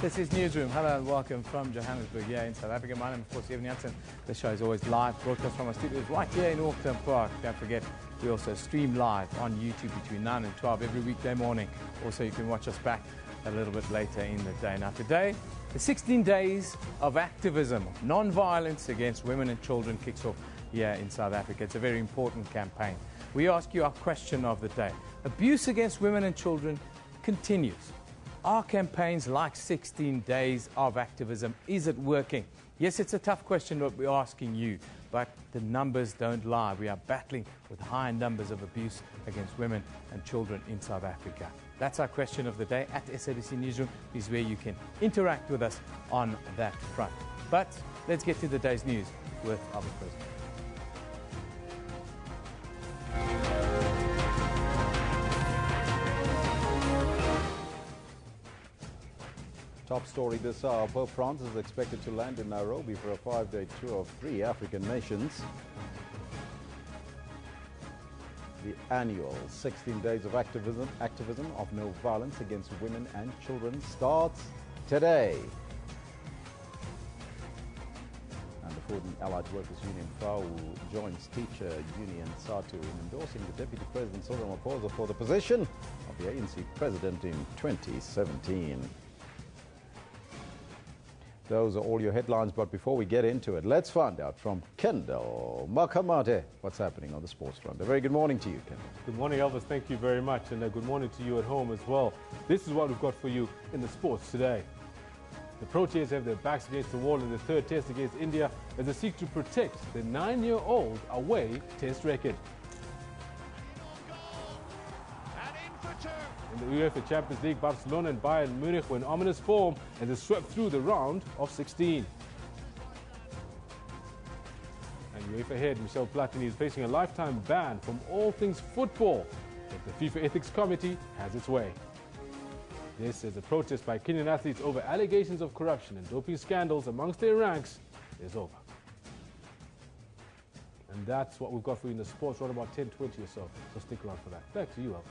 This is Newsroom. Hello and welcome from Johannesburg here in South Africa. My name is, of course, Evan Jansen. The show is always live, broadcast from our studios right here in Auckland Park. Don't forget, we also stream live on YouTube between 9 and 12 every weekday morning. Also, you can watch us back a little bit later in the day. Now, today, the 16 days of activism, non-violence against women and children kicks off here in South Africa. It's a very important campaign. We ask you our question of the day. Abuse against women and children continues. Are campaigns like 16 days of activism, is it working? Yes, it's a tough question what we're asking you, but the numbers don't lie. We are battling with high numbers of abuse against women and children in South Africa. That's our question of the day at SABC Newsroom, is where you can interact with us on that front. But let's get to the day's news with our president. Top story this hour, Pope Francis is expected to land in Nairobi for a 5-day tour of 3 African nations. The annual 16 days of activism of no violence against women and children starts today. And the Food and Allied Workers Union, FAU, joins teacher union Cosatu in endorsing the Deputy President Cyril Ramaphosa for the position of the ANC President in 2017. Those are all your headlines, but before we get into it, let's find out from Kendall Makamate what's happening on the sports front. A very good morning to you, Kendall. Good morning, Elvis. Thank you very much, and good morning to you at home as well. This is what we've got for you in the sports today. The Proteas have their backs against the wall in the third test against India as they seek to protect the 9-year-old away test record. In the UEFA Champions League, Barcelona and Bayern Munich were in ominous form as they swept through the round of 16. And UEFA head Michel Platini is facing a lifetime ban from all things football, but the FIFA Ethics Committee has its way. This is a protest by Kenyan athletes over allegations of corruption and doping scandals amongst their ranks is over. And that's what we've got for you in the sports, right about 10:20 or so. So stick around for that. Back to you, Elvis.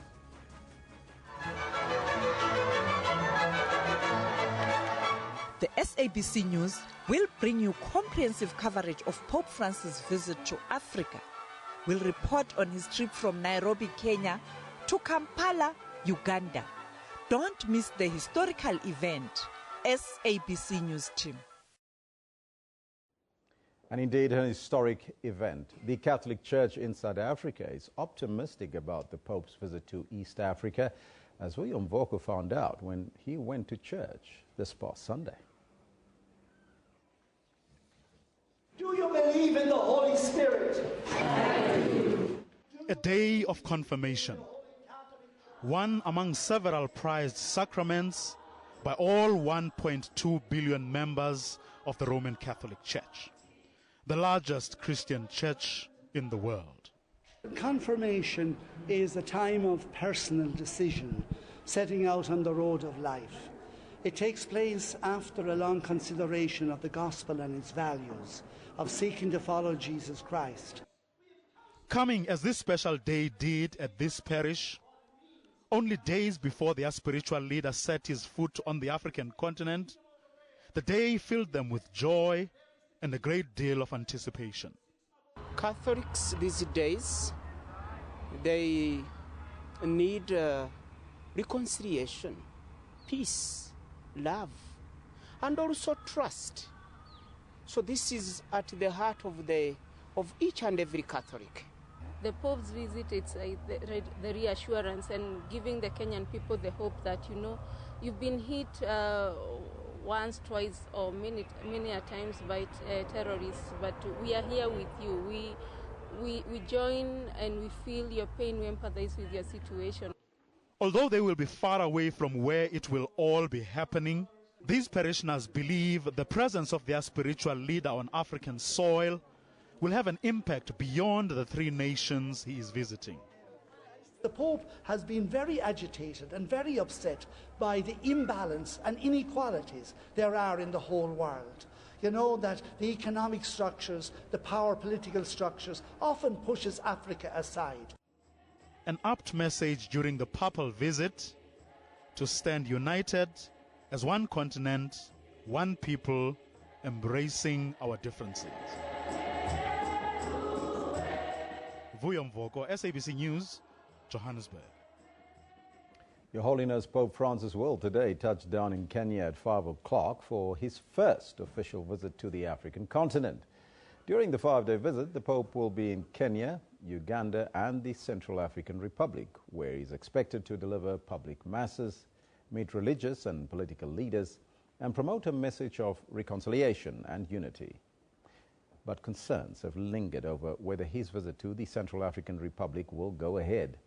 The SABC News will bring you comprehensive coverage of Pope Francis' visit to Africa. We'll report on his trip from Nairobi, Kenya to Kampala, Uganda. Don't miss the historical event. SABC News team. And indeed, an historic event. The Catholic Church in South Africa is optimistic about the Pope's visit to East Africa, as William Voko found out when he went to church this past Sunday. Do you believe in the Holy Spirit? A day of confirmation, one among several prized sacraments by all 1.2 billion members of the Roman Catholic Church, the largest Christian church in the world. Confirmation is a time of personal decision, setting out on the road of life. It takes place after a long consideration of the gospel and its values, of seeking to follow Jesus Christ. Coming as this special day did at this parish, only days before their spiritual leader set his foot on the African continent, the day filled them with joy and a great deal of anticipation. Catholics these days, they need reconciliation, peace, love, and also trust. So this is at the heart of each and every Catholic. The Pope's visit, it's the reassurance and giving the Kenyan people the hope that, you know, you've been hit once, twice, or many a times by terrorists, but we are here with you. We join and we feel your pain, we empathize with your situation. Although they will be far away from where it will all be happening, these parishioners believe the presence of their spiritual leader on African soil will have an impact beyond the 3 nations he is visiting. The Pope has been very agitated and very upset by the imbalance and inequalities there are in the whole world. You know that the economic structures, the power political structures often pushes Africa aside. An apt message during the papal visit to stand united as one continent, one people, embracing our differences. Vuyo Mvoko, SABC News, Johannesburg. Your Holiness Pope Francis will today touch down in Kenya at 5 o'clock for his first official visit to the African continent. During the 5-day visit, the Pope will be in Kenya, Uganda and the Central African Republic, where he is expected to deliver public masses, meet religious and political leaders, and promote a message of reconciliation and unity. But concerns have lingered over whether his visit to the Central African Republic will go ahead.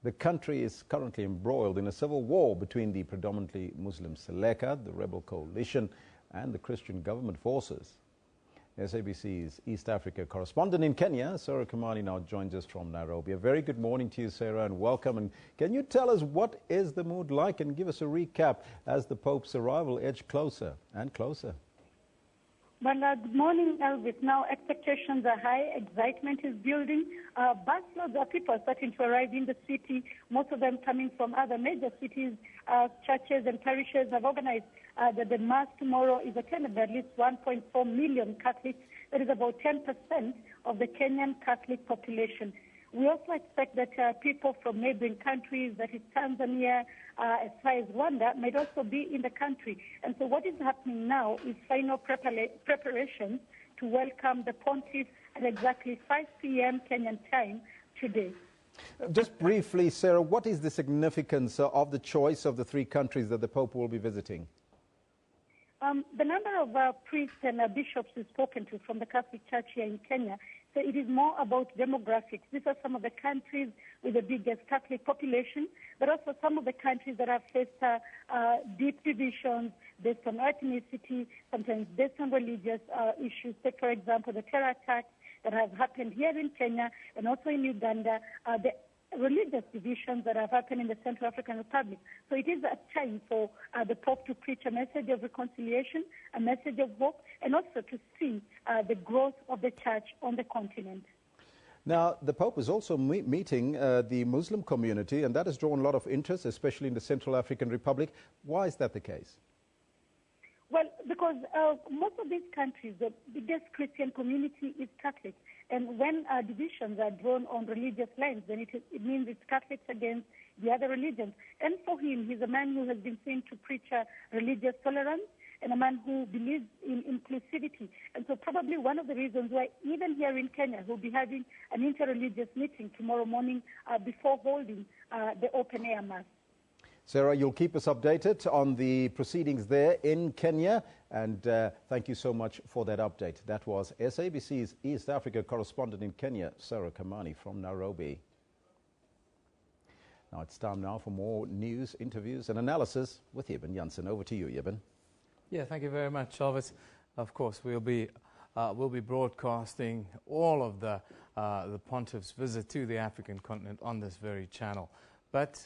The country is currently embroiled in a civil war between the predominantly Muslim Seleka, the rebel coalition, and the Christian government forces. SABC's East Africa correspondent in Kenya, Sarah Kamani, now joins us from Nairobi. A very good morning to you, Sarah, and welcome. And can you tell us what is the mood like and give us a recap as the Pope's arrival edged closer and closer? Well, good morning, Elvis. Now expectations are high, excitement is building. Busloads of people are starting to arrive in the city, most of them coming from other major cities. Churches and parishes have organized that the Mass tomorrow is attended by at least 1.4 million Catholics. That is about 10% of the Kenyan Catholic population. We also expect that people from neighboring countries, that is Tanzania, as far as Rwanda, might also be in the country. And so what is happening now is final preparations to welcome the pontiff at exactly 5 p.m. Kenyan time today. Just briefly, Sarah, what is the significance of the choice of the 3 countries that the Pope will be visiting? The number of priests and bishops we've spoken to from the Catholic Church here in Kenya, so it is more about demographics. These are some of the countries with the biggest Catholic population, but also some of the countries that have faced deep divisions based on ethnicity, sometimes based on religious issues. Take, for example, the terror attacks that have happened here in Kenya and also in Uganda, the religious divisions that have happened in the Central African Republic. So it is a time for the Pope to preach a message of reconciliation, a message of hope, and also to see the growth of the church on the continent. Now, the Pope is also meeting the Muslim community, and that has drawn a lot of interest, especially in the Central African Republic. Why is that the case? Well, because most of these countries, the biggest Christian community is Catholic. And when divisions are drawn on religious lines, then it means it's Catholics against the other religions. And for him, he's a man who has been seen to preach religious tolerance and a man who believes in inclusivity. And so probably one of the reasons why even here in Kenya, he'll be having an interreligious meeting tomorrow morning before holding the open-air mass. Sarah, you'll keep us updated on the proceedings there in Kenya, and thank you so much for that update. That was SABC's East Africa correspondent in Kenya, Sarah Kamani from Nairobi. Now it's time now for more news, interviews and analysis with Eben Janssen. Over to you, Eben. Yeah, thank you very much, Elvis. Of course, we'll be broadcasting all of the Pontiff's visit to the African continent on this very channel. But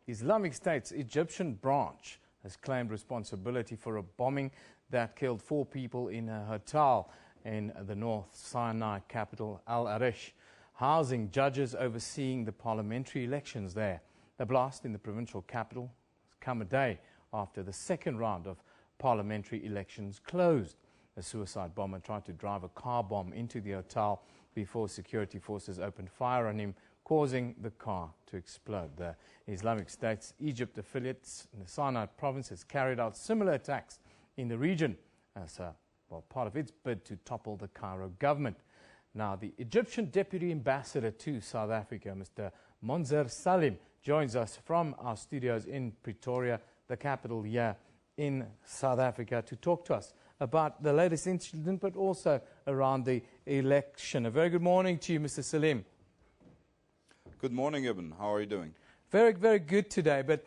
Islamic State's Egyptian branch has claimed responsibility for a bombing that killed 4 people in a hotel in the North Sinai capital, Al Arish, housing judges overseeing the parliamentary elections there. The blast in the provincial capital has come a day after the second round of parliamentary elections closed. A suicide bomber tried to drive a car bomb into the hotel before security forces opened fire on him, causing the car to explode. The Islamic State's Egypt affiliates in the Sinai province has carried out similar attacks in the region as part of its bid to topple the Cairo government. Now, the Egyptian Deputy Ambassador to South Africa, Mr. Monzer Salim, joins us from our studios in Pretoria, the capital here in South Africa, to talk to us about the latest incident, but also around the election. A very good morning to you, Mr. Salim. Good morning, Eben. How are you doing? Very, very good today, but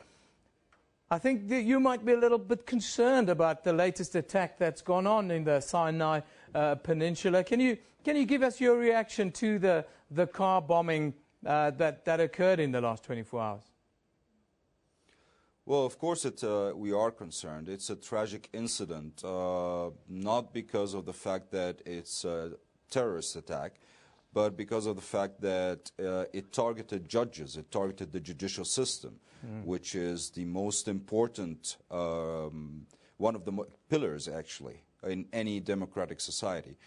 I think that you might be a little bit concerned about the latest attack that's gone on in the Sinai Peninsula. Can you give us your reaction to the car bombing that occurred in the last 24 hours? Well, of course, we are concerned. It's a tragic incident, not because of the fact that it's a terrorist attack, but because of the fact that it targeted judges, it targeted the judicial system, which is the most important, one of the pillars, actually, in any democratic society.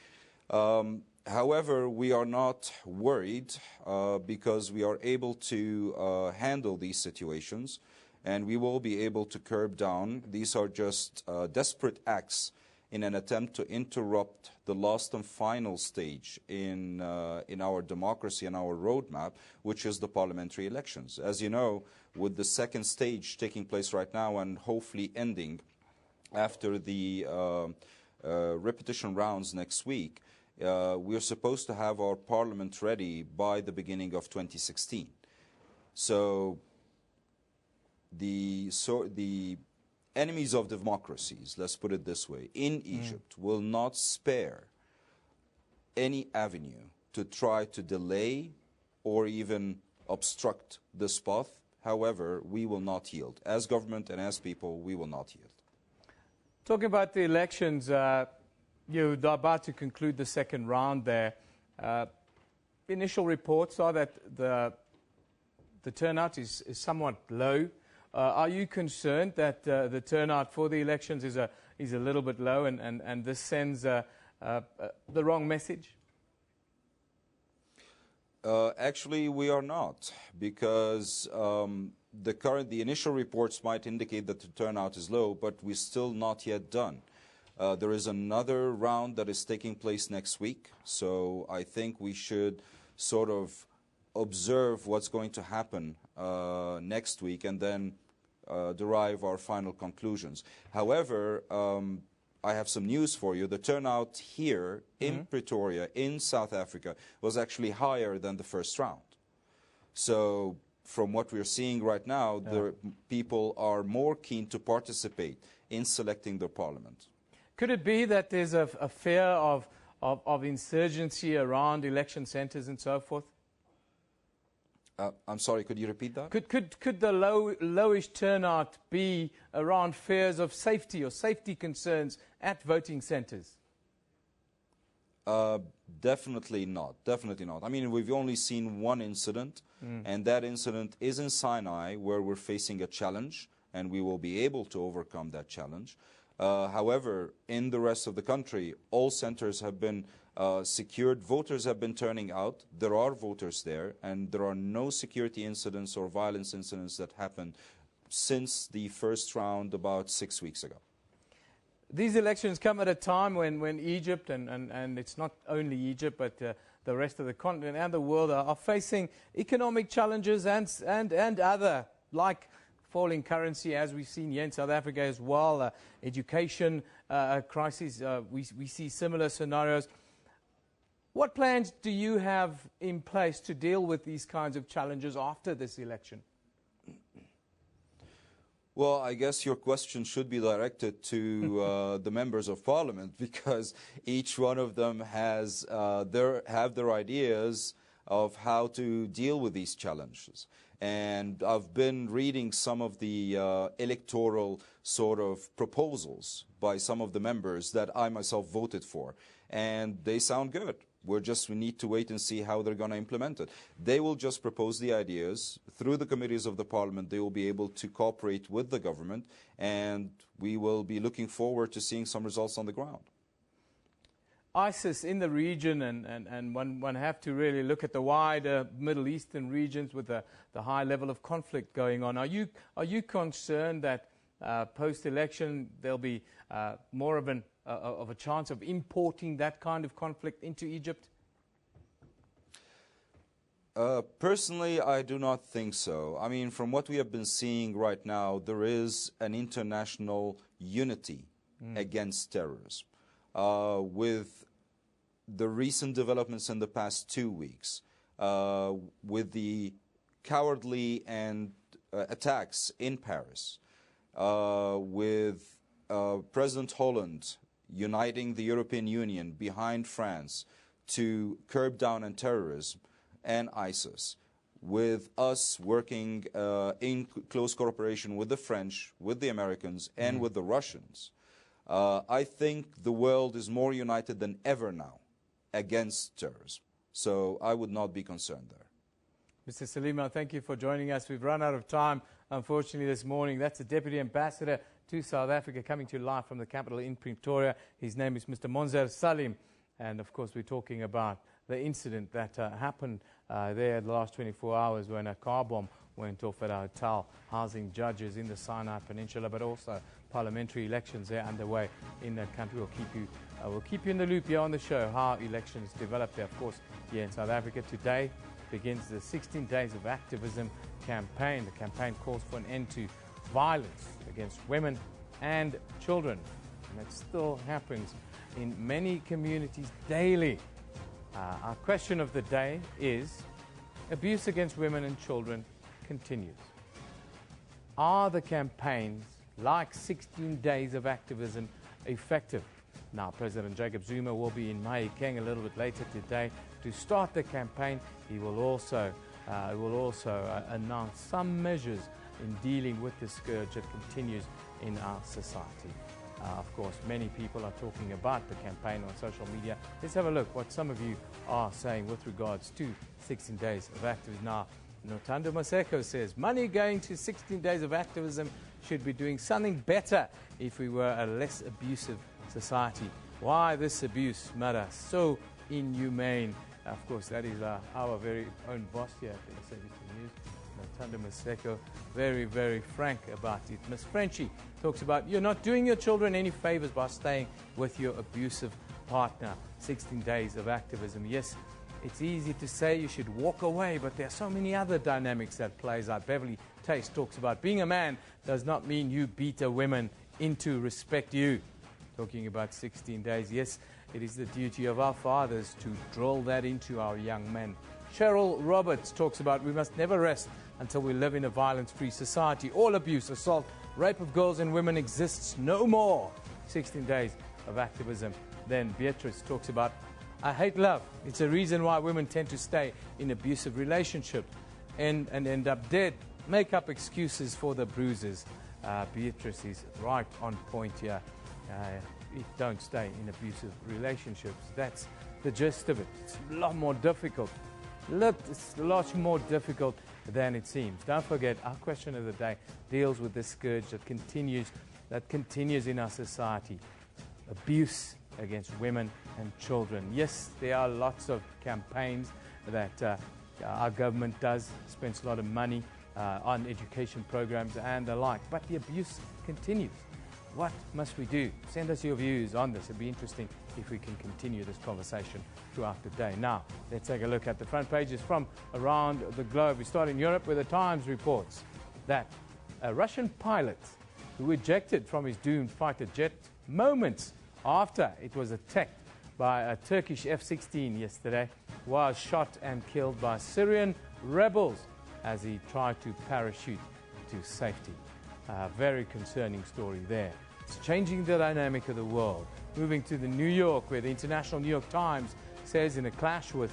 However, we are not worried because we are able to handle these situations, and we will be able to curb down. These are just desperate acts in an attempt to interrupt the last and final stage in our democracy and our roadmap, which is the parliamentary elections. As you know, with the second stage taking place right now and hopefully ending after the repetition rounds next week, we are supposed to have our parliament ready by the beginning of 2016. So the enemies of democracies, let's put it this way, in Egypt will not spare any avenue to try to delay or even obstruct this path. However, we will not yield. As government and as people, we will not yield. Talking about the elections, you're about to conclude the second round there. Initial reports are that the turnout is somewhat low. Are you concerned that the turnout for the elections is a little bit low and this sends the wrong message? Actually, we are not, because the initial reports might indicate that the turnout is low, but we're still not yet done. There is another round that is taking place next week, so I think we should sort of observe what's going to happen next week and then derive our final conclusions. However, I have some news for you. The turnout here in Pretoria, in South Africa, was actually higher than the first round. So from what we're seeing right now, the people are more keen to participate in selecting their parliament. Could it be that there's a fear of insurgency around election centres and so forth? I'm sorry, could you repeat that? Could the lowish turnout be around fears of safety or safety concerns at voting centres? Definitely not. Definitely not. I mean, we've only seen one incident, and that incident is in Sinai, where we're facing a challenge, and we will be able to overcome that challenge. However, in the rest of the country, all centres have been secured. Voters have been turning out. There are voters there, and there are no security incidents or violence incidents that happened since the first round about 6 weeks ago. These elections come at a time when Egypt, and it's not only Egypt, but the rest of the continent and the world are facing economic challenges and other, like falling currency, as we've seen here in South Africa as well, education crisis. We see similar scenarios. What plans do you have in place to deal with these kinds of challenges after this election? Well, I guess your question should be directed to the members of parliament, because each one of them have their ideas of how to deal with these challenges. And I've been reading some of the electoral sort of proposals by some of the members that I myself voted for, and they sound good. We need to wait and see how they're going to implement it. They will just propose the ideas. Through the committees of the parliament, they will be able to cooperate with the government, and we will be looking forward to seeing some results on the ground. ISIS in the region, and one have to really look at the wider Middle Eastern regions with the high level of conflict going on. Are you concerned that post-election there'll be more of a chance of importing that kind of conflict into Egypt? Personally, I do not think so. I mean, from what we have been seeing right now, there is an international unity against terrorism. With the recent developments in the past 2 weeks, with the cowardly and attacks in Paris, with President Holland uniting the European Union behind France to curb down on terrorism and ISIS, with us working in close cooperation with the French, with the Americans, and with the Russians, I think the world is more united than ever now against terrorism. So I would not be concerned there. Mr. Salima, thank you for joining us. We've run out of time, unfortunately, this morning. That's the Deputy Ambassador to South Africa coming to you live from the capital in Pretoria. His name is Mr. Monzer Salim. And, of course, we're talking about the incident that happened there the last 24 hours when a car bomb went off at a hotel housing judges in the Sinai Peninsula, but also parliamentary elections there underway in that country. We'll keep you in the loop here on the show how elections develop there. Of course, here in South Africa today begins the 16 Days of Activism campaign. The campaign calls for an end to violence against women and children. And it still happens in many communities daily. Our question of the day is, abuse against women and children continues. Are the campaigns like 16 Days of Activism effective? Now, President Jacob Zuma will be in Mahikeng a little bit later today to start the campaign. He will also announce some measures in dealing with the scourge that continues in our society. Of course, many people are talking about the campaign on social media. Let's have a look what some of you are saying with regards to 16 Days of Activism. Now, Notando Maseko says, money going to 16 Days of Activism should be doing something better if we were a less abusive society. Why this abuse, Mara? So inhumane. Of course, that is our very own boss here at the SABC News, Notando Maseko, very, very frank about it. Miss Frenchie talks about you're not doing your children any favors by staying with your abusive partner. 16 Days of Activism. Yes, it's easy to say you should walk away, but there are so many other dynamics that plays out. Beverly Taste talks about being a man does not mean you beat a woman into respect you. Talking about 16 days, yes, it is the duty of our fathers to drill that into our young men. Cheryl Roberts talks about we must never rest until we live in a violence-free society. All abuse, assault, rape of girls and women exists no more. 16 Days of Activism. Then Beatrice talks about I hate love. It's a reason why women tend to stay in abusive relationships and end up dead. Make up excuses for the bruises. Beatrice is right on point here. Don't stay in abusive relationships. That's the gist of it. It's a lot more difficult. It's a lot more difficult than it seems. Don't forget, our question of the day deals with this scourge that continues in our society. Abuse against women and children. Yes, there are lots of campaigns that our government does, spends a lot of money on education programs and the like, but the abuse continues. What must we do? Send us your views on this. It'd be interesting if we can continue this conversation throughout the day. Now, let's take a look at the front pages from around the globe. We start in Europe, where the Times reports that a Russian pilot who ejected from his doomed fighter jet moments after it was attacked by a Turkish F-16 yesterday was shot and killed by Syrian rebels as he tried to parachute to safety. Very concerning story there. It's changing the dynamic of the world. Moving to the New York, where the International New York Times says in a clash with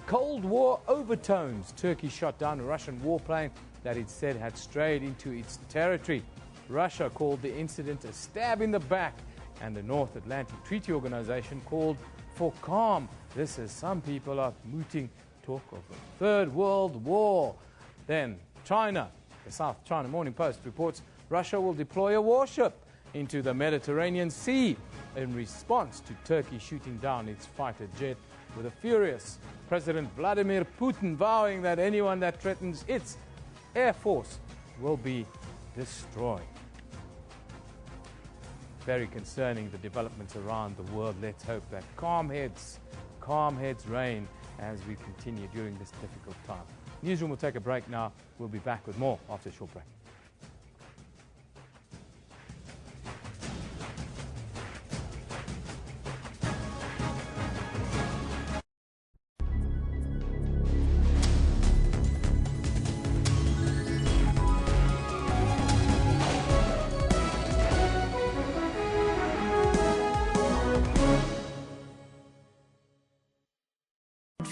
Cold War overtones, Turkey shot down a Russian warplane that it said had strayed into its territory. Russia called the incident a stab in the back, and the North Atlantic Treaty Organization called for calm. This is some people are mooting talk of a third world war. Then China, the South China Morning Post reports Russia will deploy a warship into the Mediterranean Sea in response to Turkey shooting down its fighter jet, with a furious President Vladimir Putin vowing that anyone that threatens its air force will be destroyed. Very concerning, the developments around the world. Let's hope that calm heads reign as we continue during this difficult time. Newsroom will take a break now. We'll be back with more after a short break.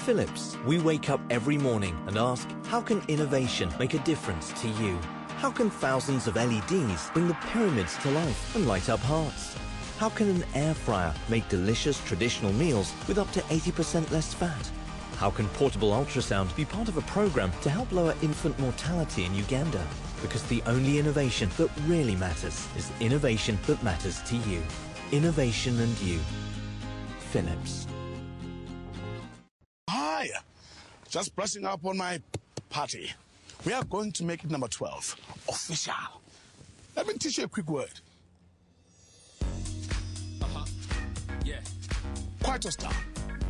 Philips, we wake up every morning and ask, how can innovation make a difference to you? How can thousands of LEDs bring the pyramids to life and light up hearts? How can an air fryer make delicious traditional meals with up to 80% less fat? How can portable ultrasound be part of a program to help lower infant mortality in Uganda? Because the only innovation that really matters is innovation that matters to you. Innovation and you. Philips. Hi, just brushing up on my party. We are going to make it number 12, official. Let me teach you a quick word. Yeah. Quite a star.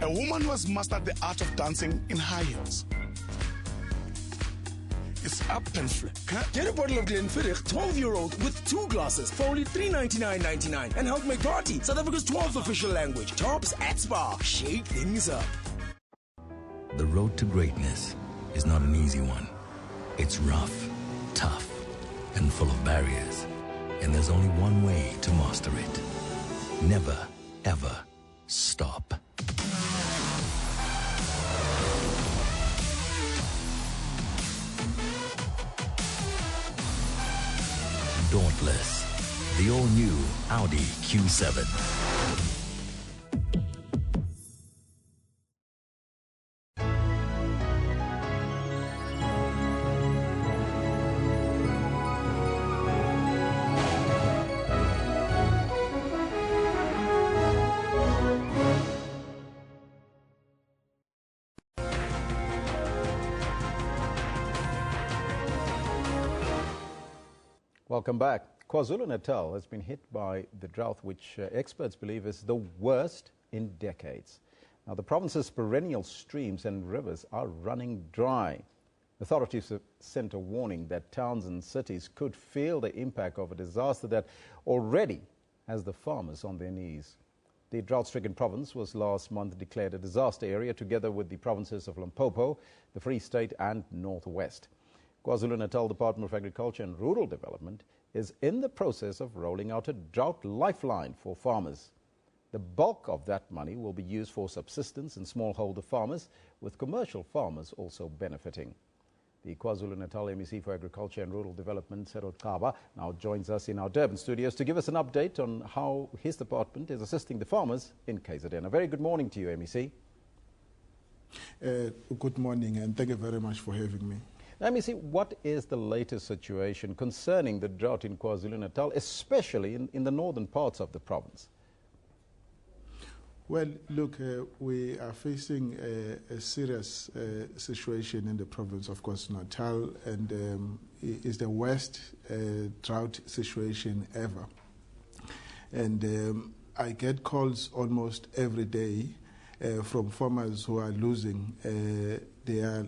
A woman who has mastered the art of dancing in high heels. It's up and flick. Get a bottle of Glenfiddich 12-year-old with 2 glasses for only $3.99.99 and help make Party South Africa's 12th official language. Tops at Spar. Shake things up. The road to greatness is not an easy one. It's rough, tough, and full of barriers. And there's only one way to master it. Never, ever stop. Dauntless, the all-new Audi Q7. Welcome back. KwaZulu-Natal has been hit by the drought, which experts believe is the worst in decades. Now, the province's perennial streams and rivers are running dry. Authorities have sent a warning that towns and cities could feel the impact of a disaster that already has the farmers on their knees. The drought-stricken province was last month declared a disaster area together with the provinces of Limpopo, the Free State and Northwest. KwaZulu-Natal Department of Agriculture and Rural Development is in the process of rolling out a drought lifeline for farmers. The bulk of that money will be used for subsistence and smallholder farmers, with commercial farmers also benefiting. The KwaZulu-Natal MEC for Agriculture and Rural Development, Serot Kaba, now joins us in our Durban studios to give us an update on how his department is assisting the farmers in KZN. A very good morning to you, MEC. Good morning, and thank you very much for having me. Let me see, what is the latest situation concerning the drought in KwaZulu-Natal, especially in the northern parts of the province? Well, look, we are facing a serious situation in the province of KwaZulu-Natal, and it's the worst drought situation ever. And I get calls almost every day from farmers who are losing their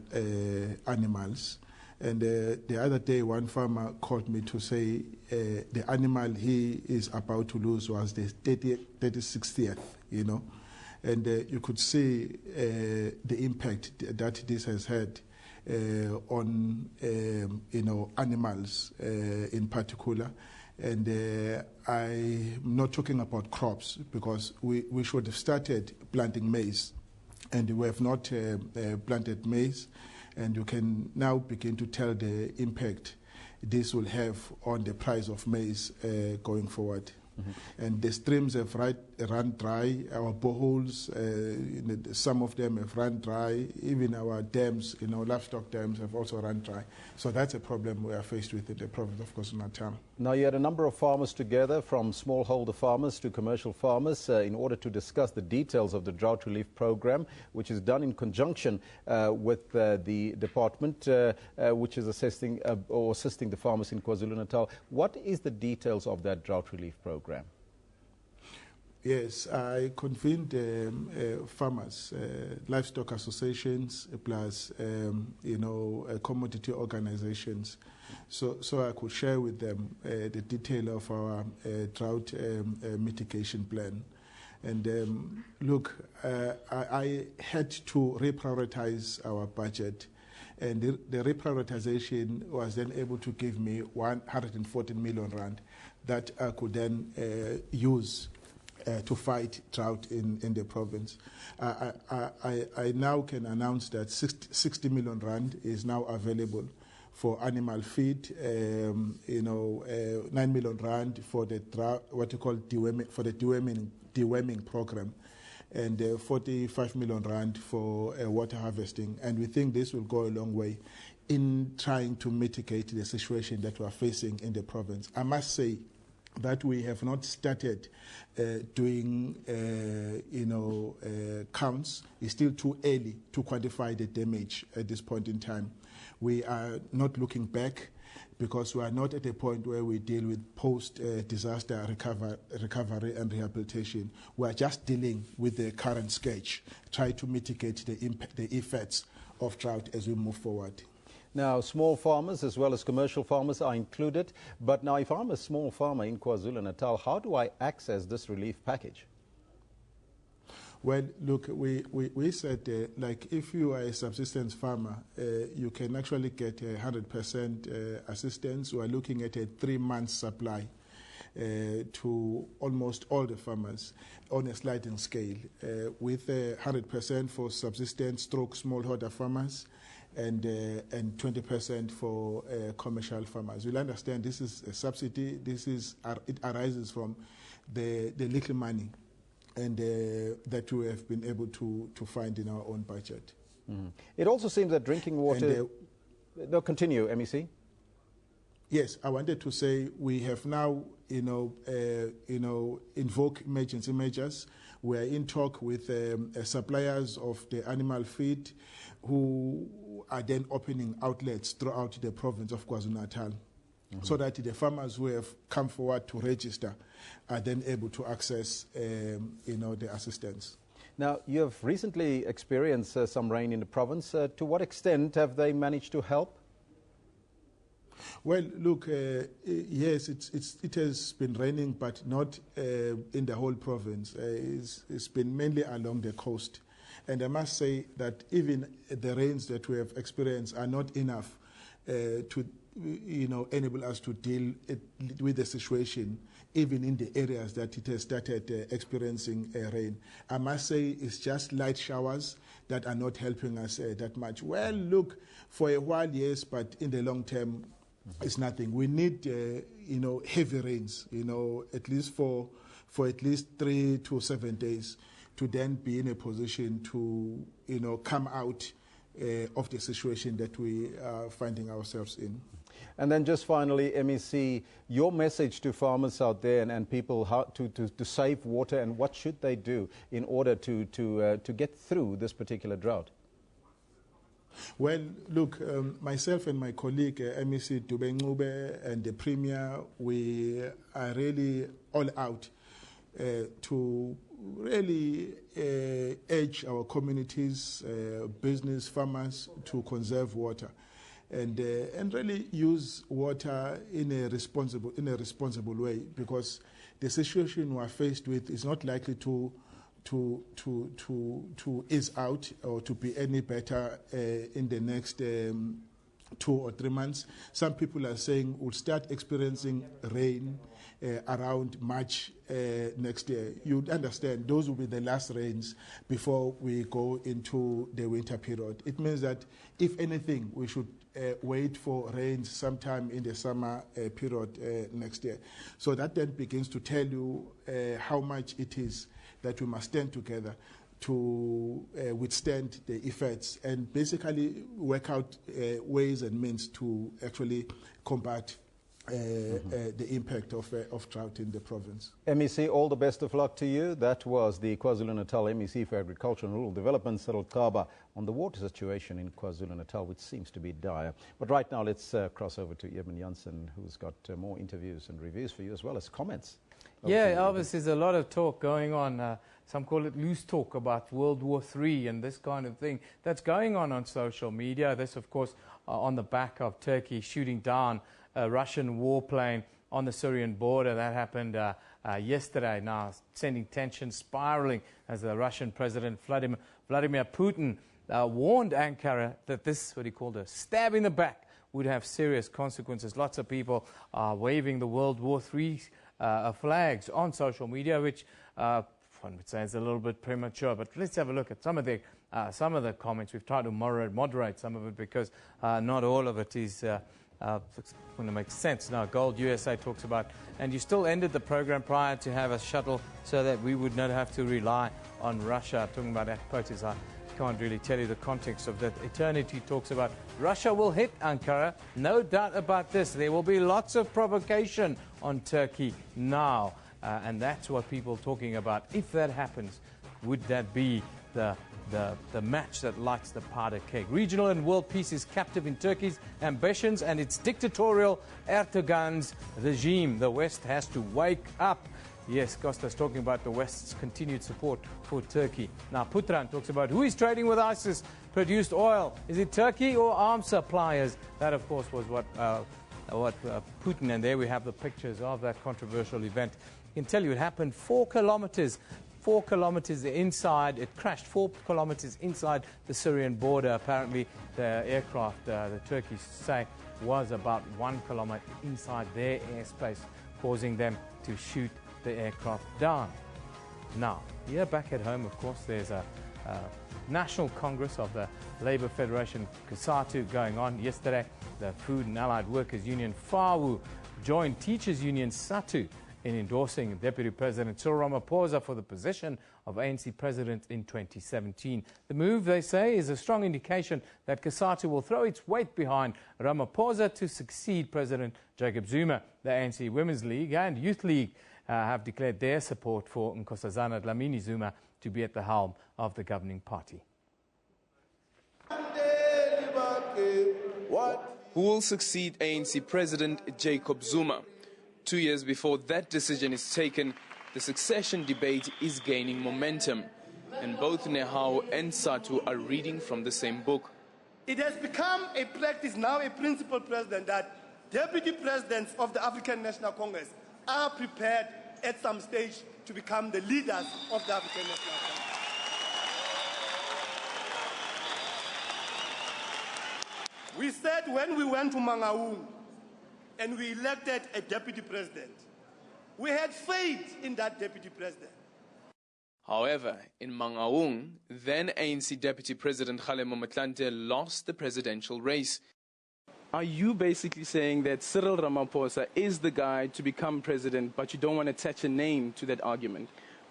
animals. And the other day, one farmer called me to say the animal he is about to lose was the 36th, you know. And you could see the impact that this has had on, you know, animals in particular. And I'm not talking about crops, because we should have started planting maize, and we have not planted maize, and you can now begin to tell the impact this will have on the price of maize going forward. Mm-hmm. And the streams have run dry. Our boreholes, some of them have run dry. Even our dams, you know, livestock dams have also run dry. So that's a problem we are faced with in the province of KwaZulu-Natal. Now, you had a number of farmers together, from smallholder farmers to commercial farmers, in order to discuss the details of the drought relief program, which is done in conjunction with the department, which is assisting the farmers in KwaZulu-Natal. What is the details of that drought relief program? Yes, I convened farmers, livestock associations, plus you know, commodity organizations, so I could share with them the detail of our drought mitigation plan. And look, I had to reprioritize our budget, and the reprioritization was then able to give me 114 million rand that I could then use to fight drought in the province. I now can announce that 60 million rand is now available for animal feed, you know, 9 million rand for the what you call deworming, for the deworming program, and 45 million rand for water harvesting. And we think this will go a long way in trying to mitigate the situation that we are facing in the province. I must say that we have not started doing, counts. It's still too early to quantify the damage at this point in time. We are not looking back because we are not at a point where we deal with post-disaster recovery and rehabilitation. We are just dealing with the current sketch, try to mitigate the effects of drought as we move forward. Now, small farmers as well as commercial farmers are included. But now, if I'm a small farmer in KwaZulu-Natal, how do I access this relief package? Well, look, we said, like, if you are a subsistence farmer, you can actually get 100% assistance. We are looking at a 3-month supply to almost all the farmers on a sliding scale, with 100% for subsistence stroke smallholder farmers, and 20% for commercial farmers. You'll understand this is a subsidy. It arises from the little money and that we have been able to find in our own budget. It also seems that drinking water... No, continue, MEC. Yes, I wanted to say we have now, invoked emergency measures. We are in talk with suppliers of the animal feed who are then opening outlets throughout the province of KwaZulu-Natal, so that the farmers who have come forward to register are then able to access, the assistance. Now, you have recently experienced some rain in the province. To what extent have they managed to help? Well, look, yes, it has been raining, but not in the whole province. It's been mainly along the coast. And I must say that even the rains that we have experienced are not enough to enable us to deal with the situation, even in the areas that it has started experiencing rain. I must say it's just light showers that are not helping us that much. Well, look, for a while, yes, but in the long term, it's nothing. We need, heavy rains, at least for at least 3 to 7 days, to then be in a position to, come out of the situation that we are finding ourselves in. And then just finally, MEC, your message to farmers out there and people how to save water, and what should they do in order to get through this particular drought? Well, look, myself and my colleague, MEC Dube and the Premier, we are really all out to really urge our communities, business, farmers to conserve water and really use water in a responsible way, because the situation we are faced with is not likely to ease out or to be any better in the next 2 or 3 months. Some people are saying we'll start experiencing rain around March next year. You'd understand those will be the last rains before we go into the winter period. It means that, if anything, we should wait for rains sometime in the summer period next year. So that then begins to tell you how much it is that we must stand together to withstand the effects and basically work out ways and means to actually combat the impact of drought in the province. MEC, all the best of luck to you. That was the KwaZulu-Natal MEC for Agriculture and Rural Development, Cyril Kaba, on the water situation in KwaZulu-Natal, which seems to be dire. But right now, let's cross over to Eben Jansen, who's got more interviews and reviews for you, as well as comments. Yeah, Elvis, there's a lot of talk going on. Some call it loose talk about World War III and this kind of thing that's going on social media. This, of course, on the back of Turkey shooting down a Russian warplane on the Syrian border. That happened yesterday, now sending tensions spiraling as the Russian President Vladimir Putin warned Ankara that this, what he called a stab in the back, would have serious consequences. Lots of people are waving the World War III flags on social media, which one would say is a little bit premature. But let's have a look at some of the comments. We've tried to moderate some of it, because not all of it is When it makes sense. Now, Gold USA talks about, and you still ended the program prior to have a shuttle so that we would not have to rely on Russia. Talking about that protest, I can't really tell you the context of that. Eternity talks about Russia will hit Ankara. No doubt about this. There will be lots of provocation on Turkey now. And that's what people are talking about. If that happens, would that be the match that lights the powder keg? Regional and world peace is captive in Turkey's ambitions and its dictatorial Erdogan's regime. The West has to wake up. Yes, Costa's talking about the West's continued support for Turkey. Now, Putran talks about who is trading with ISIS-produced oil. Is it Turkey or arms suppliers? That, of course, was what Putin, and there we have the pictures of that controversial event. I can tell you it happened 4 kilometers inside. It crashed 4 kilometers inside the Syrian border. Apparently, the aircraft, the Turkish say, was about 1 kilometer inside their airspace, causing them to shoot the aircraft down. Now, here back at home, of course, there's a National Congress of the Labour Federation, Cosatu, going on. Yesterday, the Food and Allied Workers Union, FAWU, joined Teachers Union, SATU, in endorsing Deputy President Cyril Ramaphosa for the position of ANC President in 2017. The move, they say, is a strong indication that Cosatu will throw its weight behind Ramaphosa to succeed President Jacob Zuma. The ANC Women's League and Youth League have declared their support for Nkosazana Dlamini Zuma to be at the helm of the governing party. Who will succeed ANC President Jacob Zuma? 2 years before that decision is taken, the succession debate is gaining momentum. And both Nehao and Satu are reading from the same book. It has become a practice, now a principal president, that deputy presidents of the African National Congress are prepared at some stage to become the leaders of the African National Congress. We said when we went to Mangaung and we elected a deputy president, we had faith in that deputy president. However, in Mangaung, then ANC Deputy President Kgalema Motlanthe lost the presidential race. Are you basically saying that Cyril Ramaphosa is the guy to become president, but you don't want to attach a name to that argument?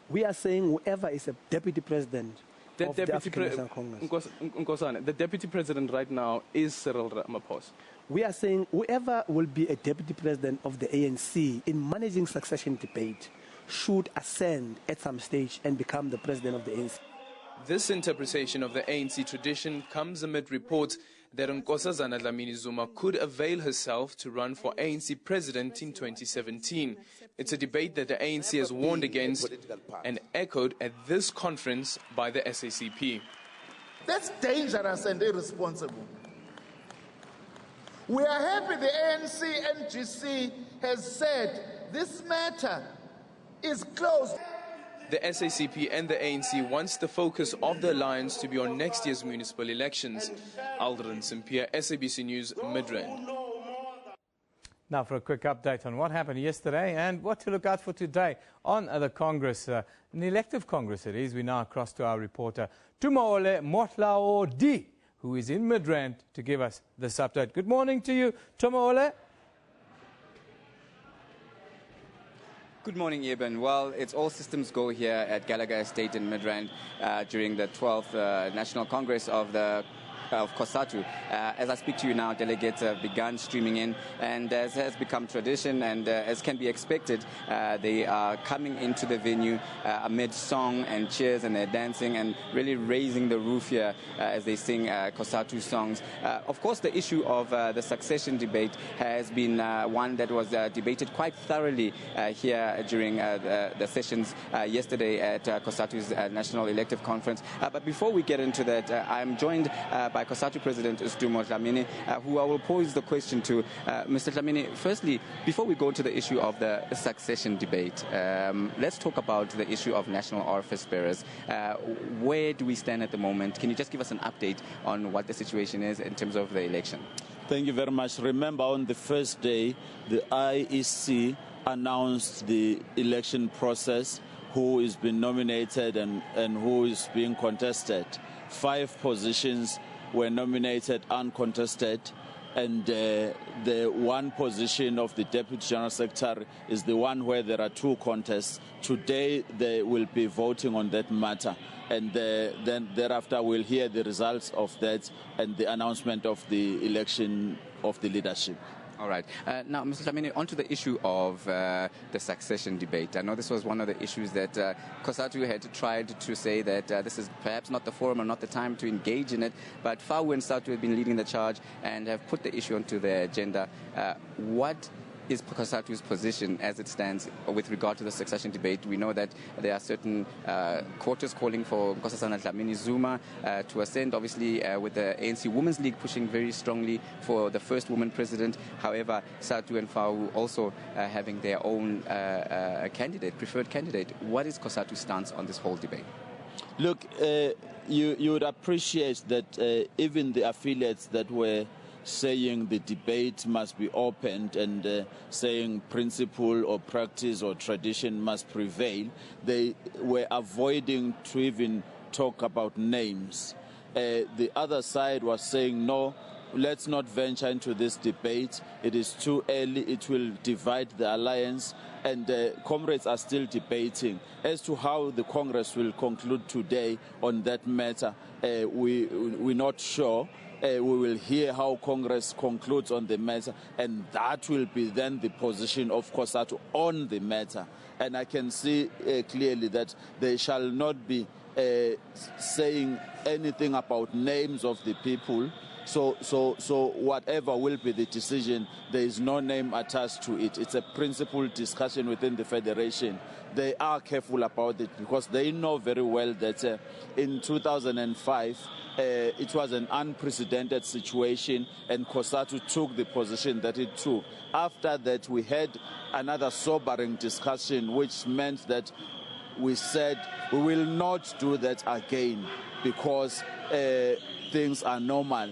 We are saying whoever is a deputy president of the African National Congress. Nkosana, the deputy president right now is Cyril Ramaphosa. We are saying whoever will be a deputy president of the ANC in managing succession debate should ascend at some stage and become the president of the ANC. This interpretation of the ANC tradition comes amid reports that Nkosazana Dlamini Zuma could avail herself to run for ANC president in 2017. It's a debate that the ANC has warned against and echoed at this conference by the SACP. That's dangerous and irresponsible. We are happy the ANC NGC has said this matter is closed. The SACP and the ANC wants the focus of the alliance to be on next year's municipal elections. Aldrin Simpier, SABC News, Midrand. Now for a quick update on what happened yesterday and what to look out for today on the Congress, an elective Congress it is. We now cross to our reporter Tumaole Motlaodi, who is in Midrand to give us this update. Good morning to you, Tumaole. Good morning, Eben. Well, it's all systems go here at Gallagher Estate in Midrand during the 12th National Congress of Cosatu. As I speak to you now, delegates have begun streaming in, and as has become tradition and as can be expected, they are coming into the venue amid song and cheers, and they're dancing and really raising the roof here as they sing Cosatu songs. Of course, the issue of the succession debate has been one that was debated quite thoroughly here during the sessions yesterday at Cosatu's National Elective Conference. But before we get into that, I'm joined by Cosatu President Stumo Dlamini, who I will pose the question to. Mr. Dlamini, firstly, before we go to the issue of the succession debate, let's talk about the issue of national office bearers. Where do we stand at the moment? Can you just give us an update on what the situation is in terms of the election? Thank you very much. Remember, on the first day, the IEC announced the election process, who is being nominated and who is being contested. 5 positions were nominated uncontested. and the one position of the Deputy General Secretary is the one where there are two contests. Today they will be voting on that matter, and then thereafter we'll hear the results of that and the announcement of the election of the leadership. All right. Now, Mr. Dlamini, on to the issue of the succession debate. I know this was one of the issues that Cosatu had tried to say that this is perhaps not the forum or not the time to engage in it, but Fawu and Satu have been leading the charge and have put the issue onto the agenda. What is Cosatu's position as it stands with regard to the succession debate? We know that there are certain quarters calling for Nkosazana Dlamini Zuma to ascend, obviously with the ANC Women's League pushing very strongly for the first woman president. However, Satu and Fawu also having their own preferred candidate. What is Cosatu's stance on this whole debate? Look, you would appreciate that even the affiliates that were saying the debate must be opened and saying principle or practice or tradition must prevail, they were avoiding to even talk about names. The other side was saying, no, let's not venture into this debate. It is too early. It will divide the alliance. And comrades are still debating. As to how the Congress will conclude today on that matter, we're not sure. We will hear how Congress concludes on the matter, and that will be then the position of Cosatu on the matter. And I can see clearly that they shall not be saying anything about names of the people. So whatever will be the decision, there is no name attached to it. It's a principled discussion within the Federation. They are careful about it because they know very well that in 2005, it was an unprecedented situation, and Cosatu took the position that it took. After that, we had another sobering discussion, which meant that we said we will not do that again because things are normal.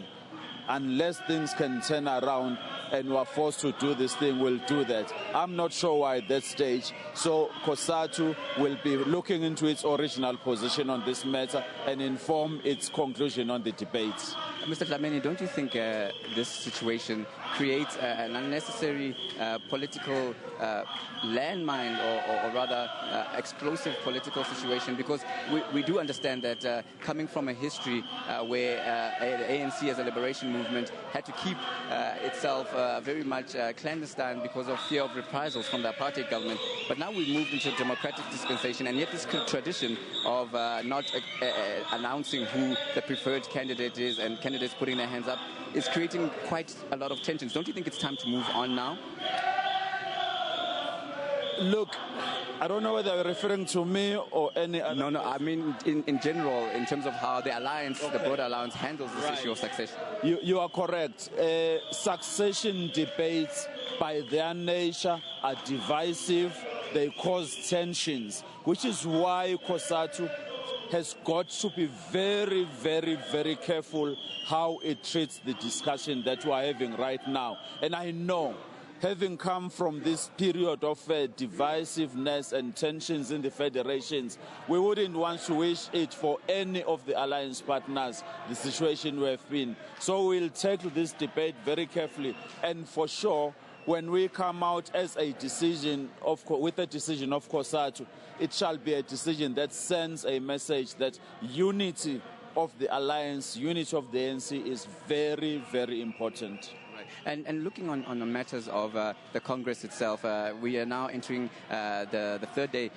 Unless things can turn around and we are forced to do this thing, we'll do that. I'm not sure why at that stage. So Cosatu will be looking into its original position on this matter and inform its conclusion on the debate. Mr. Dlamini, don't you think this situation creates an unnecessary political landmine or rather explosive political situation? Because we do understand that coming from a history where the ANC as a liberation movement had to keep itself very much clandestine because of fear of reprisals from the apartheid government. But now we've moved into a democratic dispensation, and yet this tradition of not announcing who the preferred candidate is and candidates putting their hands up is creating quite a lot of tensions. Don't you think it's time to move on now? Look, I don't know whether you're referring to me or any other. No, I mean in general, in terms of how the alliance, the broader alliance, handles this issue of succession. You are correct. Succession debates by their nature are divisive. They cause tensions, which is why Cosatu has got to be very, very, very careful how it treats the discussion that we are having right now. And I know, having come from this period of divisiveness and tensions in the federations, we wouldn't want to wish it for any of the alliance partners, the situation we have been. So we'll take this debate very carefully, and for sure, when we come out as a decision with a decision of Cosatu, it shall be a decision that sends a message that unity of the alliance, unity of the ANC is very, very important. And looking on the matters of the Congress itself, we are now entering the third day.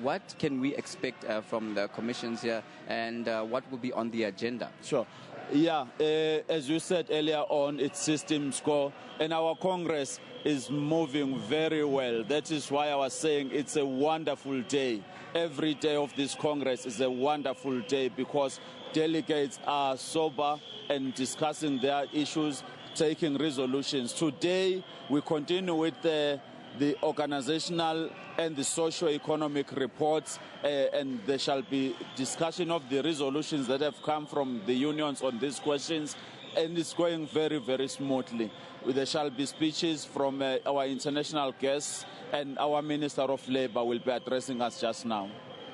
What can we expect from the commissions here, and what will be on the agenda? Sure. Yeah, as you said earlier on, it's system score, and our Congress is moving very well. That is why I was saying it's a wonderful day. Every day of this Congress is a wonderful day because delegates are sober and discussing their issues, taking resolutions. Today, we continue with the organizational and the socio-economic reports, and there shall be discussion of the resolutions that have come from the unions on these questions, and it's going very, very smoothly. There shall be speeches from our international guests, and our Minister of Labour will be addressing us just now.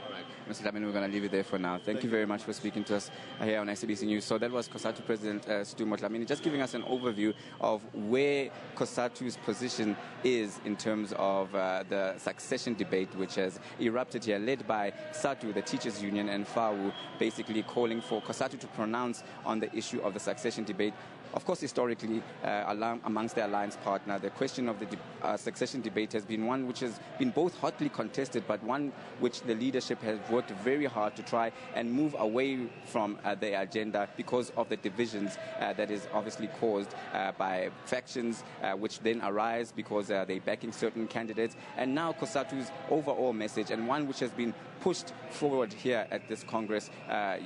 All right. Mr. Dlamini, we're going to leave it there for now. Thank you very much for speaking to us here on SABC News. So that was Cosatu President Stu Dlamini, just giving us an overview of where Cosatu's position is in terms of the succession debate, which has erupted here, led by SATU, the teachers union, and FAWU, basically calling for Cosatu to pronounce on the issue of the succession debate. Of course, historically, amongst the alliance partner, the question of the succession debate has been one which has been both hotly contested, but one which the leadership has worked very hard to try and move away from their agenda because of the divisions that is obviously caused by factions, which then arise because they're backing certain candidates. And now Cosatu's overall message, and one which has been pushed forward here at this Congress,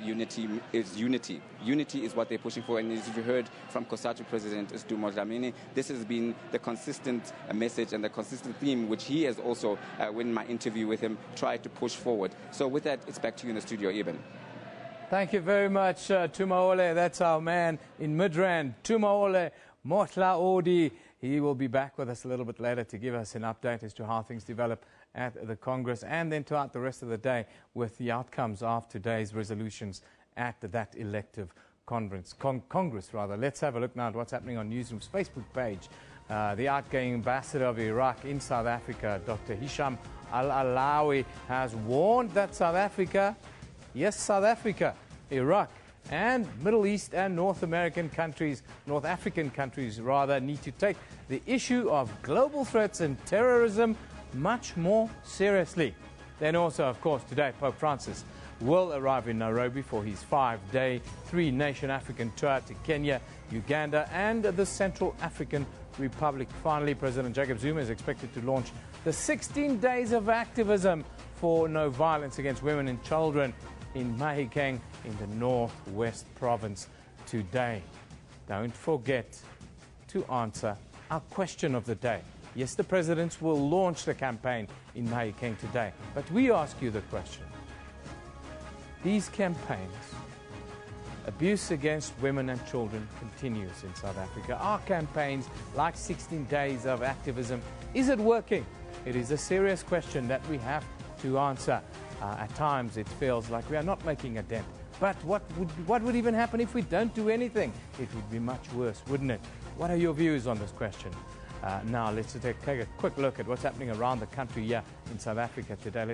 unity is unity. Unity is what they're pushing for, and as you heard from Cosatu President Stu Dlamini, this has been the consistent message and the consistent theme which he has also, in my interview with him, tried to push forward. So with that, it's back to you in the studio, Eben. Thank you very much, Tumaole. That's our man in Midrand, Tumaole Motla Odi. He will be back with us a little bit later to give us an update as to how things develop at the Congress, and then throughout the rest of the day with the outcomes of today's resolutions at that elective Congress. Let's have a look now at what's happening on Newsroom's Facebook page. The outgoing ambassador of Iraq in South Africa, Dr. Hisham Al-Alawi, has warned that South Africa, yes, South Africa, Iraq, and Middle East and North African countries need to take the issue of global threats and terrorism much more seriously. Then also, of course, today Pope Francis will arrive in Nairobi for his 5-day, 3-nation African tour to Kenya, Uganda, and the Central African Republic. Finally, President Jacob Zuma is expected to launch the 16 days of activism for no violence against women and children in Mahikeng in the Northwest Province today. Don't forget to answer our question of the day. Yes, the presidents will launch the campaign in Mahikeng today, but we ask you the question. These campaigns, abuse against women and children continues in South Africa. Our campaigns, like 16 days of activism, is it working? It is a serious question that we have to answer. At times it feels like we are not making a dent. But what would even happen if we don't do anything? It would be much worse, wouldn't it? What are your views on this question? Now let's take a quick look at what's happening around the country here in South Africa today.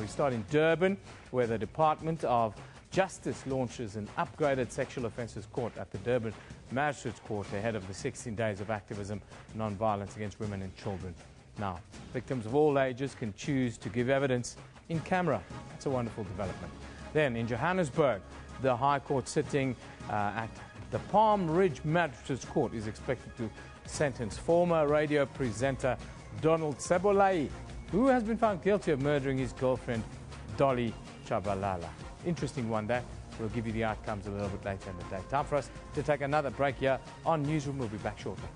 We start in Durban, where the Department of Justice launches an upgraded sexual offences court at the Durban Magistrates Court ahead of the 16 days of activism, non-violence against women and children. Now, victims of all ages can choose to give evidence in camera. That's a wonderful development. Then in Johannesburg, the High Court sitting at the Palm Ridge Magistrates Court is expected to sentence former radio presenter Donald Sebolai, who has been found guilty of murdering his girlfriend Dolly Chabalala. Interesting one, that. We'll give you the outcomes a little bit later in the day. Time for us to take another break here on Newsroom. We'll be back shortly.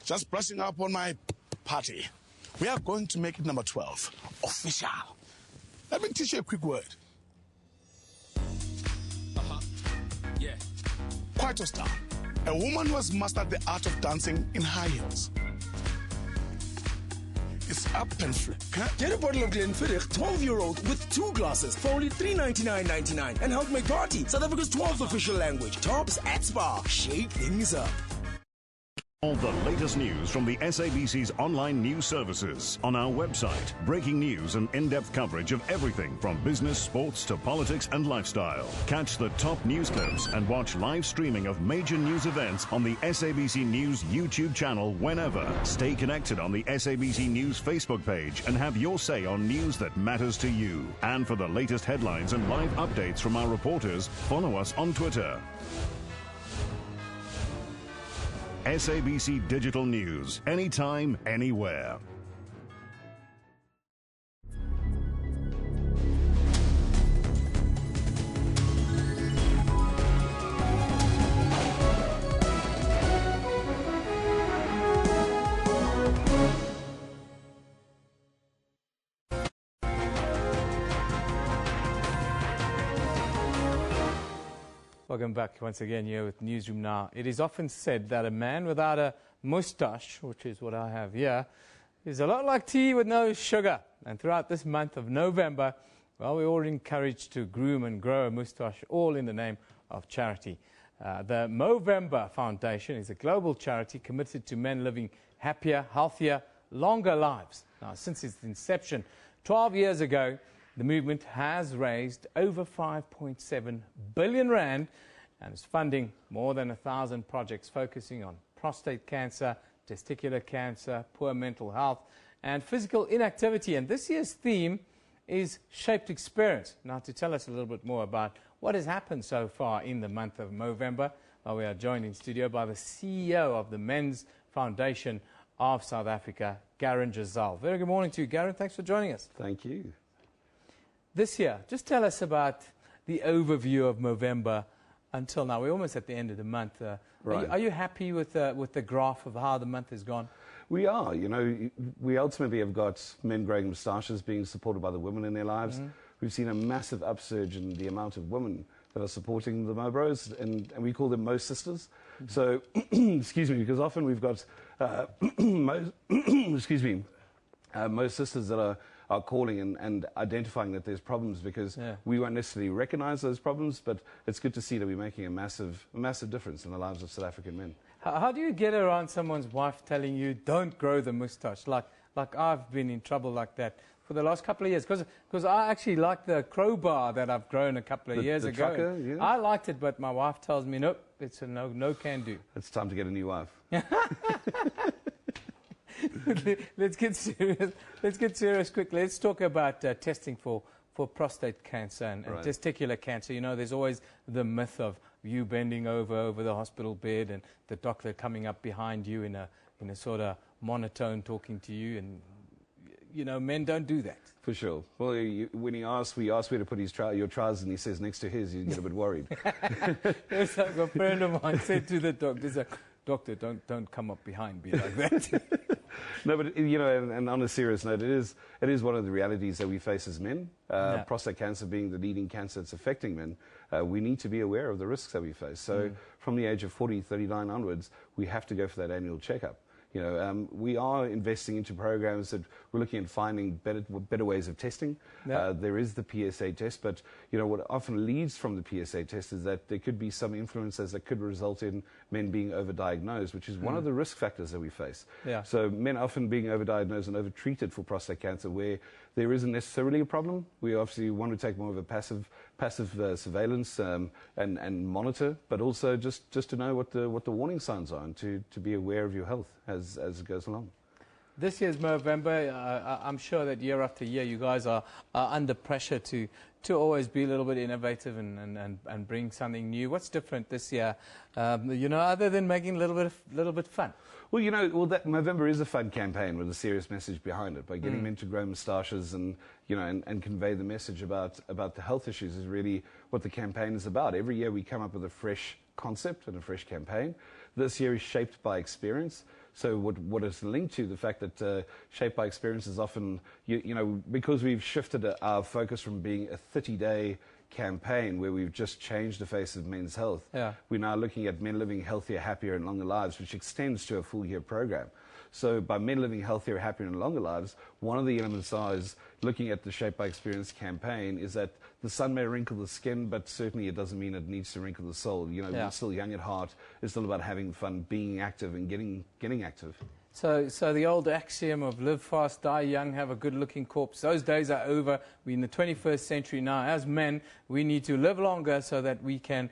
Just brushing up on my party. We are going to make it number 12, official. Let me teach you a quick word. Yeah. Quite a star. A woman who has mastered the art of dancing in high heels. It's up and free. Get a bottle of Glenfiddich 12-year-old with 2 glasses for only $3.99.99 and help make Garty, South Africa's 12th official language. Tops at Spar. Shake things up. All the latest news from the SABC's online news services on our website. Breaking news and in-depth coverage of everything from business, sports to politics and lifestyle. Catch the top news clips and watch live streaming of major news events on the SABC News YouTube channel whenever. Stay connected on the SABC News Facebook page and have your say on news that matters to you. And for the latest headlines and live updates from our reporters, follow us on Twitter. SABC Digital News, anytime, anywhere. Welcome back once again here with Newsroom Now. It is often said that a man without a moustache, which is what I have here, is a lot like tea with no sugar. And throughout this month of November, well, we're all encouraged to groom and grow a moustache, all in the name of charity. The Movember Foundation is a global charity committed to men living happier, healthier, longer lives. Now, since its inception 12 years ago, the movement has raised over 5.7 billion rand and is funding more than 1,000 projects focusing on prostate cancer, testicular cancer, poor mental health, and physical inactivity. And this year's theme is Shaped Experience. Now, to tell us a little bit more about what has happened so far in the month of Movember, we are joined in studio by the CEO of the Men's Foundation of South Africa, Garen Jazal. Very good morning to you, Garen. Thanks for joining us. Thank you. This year, just tell us about the overview of Movember until now. We're almost at the end of the month. Right. Are you happy with the graph of how the month has gone? We are. You know, we ultimately have got men growing moustaches being supported by the women in their lives. Mm-hmm. We've seen a massive upsurge in the amount of women that are supporting the Mobros, and we call them Mo Sisters. Mm-hmm. So, excuse me, because often we've got Mo Sisters that are calling and identifying that there's problems, because we won't necessarily recognize those problems, but it's good to see that we're making a massive difference in the lives of South African men. How do you get around someone's wife telling you, don't grow the moustache? Like I've been in trouble like that for the last couple of years, because I actually like the crowbar that I've grown a couple of years ago. Trucker, yeah. I liked it, but my wife tells me, nope, it's a no can do. It's time to get a new wife. Let's get serious. Let's get serious quickly. Let's talk about testing for prostate cancer and testicular cancer. You know, there's always the myth of you bending over the hospital bed and the doctor coming up behind you in a sort of monotone talking to you, and you know, men don't do that. For sure. Well, when we ask where to put your trousers, and he says next to his, you get a bit worried. It's like a friend of mine said to the doctor, "Doctor, don't come up behind me like that." No, but you know, and on a serious note, it is one of the realities that we face as men. Prostate cancer being the leading cancer that's affecting men, we need to be aware of the risks that we face. So from the age of 40, 39 onwards, we have to go for that annual checkup. You know, we are investing into programs that we're looking at finding better ways of testing. There is the PSA test, but you know what often leads from the PSA test is that there could be some influences that could result in men being overdiagnosed, which is one of the risk factors that we face. So men often being overdiagnosed and overtreated for prostate cancer, where there isn't necessarily a problem. We obviously want to take more of a passive surveillance and monitor, but also just to know what the warning signs are, and to be aware of your health as it goes along. This year's Movember, I'm sure that year after year you guys are under pressure to always be a little bit innovative and bring something new. What's different this year, you know, other than making a little bit fun? Well, you know, that Movember is a fun campaign with a serious message behind it. By getting men to grow moustaches and, you know, and convey the message about the health issues is really what the campaign is about. Every year we come up with a fresh concept and a fresh campaign. This year is Shaped by Experience. So what is linked to the fact that Shaped by Experience is often, you know, because we've shifted our focus from being a 30-day campaign where we've just changed the face of men's health. We're now looking at men living healthier, happier and longer lives, which extends to a full year program. So by men living healthier, happier and longer lives, one of the elements is looking at the Shaped by Experience campaign is that the sun may wrinkle the skin, but certainly it doesn't mean it needs to wrinkle the soul. You know, we're still young at heart. It's still about having fun, being active and getting active. So the old axiom of live fast, die young, have a good-looking corpse, those days are over. We're in the 21st century now. As men, we need to live longer so that we can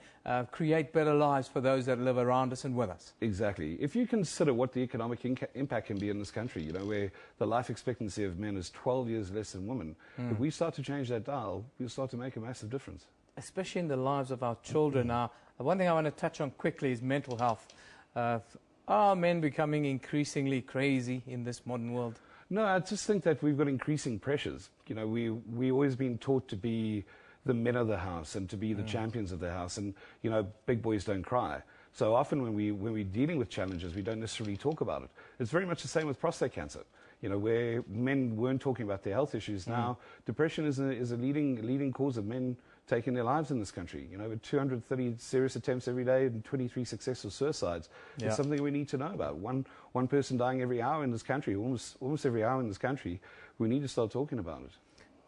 create better lives for those that live around us and with us. Exactly. If you consider what the economic impact can be in this country, you know, where the life expectancy of men is 12 years less than women, if we start to change that dial, we'll start to make a massive difference. Especially in the lives of our children. Now, one thing I want to touch on quickly is mental health. Are men becoming increasingly crazy in this modern world? No, I just think that we've got increasing pressures. You know, we've always been taught to be the men of the house and to be the champions of the house, and you know, big boys don't cry. So often when we're dealing with challenges, we don't necessarily talk about it. It's very much the same with prostate cancer. You know, where men weren't talking about their health issues, now depression is a leading cause of men taking their lives in this country. You know, with 230 serious attempts every day and 23 successful suicides. Yeah. It's something we need to know about. One person dying every hour in this country, almost every hour in this country. We need to start talking about it.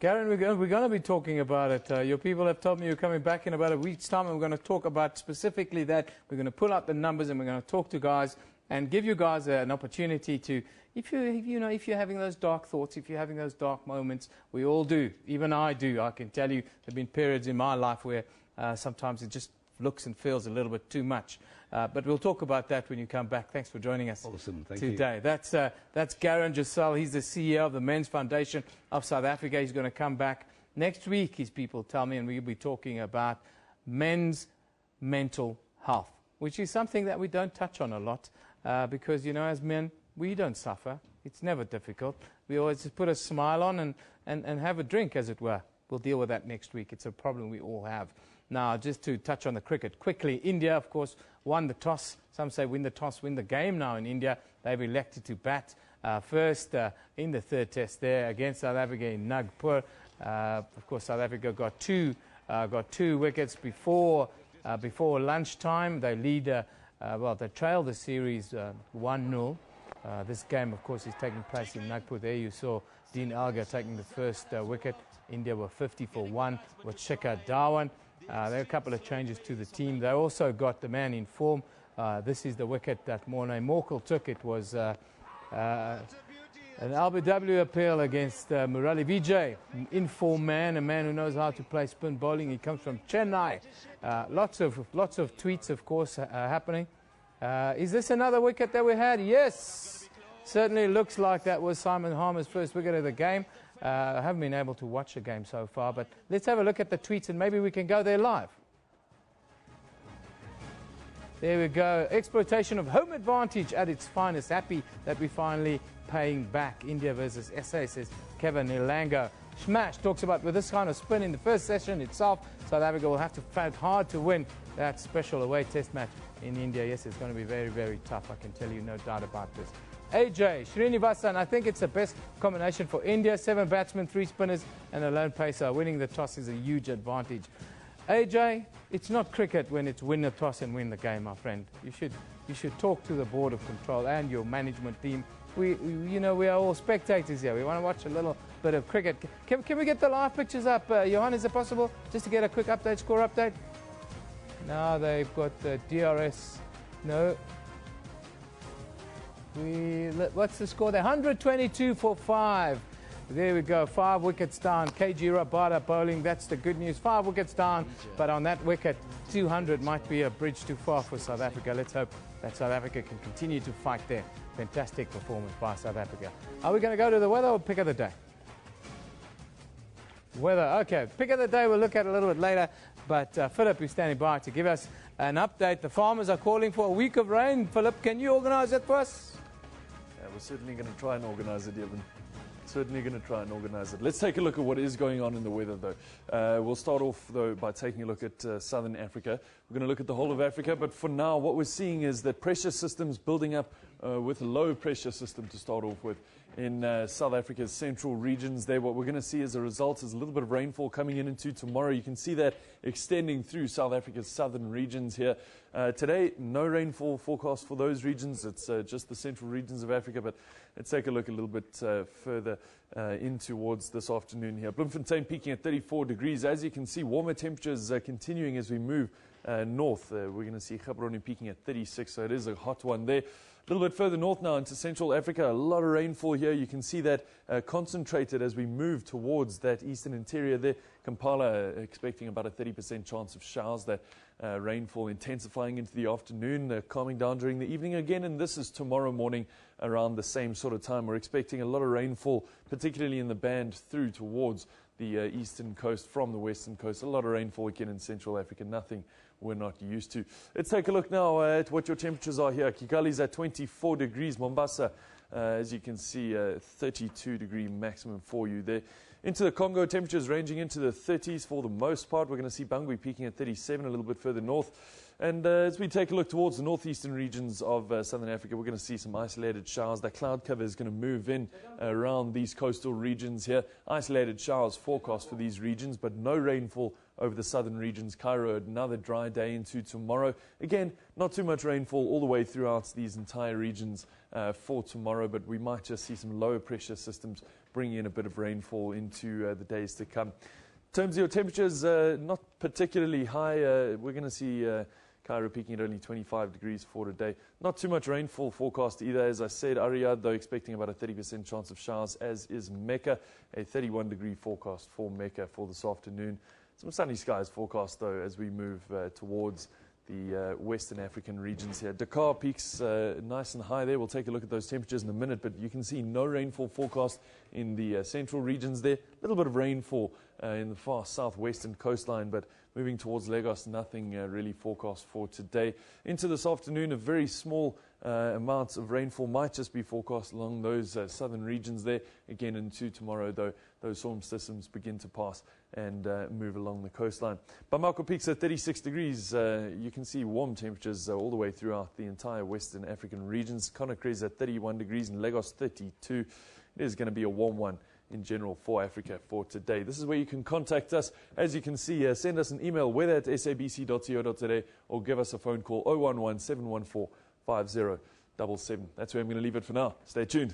Garen, we're going to be talking about it. Your people have told me you're coming back in about a week's time, and we're going to talk about specifically that. We're going to pull out the numbers, and we're going to talk to guys and give you guys an opportunity to, if you're having those dark thoughts, if you're having those dark moments, we all do. Even I do. I can tell you there have been periods in my life where sometimes it just looks and feels a little bit too much. But we'll talk about that when you come back. Thanks for joining us today. That's Garen Giselle. He's the CEO of the Men's Foundation of South Africa. He's going to come back next week, his people tell me, and we'll be talking about men's mental health, which is something that we don't touch on a lot because, you know, as men, we don't suffer. It's never difficult. We always just put a smile on and have a drink, as it were. We'll deal with that next week. It's a problem we all have. Now, just to touch on the cricket quickly, India, of course, won the toss. Some say win the toss, win the game now in India. They've elected to bat first in the third test there against South Africa in Nagpur. Of course, South Africa got two wickets before lunchtime. They lead, they trail the series 1-0. This game, of course, is taking place in Nagpur. There you saw Dean Elgar taking the first wicket. India were 50 for 1 with Shikhar Dhawan. There are a couple of changes to the team. They also got the man in form. This is the wicket that Morne Morkel took. It was an LBW appeal against Murali Vijay, in form man, a man who knows how to play spin bowling. He comes from Chennai. Lots of tweets, of course, happening. Is this another wicket that we had? Yes, certainly looks like that was Simon Harmer's first wicket of the game. I haven't been able to watch the game so far, but let's have a look at the tweets and maybe we can go there live. There we go. Exploitation of home advantage at its finest. Happy that we're finally paying back. India versus SA, says Kevin Nilango. Smash talks about with this kind of spin in the first session itself, South Africa will have to fight hard to win that special away test match in India. Yes, it's going to be very, very tough. I can tell you, no doubt about this. AJ Srinivasan, I think it's the best combination for India. 7 batsmen, 3 spinners, and a lone pacer. Winning the toss is a huge advantage. AJ, it's not cricket when it's win the toss and win the game, my friend. You should talk to the board of control and your management team. We are all spectators here. We want to watch a little bit of cricket. Can we get the live pictures up, Johan? Is it possible just to get a quick update, score update? No, they've got the DRS. No. What's the score there? 122 for 5. There we go. 5 wickets down. KG Rabada bowling. That's the good news. 5 wickets down. But on that wicket, 200 might be a bridge too far for South Africa. Let's hope that South Africa can continue to fight there. Fantastic performance by South Africa. Are we going to go to the weather or pick of the day? Weather. Okay. Pick of the day we'll look at a little bit later. But Philip is standing by to give us an update. The farmers are calling for a week of rain. Philip, can you organise that for us? We're certainly going to try and organise it, Evan. Certainly going to try and organise it. Let's take a look at what is going on in the weather, though. We'll start off, though, by taking a look at southern Africa. We're going to look at the whole of Africa, but for now, what we're seeing is that pressure systems building up with a low pressure system to start off with in South Africa's central regions there. What we're going to see as a result is a little bit of rainfall coming into tomorrow. You can see that extending through South Africa's southern regions here. Today, no rainfall forecast for those regions. It's just the central regions of Africa, but let's take a look a little bit further in towards this afternoon here. Bloemfontein peaking at 34 degrees. As you can see, warmer temperatures continuing as we move north. We're going to see Gaborone peaking at 36, so it is a hot one there. A little bit further north now into Central Africa, a lot of rainfall here. You can see that concentrated as we move towards that eastern interior there. Kampala expecting about a 30% chance of showers. That rainfall intensifying into the afternoon, calming down during the evening again. And this is tomorrow morning around the same sort of time. We're expecting a lot of rainfall, particularly in the band through towards the eastern coast from the western coast. A lot of rainfall again in Central Africa. Nothing we're not used to. Let's take a look now at what your temperatures are here. Kigali's at 24 degrees. Mombasa, as you can see, 32 degree maximum for you there. Into the Congo, temperatures ranging into the 30s for the most part. We're going to see Bangui peaking at 37 a little bit further north. And as we take a look towards the northeastern regions of southern Africa, we're going to see some isolated showers. That cloud cover is going to move in around these coastal regions here. Isolated showers forecast for these regions, but no rainfall over the southern regions. Cairo, another dry day into tomorrow. Again, not too much rainfall all the way throughout these entire regions for tomorrow, but we might just see some lower pressure systems bringing in a bit of rainfall into the days to come. In terms of your temperatures, not particularly high. We're going to see Cairo peaking at only 25 degrees for today. Not too much rainfall forecast either. As I said, Riyadh, though, expecting about a 30% chance of showers, as is Mecca. A 31-degree forecast for Mecca for this afternoon. Some sunny skies forecast, though, as we move towards the Western African regions here. Dakar peaks nice and high there. We'll take a look at those temperatures in a minute, but you can see no rainfall forecast in the central regions there. A little bit of rainfall in the far southwestern coastline, but moving towards Lagos, nothing really forecast for today. Into this afternoon, a very small amounts of rainfall might just be forecast along those southern regions there. Again, into tomorrow, though, those storm systems begin to pass and move along the coastline. Bamako peaks at 36 degrees. You can see warm temperatures all the way throughout the entire Western African regions. Conakry is at 31 degrees and Lagos 32. It is going to be a warm one in general for Africa for today. This is where you can contact us. As you can see, send us an email, whether at sabc.co.za, or give us a phone call, 011 714 5077. That's where I'm going to leave it for now. Stay tuned.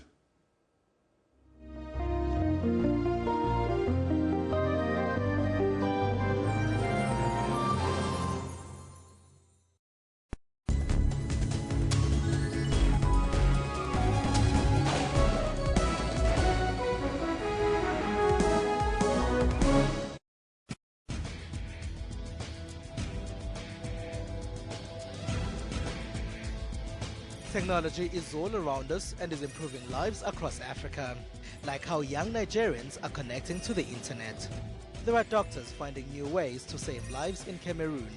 Technology is all around us and is improving lives across Africa, like how young Nigerians are connecting to the internet. There are doctors finding new ways to save lives in Cameroon,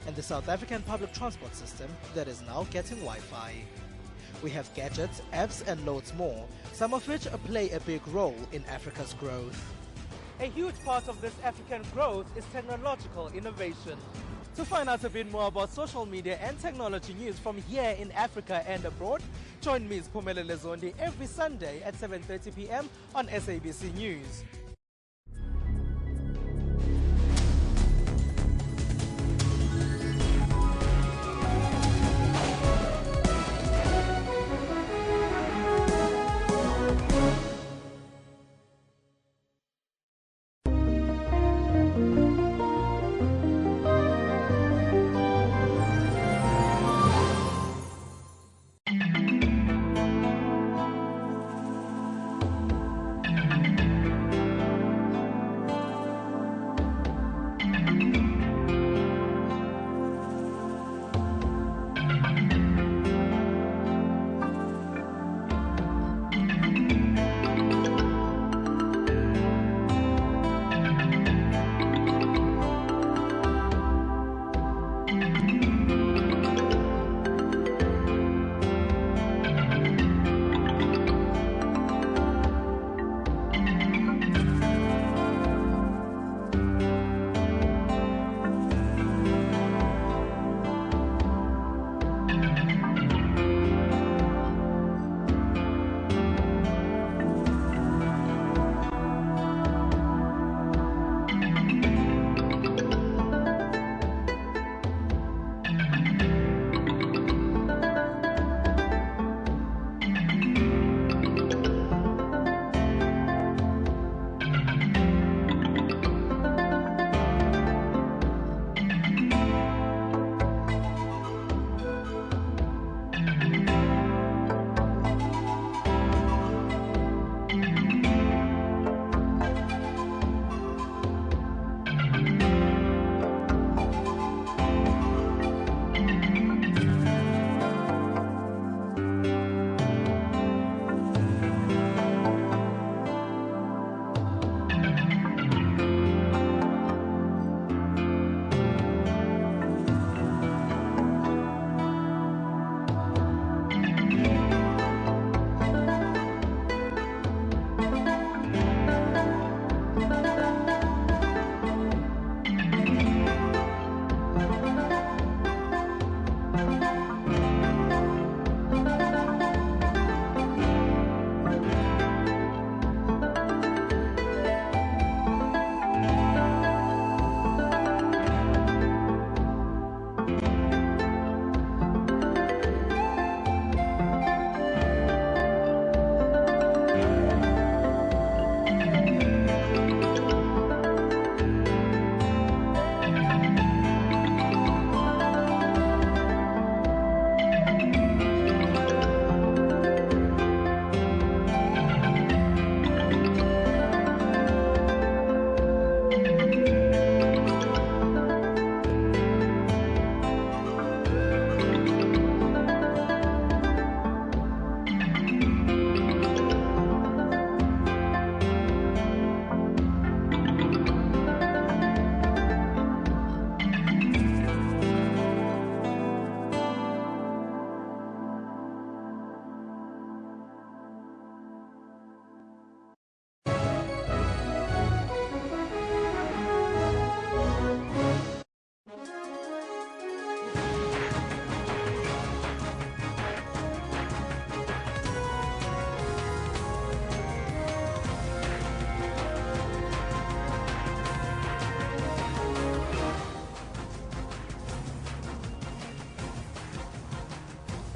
and the South African public transport system that is now getting Wi-Fi. We have gadgets, apps and loads more, some of which play a big role in Africa's growth. A huge part of this African growth is technological innovation. To find out a bit more about social media and technology news from here in Africa and abroad, join me, Siphumelele Zondi, every Sunday at 7:30 p.m. on SABC News.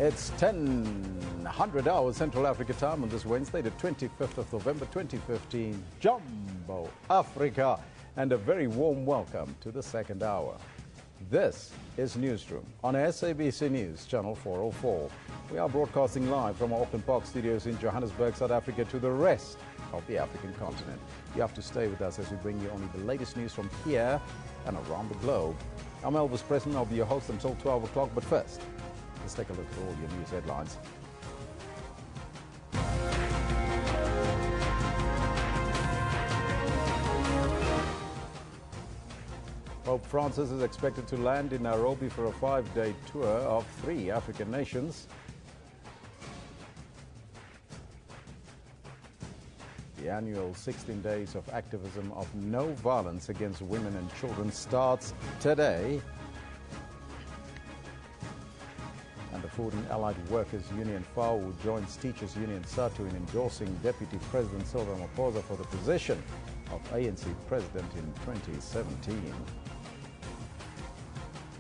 It's 10:00 hours Central Africa time on this Wednesday, the 25th of November 2015. Jumbo Africa, and a very warm welcome to the second hour. This is Newsroom on SABC News, Channel 404. We are broadcasting live from our Auckland Park studios in Johannesburg, South Africa, to the rest of the African continent. You have to stay with us as we bring you only the latest news from here and around the globe. I'm Elvis Preston. I'll be your host until 12 o'clock, but first, let's take a look at all your news headlines. Pope Francis is expected to land in Nairobi for a 5-day tour of 3 African nations. The annual 16 days of activism of no violence against women and children starts today. And the Food and Allied Workers Union FAO joins Teachers Union SATU in endorsing Deputy President Cyril Ramaphosa for the position of ANC President in 2017.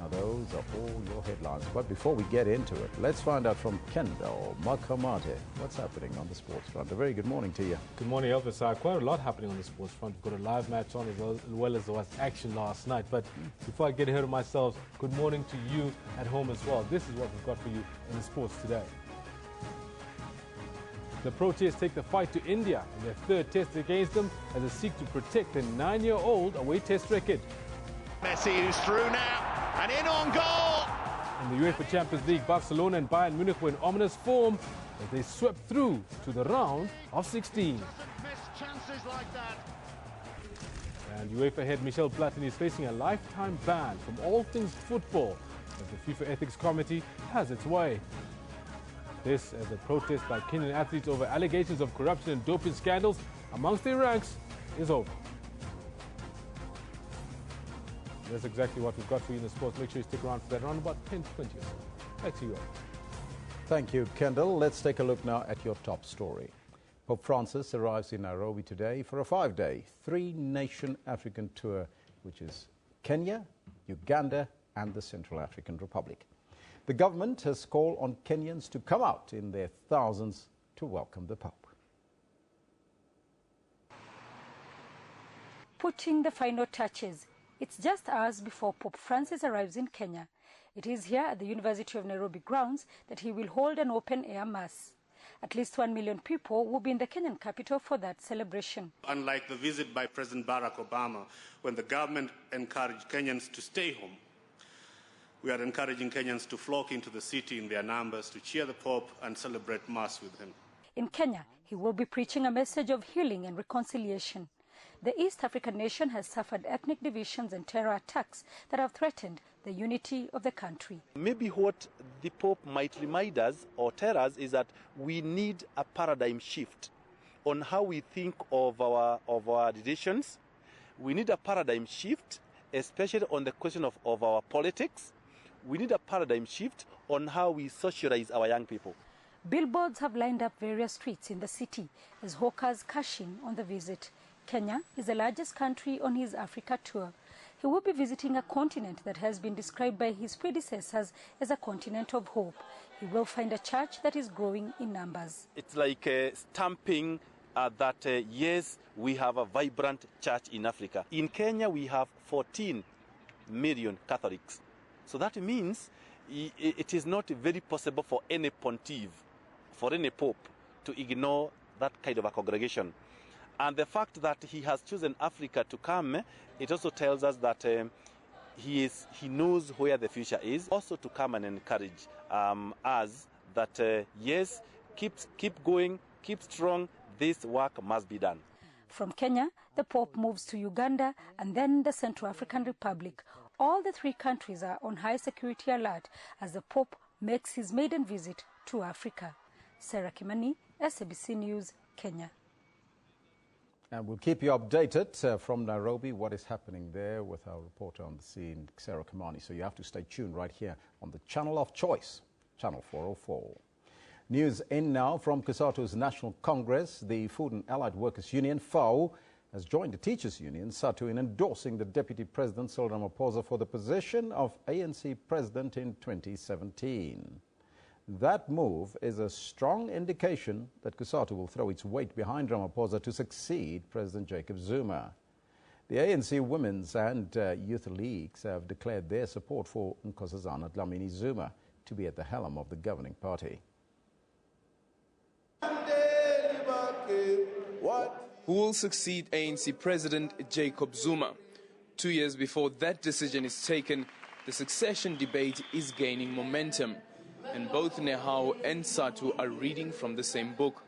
Now those are all your headlines, but before we get into it, let's find out from Kendall Makamate what's happening on the sports front. A very good morning to you. Good morning, Elvis. Quite a lot happening on the sports front. We've got a live match on as well as there was action last night. But before I get ahead of myself, good morning to you at home as well. This is what we've got for you in the sports today. The Proteas take the fight to India in their third test against them as they seek to protect their 9-year-old away test record. Messi who's through now. And in on goal! In the UEFA Champions League, Barcelona and Bayern Munich were in ominous form as they swept through to the round of 16. And UEFA head Michel Platini is facing a lifetime ban from all things football as the FIFA Ethics Committee has its way. This as a protest by Kenyan athletes over allegations of corruption and doping scandals amongst their ranks is over. That's exactly what we've got for you in the sports. Make sure you stick around for that around about 10:20 or so. Back to you all. Thank you, Kendall. Let's take a look now at your top story. Pope Francis arrives in Nairobi today for a 5-day, 3-nation African tour, which is Kenya, Uganda, and the Central African Republic. The government has called on Kenyans to come out in their thousands to welcome the Pope. Putting the final touches. It's just hours before Pope Francis arrives in Kenya. It is here at the University of Nairobi grounds that he will hold an open-air mass. At least 1 million people will be in the Kenyan capital for that celebration. Unlike the visit by President Barack Obama, when the government encouraged Kenyans to stay home, we are encouraging Kenyans to flock into the city in their numbers to cheer the Pope and celebrate Mass with him. In Kenya, he will be preaching a message of healing and reconciliation. The East African nation has suffered ethnic divisions and terror attacks that have threatened the unity of the country. Maybe what the Pope might remind us or tell us is that we need a paradigm shift on how we think of our relations. We need a paradigm shift, especially on the question of our politics. We need a paradigm shift on how we socialize our young people. Billboards have lined up various streets in the city as hawkers cash in on the visit. Kenya is the largest country on his Africa tour. He will be visiting a continent that has been described by his predecessors as a continent of hope. He will find a church that is growing in numbers. It's like stamping that, yes, we have a vibrant church in Africa. In Kenya, we have 14 million Catholics. So that means it is not very possible for any pontiff, for any pope, to ignore that kind of a congregation. And the fact that he has chosen Africa to come, it also tells us that he knows where the future is. Also to come and encourage us that, yes, keep going, keep strong, this work must be done. From Kenya, the Pope moves to Uganda and then the Central African Republic. All the 3 countries are on high security alert as the Pope makes his maiden visit to Africa. Sarah Kimani, SABC News, Kenya. And we'll keep you updated from Nairobi, what is happening there with our reporter on the scene, Sarah Kimani. So you have to stay tuned right here on the channel of choice, Channel 404. News in now from Cosatu's National Congress. The Food and Allied Workers Union, FAO, has joined the Teachers Union, SATU, in endorsing the Deputy President Cyril Ramaphosa for the position of ANC President in 2017. That move is a strong indication that Cosatu will throw its weight behind Ramaphosa to succeed President Jacob Zuma. The ANC Women's and Youth Leagues have declared their support for Nkosazana Dlamini Zuma to be at the helm of the governing party. Who will succeed ANC President Jacob Zuma? 2 years before that decision is taken, the succession debate is gaining momentum. And both Nehao and Satu are reading from the same book.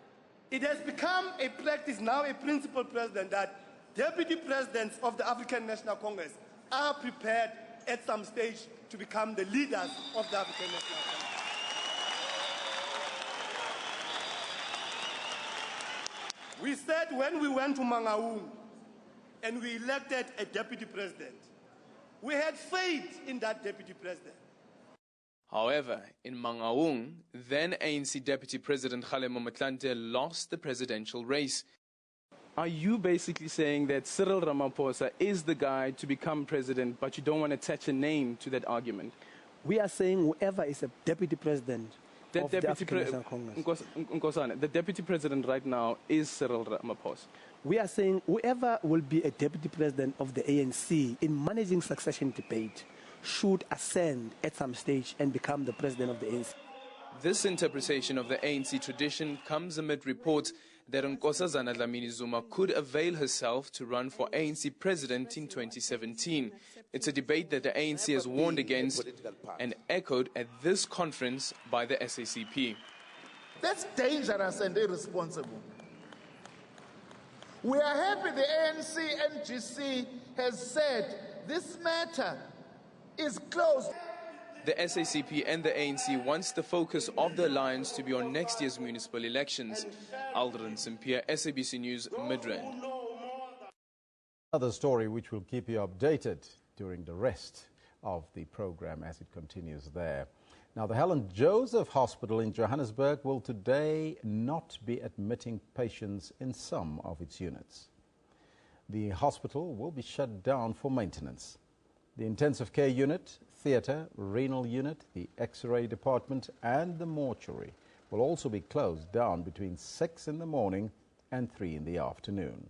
It has become a practice, now a principal president, that deputy presidents of the African National Congress are prepared at some stage to become the leaders of the African National Congress. We said when we went to Mangaung and we elected a deputy president, we had faith in that deputy president. However, in Mangaung, then ANC Deputy President Kgalema Motlanthe lost the presidential race. Are you basically saying that Cyril Ramaphosa is the guy to become president, but you don't want to attach a name to that argument? We are saying whoever is a deputy president of the African National Congress. Nkosana, the deputy president right now is Cyril Ramaphosa. We are saying whoever will be a deputy president of the ANC in managing succession debate should ascend at some stage and become the president of the ANC. This interpretation of the ANC tradition comes amid reports that Nkosazana Dlamini Zuma could avail herself to run for ANC president in 2017. It's a debate that the ANC has warned against and echoed at this conference by the SACP. That's dangerous and irresponsible. We are happy the ANC NGC has said this matter is closed. The SACP and the ANC wants the focus of the alliance to be on next year's municipal elections. Aldrin Simpier, SABC News, Midrand. Another story which will keep you updated during the rest of the program as it continues there. Now, the Helen Joseph Hospital in Johannesburg will today not be admitting patients in some of its units. The hospital will be shut down for maintenance. The intensive care unit, theatre, renal unit, the X-ray department and the mortuary will also be closed down between 6 in the morning and 3 in the afternoon.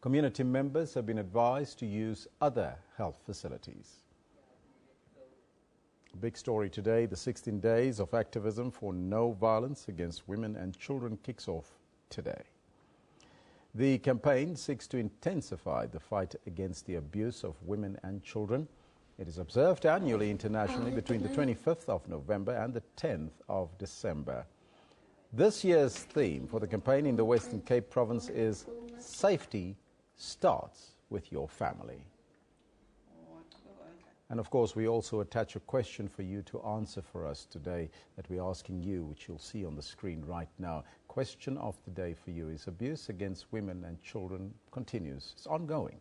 Community members have been advised to use other health facilities. Big story today, the 16 days of activism for no violence against women and children kicks off today. The campaign seeks to intensify the fight against the abuse of women and children. It is observed annually internationally between the 25th of November and the 10th of December. This year's theme for the campaign in the Western Cape province is Safety Starts with Your Family. And of course, we also attach a question for you to answer for us today that we're asking you, which you'll see on the screen right now. Question of the day for you is: abuse against women and children continues. It's ongoing.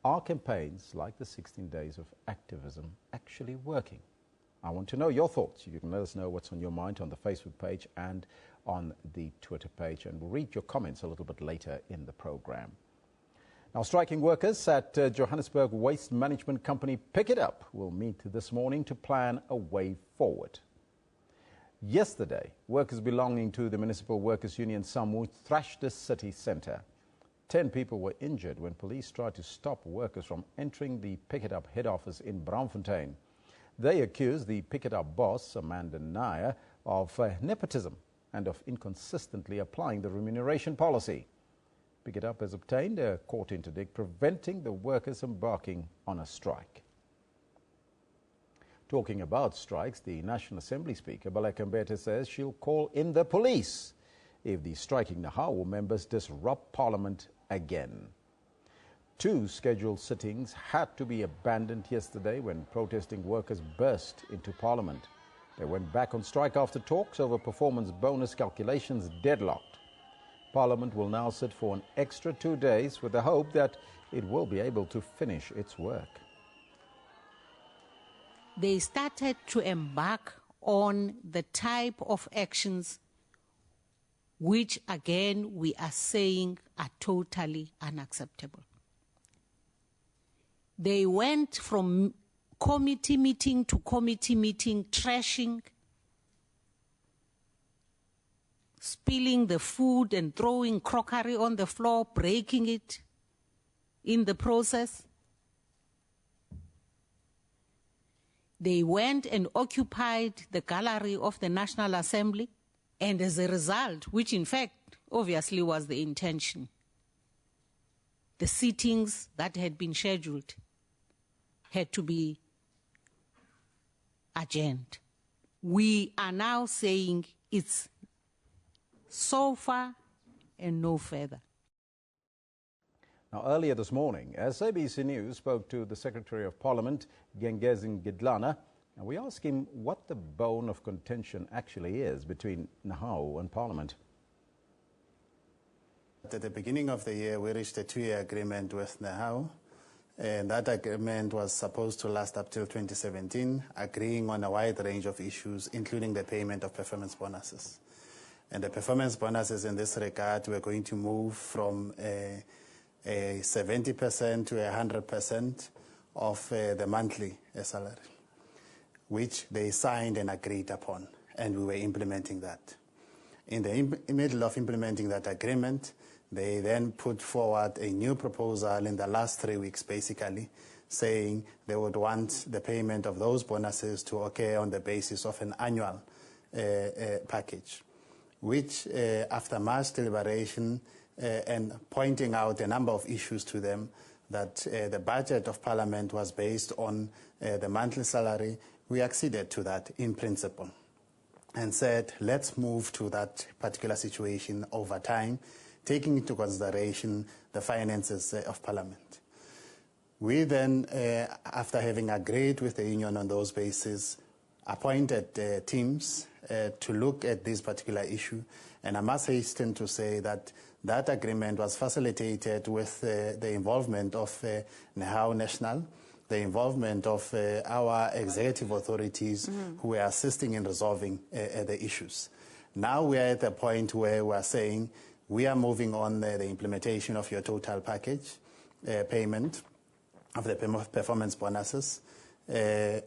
Are campaigns like the 16 days of activism actually working? I want to know your thoughts. You can let us know what's on your mind on the Facebook page and on the Twitter page, and we'll read your comments a little bit later in the program. Now, striking workers at Johannesburg Waste Management Company Pick It Up will meet this morning to plan a way forward. Yesterday, workers belonging to the Municipal Workers Union SAMWU thrashed the city centre. 10 people were injured when police tried to stop workers from entering the Pick It Up head office in Braamfontein. They accused the Pick It Up boss, Amanda Nair, of nepotism and of inconsistently applying the remuneration policy. Pick It Up has obtained a court interdict preventing the workers embarking on a strike. Talking about strikes, the National Assembly Speaker, Baleka Mbete, says she'll call in the police if the striking Nahau members disrupt Parliament again. 2 scheduled sittings had to be abandoned yesterday when protesting workers burst into Parliament. They went back on strike after talks over performance bonus calculations deadlocked. Parliament will now sit for an extra 2 days with the hope that it will be able to finish its work. They started to embark on the type of actions which, again, we are saying are totally unacceptable. They went from committee meeting to committee meeting, trashing spilling the food and throwing crockery on the floor, breaking it in the process. They went and occupied the gallery of the National Assembly, and as a result, which in fact obviously was the intention, the sittings that had been scheduled had to be adjourned. We are now saying it's so far and no further. Now, earlier this morning, SABC News spoke to the Secretary of Parliament, Gengezi Ngidlana, and we asked him what the bone of contention actually is between NAHAO and Parliament. At the beginning of the year, we reached a 2-year agreement with NAHAO, and that agreement was supposed to last up till 2017, agreeing on a wide range of issues, including the payment of performance bonuses. And the performance bonuses in this regard were going to move from a 70% to 100% of the monthly salary, which they signed and agreed upon, and we were implementing that. In the middle of implementing that agreement, they then put forward a new proposal in the last 3 weeks, basically, saying they would want the payment of those bonuses to occur on the basis of an annual package, which, after much deliberation and pointing out a number of issues to them, that the budget of Parliament was based on the monthly salary, we acceded to that in principle and said, let's move to that particular situation over time, taking into consideration the finances of Parliament. We then, after having agreed with the union on those bases, appointed teams to look at this particular issue. And I must hasten to say that that agreement was facilitated with the involvement of NAHAO National, the involvement of our executive authorities who are assisting in resolving the issues. Now we are at the point where we are saying we are moving on the implementation of your total package payment of the performance bonuses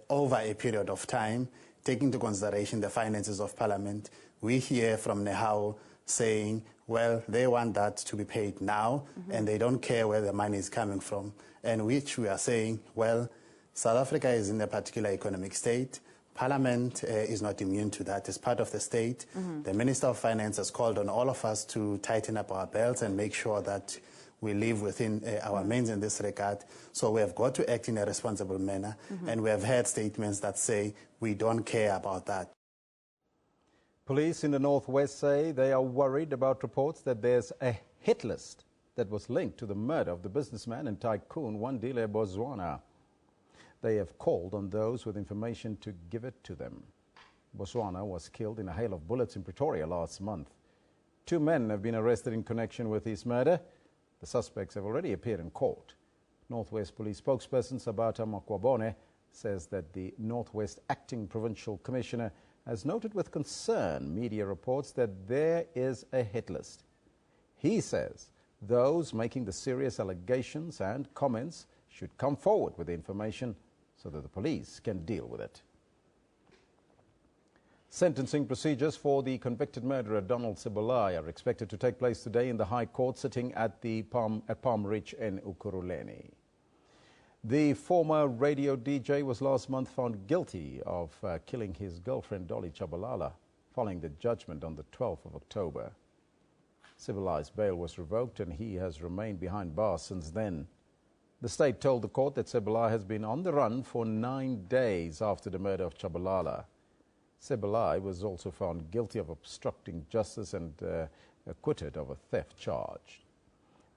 over a period of time, taking into consideration the finances of Parliament. We hear from NAHAO saying, well, they want that to be paid now, and they don't care where the money is coming from, and which we are saying, well, South Africa is in a particular economic state. Parliament is not immune to that. It's part of the state. The Minister of Finance has called on all of us to tighten up our belts and make sure that we live within our means in this regard. So we have got to act in a responsible manner, and we have heard statements that say we don't care about that. Police in the northwest say they are worried about reports that there's a hit list that was linked to the murder of the businessman and tycoon Wandile Boswana. They have called on those with information to give it to them. Boswana was killed in a hail of bullets in Pretoria last month. 2 men have been arrested in connection with his murder. The suspects have already appeared in court. Northwest Police spokesperson Sabata Makwabone says that the Northwest Acting Provincial Commissioner has noted with concern media reports that there is a hit list. He says those making the serious allegations and comments should come forward with the information so that the police can deal with it. Sentencing procedures for the convicted murderer Donald Sibolai are expected to take place today in the High Court sitting at Palm Ridge in Ukuruleni. The former radio DJ was last month found guilty of killing his girlfriend Dolly Chabalala following the judgment on the 12th of October. Sibolai's bail was revoked and he has remained behind bars since then. The state told the court that Sibolai has been on the run for 9 days after the murder of Chabalala. Sibolai was also found guilty of obstructing justice and acquitted of a theft charge.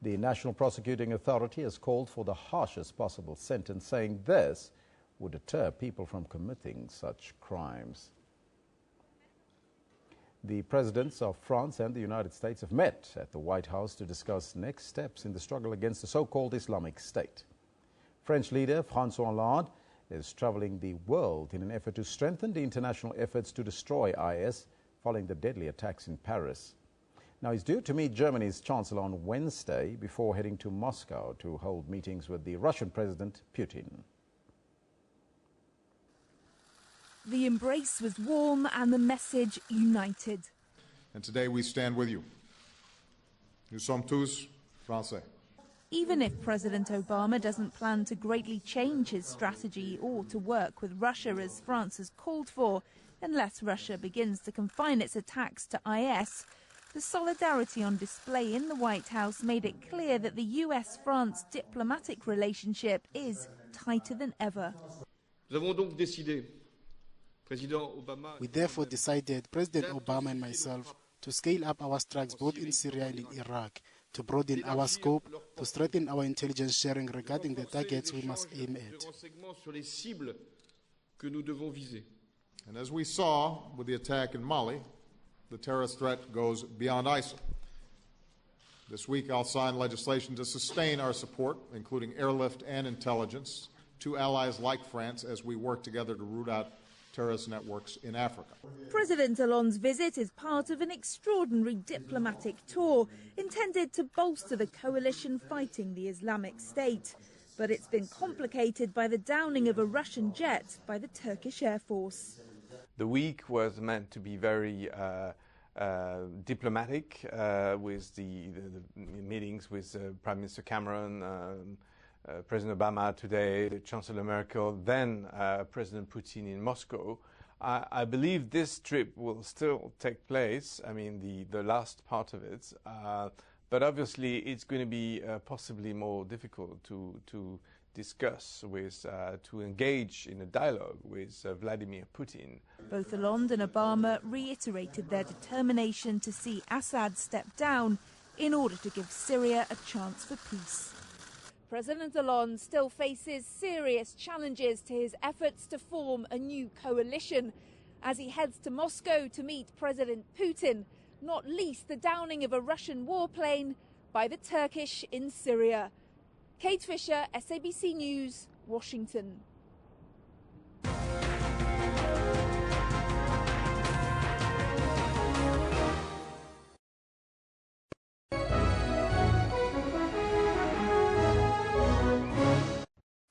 The National Prosecuting Authority has called for the harshest possible sentence, saying this would deter people from committing such crimes. The presidents of France and the United States have met at the White House to discuss next steps in the struggle against the so-called Islamic State. French leader François Hollande is traveling the world in an effort to strengthen the international efforts to destroy IS following the deadly attacks in Paris. Now, he's due to meet Germany's Chancellor on Wednesday before heading to Moscow to hold meetings with the Russian President Putin. The embrace was warm and the message united. and today we stand with you. Nous sommes tous Français. Even if President Obama doesn't plan to greatly change his strategy or to work with Russia as France has called for, unless Russia begins to confine its attacks to IS, the solidarity on display in the White House made it clear that the US-France diplomatic relationship is tighter than ever. We therefore decided, President Obama and myself, to scale up our strikes both in Syria and in Iraq, to broaden our scope, to strengthen our intelligence sharing regarding the targets we must aim at. And as we saw with the attack in Mali, the terrorist threat goes beyond ISIL. This week I'll sign legislation to sustain our support, including airlift and intelligence, to allies like France as we work together to root out terrorist networks in Africa. President Hollande's visit is part of an extraordinary diplomatic tour intended to bolster the coalition fighting the Islamic State. But it's been complicated by the downing of a Russian jet by the Turkish Air Force. The week was meant to be very diplomatic with the meetings with Prime Minister Cameron, President Obama today, Chancellor Merkel, then President Putin in Moscow. I believe this trip will still take place, I mean the last part of it, but obviously it's going to be possibly more difficult to discuss with, to engage in a dialogue with Vladimir Putin. Both Hollande and Obama reiterated their determination to see Assad step down in order to give Syria a chance for peace. President Hollande still faces serious challenges to his efforts to form a new coalition as he heads to Moscow to meet President Putin, not least the downing of a Russian warplane by the Turkish in Syria. Kate Fisher, SABC News, Washington.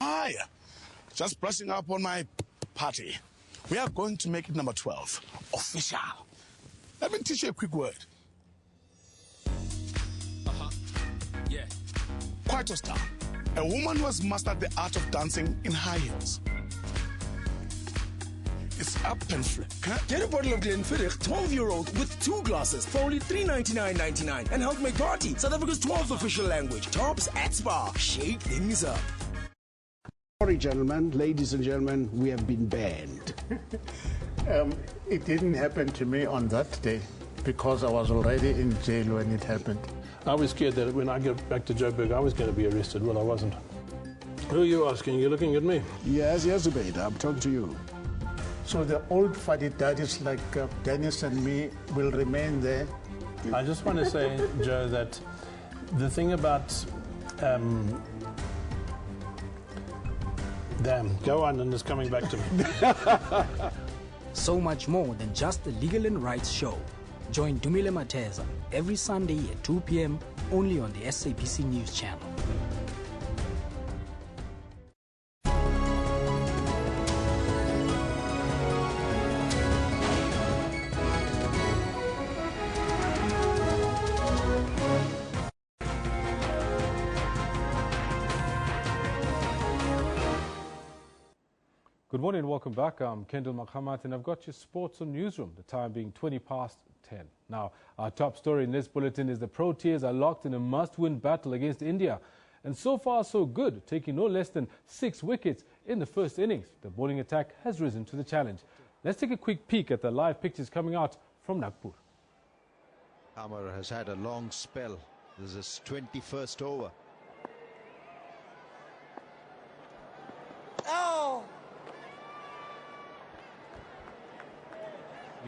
Hi, just brushing up on my party. We are going to make it number 12, official. Let me teach you a quick word. Yeah. Quite a star. A woman who has mastered the art of dancing in high heels. It's up and flip. Get a bottle of Glenfiddich 12-year-old with 2 glasses for only $3.99.99 and help make Garty, South Africa's 12th official language. Tops at Spa. Shake things up. Sorry, gentlemen, ladies and gentlemen, we have been banned. It didn't happen to me on that day because I was already in jail when it happened. I was scared that when I get back to Joburg, I was going to be arrested. Well, I wasn't. Who are you asking? You're looking at me? Yes, Yazubeda, I'm talking to you. So the old fuddy-duddies like Dennis and me will remain there? I just want to say, Joe, that the thing about... damn, go on and it's coming back to me. So much more than just the Legal and Rights show. Join Dumile Mateza every Sunday at 2 p.m. only on the SABC News channel. Good morning and welcome back. I'm Kendall Makhamat and I've got your sports on Newsroom, the time being 20 past 10. Now, our top story in this bulletin is the Proteas are locked in a must-win battle against India. And so far, so good, taking no less than 6 wickets in the first innings. The bowling attack has risen to the challenge. Let's take a quick peek at the live pictures coming out from Nagpur. Hammer has had a long spell. This is 21st over. Oh!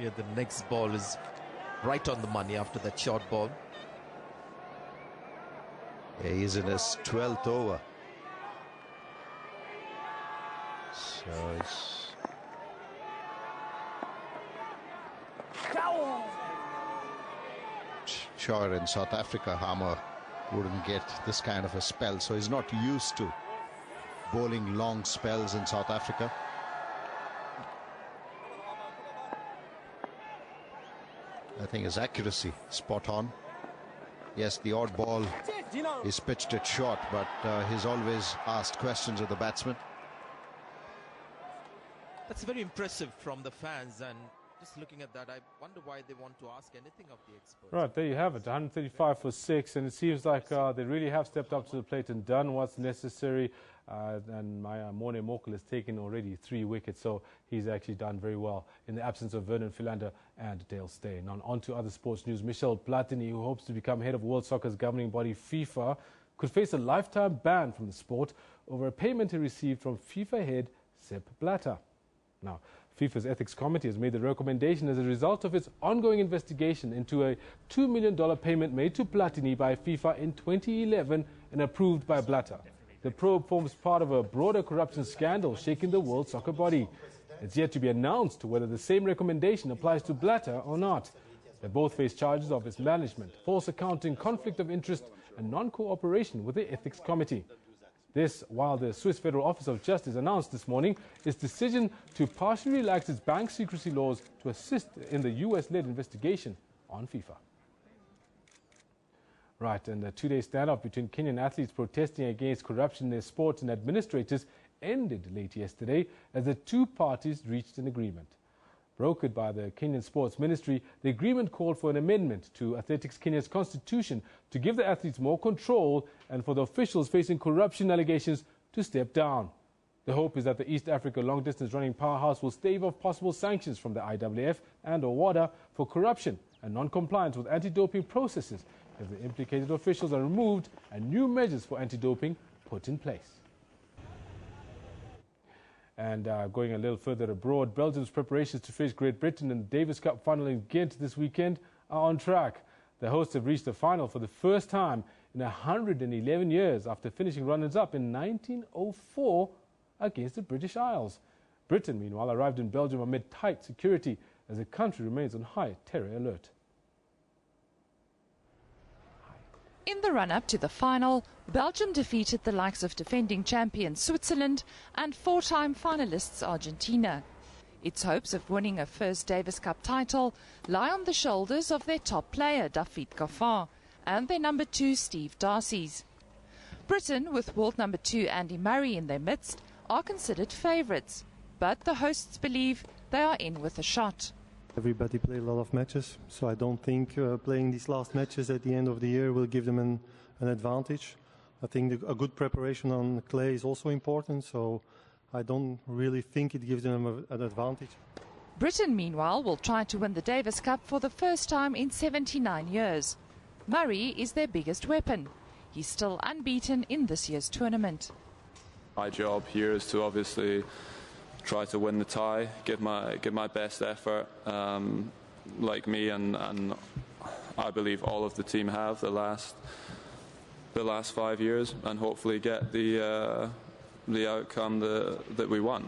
Yeah, the next ball is right on the money after that short ball. Yeah, he's in his 12th over. So it's... Sure, in South Africa, Hammer wouldn't get this kind of a spell, so he's not used to bowling long spells in South Africa. I think his accuracy spot on. Yes, the odd ball is pitched it short, but he's always asked questions of the batsman. That's very impressive from the fans, and just looking at that, I wonder why they want to ask anything of the experts. Right, there you have it, 135 for 6, and it seems like they really have stepped up to the plate and done what's necessary. And Morne Morkel has taken already 3 wickets, so he's actually done very well in the absence of Vernon Philander and Dale Steyn. Now on to other sports news. Michel Platini, who hopes to become head of World Soccer's governing body FIFA, could face a lifetime ban from the sport over a payment he received from FIFA head Sepp Blatter. Now, FIFA's ethics committee has made the recommendation as a result of its ongoing investigation into a $2 million payment made to Platini by FIFA in 2011 and approved by Blatter. The probe forms part of a broader corruption scandal shaking the World Soccer body. It's yet to be announced whether the same recommendation applies to Blatter or not. They both face charges of mismanagement, false accounting, conflict of interest and non-cooperation with the ethics committee. This while the Swiss Federal Office of Justice announced this morning its decision to partially relax its bank secrecy laws to assist in the US-led investigation on FIFA. Right, and the 2-day standoff between Kenyan athletes protesting against corruption in their sport and administrators ended late yesterday as the two parties reached an agreement. Brokered by the Kenyan Sports Ministry, the agreement called for an amendment to Athletics Kenya's constitution to give the athletes more control and for the officials facing corruption allegations to step down. The hope is that the East Africa long-distance running powerhouse will stave off possible sanctions from the IAAF and WADA for corruption and non-compliance with anti-doping processes if the implicated officials are removed and new measures for anti-doping put in place. And going a little further abroad, Belgium's preparations to face Great Britain in the Davis Cup final in Ghent this weekend are on track. The hosts have reached the final for the first time in 111 years after finishing runners-up in 1904 against the British Isles. Britain, meanwhile, arrived in Belgium amid tight security as the country remains on high terror alert. In the run-up to the final, Belgium defeated the likes of defending champions Switzerland and 4-time finalists Argentina. Its hopes of winning a first Davis Cup title lie on the shoulders of their top player David Goffin and their number 2 Steve Darcy's. Britain, with world number 2 Andy Murray in their midst, are considered favourites, but the hosts believe they are in with a shot. Everybody played a lot of matches, so I don't think playing these last matches at the end of the year will give them an advantage. I think a good preparation on clay is also important, so I don't really think it gives them an advantage. Britain, meanwhile, will try to win the Davis Cup for the first time in 79 years. Murray is their biggest weapon. He's still unbeaten in this year's tournament. My job here is to obviously try to win the tie, give my best effort, like me and I believe all of the team have the last 5 years, and hopefully get the outcome that we want.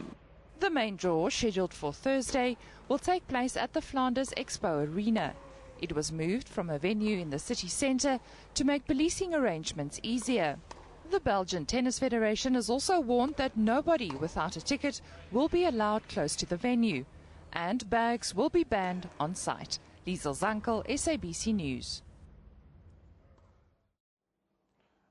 The main draw, scheduled for Thursday, will take place at the Flanders Expo Arena. It was moved from a venue in the city centre to make policing arrangements easier. The Belgian Tennis Federation has also warned that nobody without a ticket will be allowed close to the venue, and bags will be banned on site. Liesel Zankel, SABC News.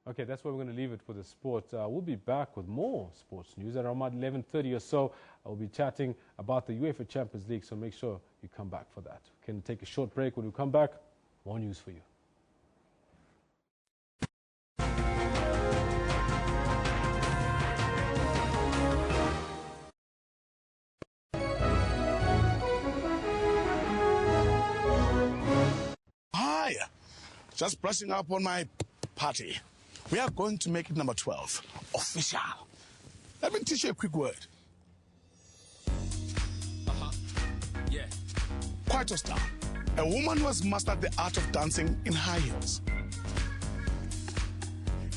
Okay, that's where we're going to leave it for the sport. We'll be back with more sports news at around 11:30 or so. I'll be chatting about the UEFA Champions League, so make sure you come back for that. We can take a short break. When we come back, more news for you. Hi, just brushing up on my party. We are going to make it number 12, official. Let me teach you a quick word. Yeah. Quite a star. A woman who has mastered the art of dancing in high heels.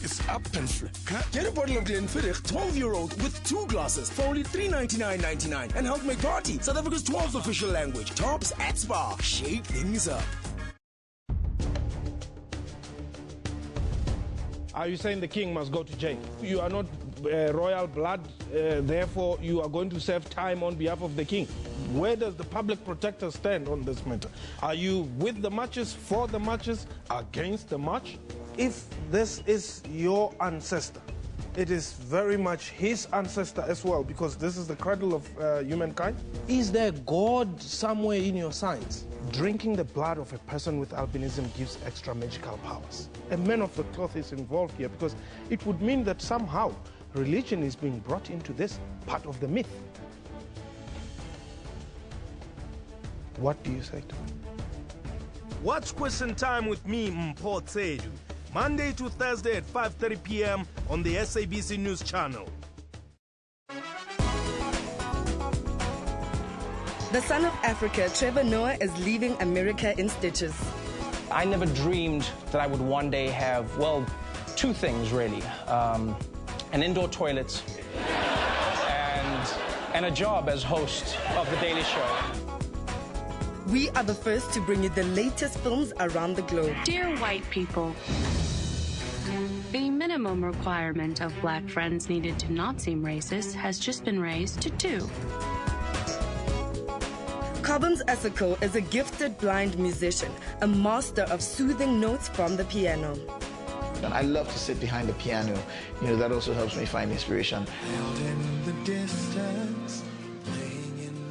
It's up and flick. Get a bottle of Glenfiddich 12-year-old with 2 glasses for only $3.99.99 and help make Drought, South Africa's 12th official language. Tops at Spar. Shake things up. Are you saying the king must go to jail? You are not royal blood, therefore you are going to serve time on behalf of the king. Where does the public protector stand on this matter? Are you with the marches, for the marches, against the march? If this is your ancestor, it is very much his ancestor as well, because this is the cradle of humankind. Is there God somewhere in your signs? Drinking the blood of a person with albinism gives extra magical powers. A man of the cloth is involved here because it would mean that somehow religion is being brought into this part of the myth. What do you say to it? Watch Question Time with me, Mpho Tsedu, Monday to Thursday at 5:30 p.m. on the SABC News Channel. The son of Africa, Trevor Noah, is leaving America in stitches. I never dreamed that I would one day have, well, two things really. An indoor toilet and a job as host of The Daily Show. We are the first to bring you the latest films around the globe. Dear white people, the minimum requirement of black friends needed to not seem racist has just been raised to 2. Cobbins Asako is a gifted blind musician, a master of soothing notes from the piano. And I love to sit behind the piano. You know, that also helps me find inspiration.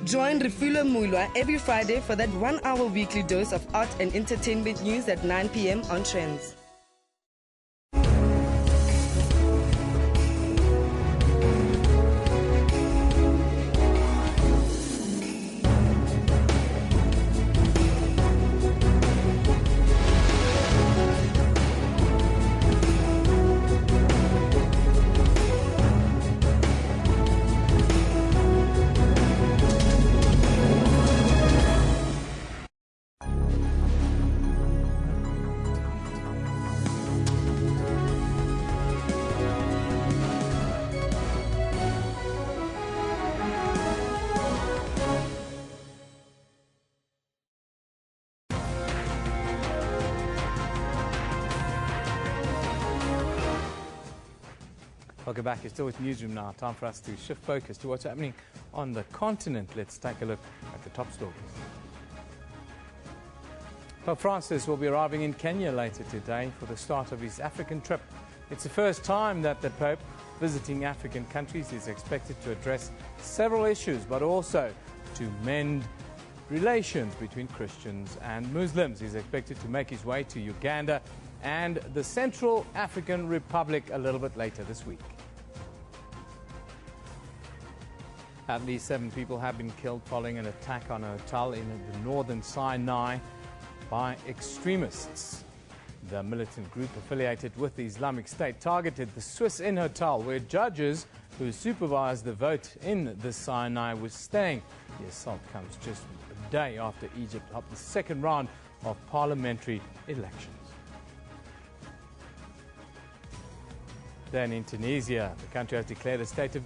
Join Refulo Mulwa every Friday for that 1-hour weekly dose of art and entertainment news at 9 p.m. on Trends. Welcome back. You're still with Newsroom now. Time for us to shift focus to what's happening on the continent. Let's take a look at the top stories. Pope Francis will be arriving in Kenya later today for the start of his African trip. It's the first time that the Pope visiting African countries is expected to address several issues, but also to mend relations between Christians and Muslims. He's expected to make his way to Uganda and the Central African Republic a little bit later this week. At least 7 people have been killed following an attack on a hotel in the northern Sinai by extremists. The militant group affiliated with the Islamic State targeted the Swiss Inn Hotel, where judges who supervised the vote in the Sinai were staying. The assault comes just a day after Egypt held the second round of parliamentary elections. Then in Tunisia, the country has declared a state of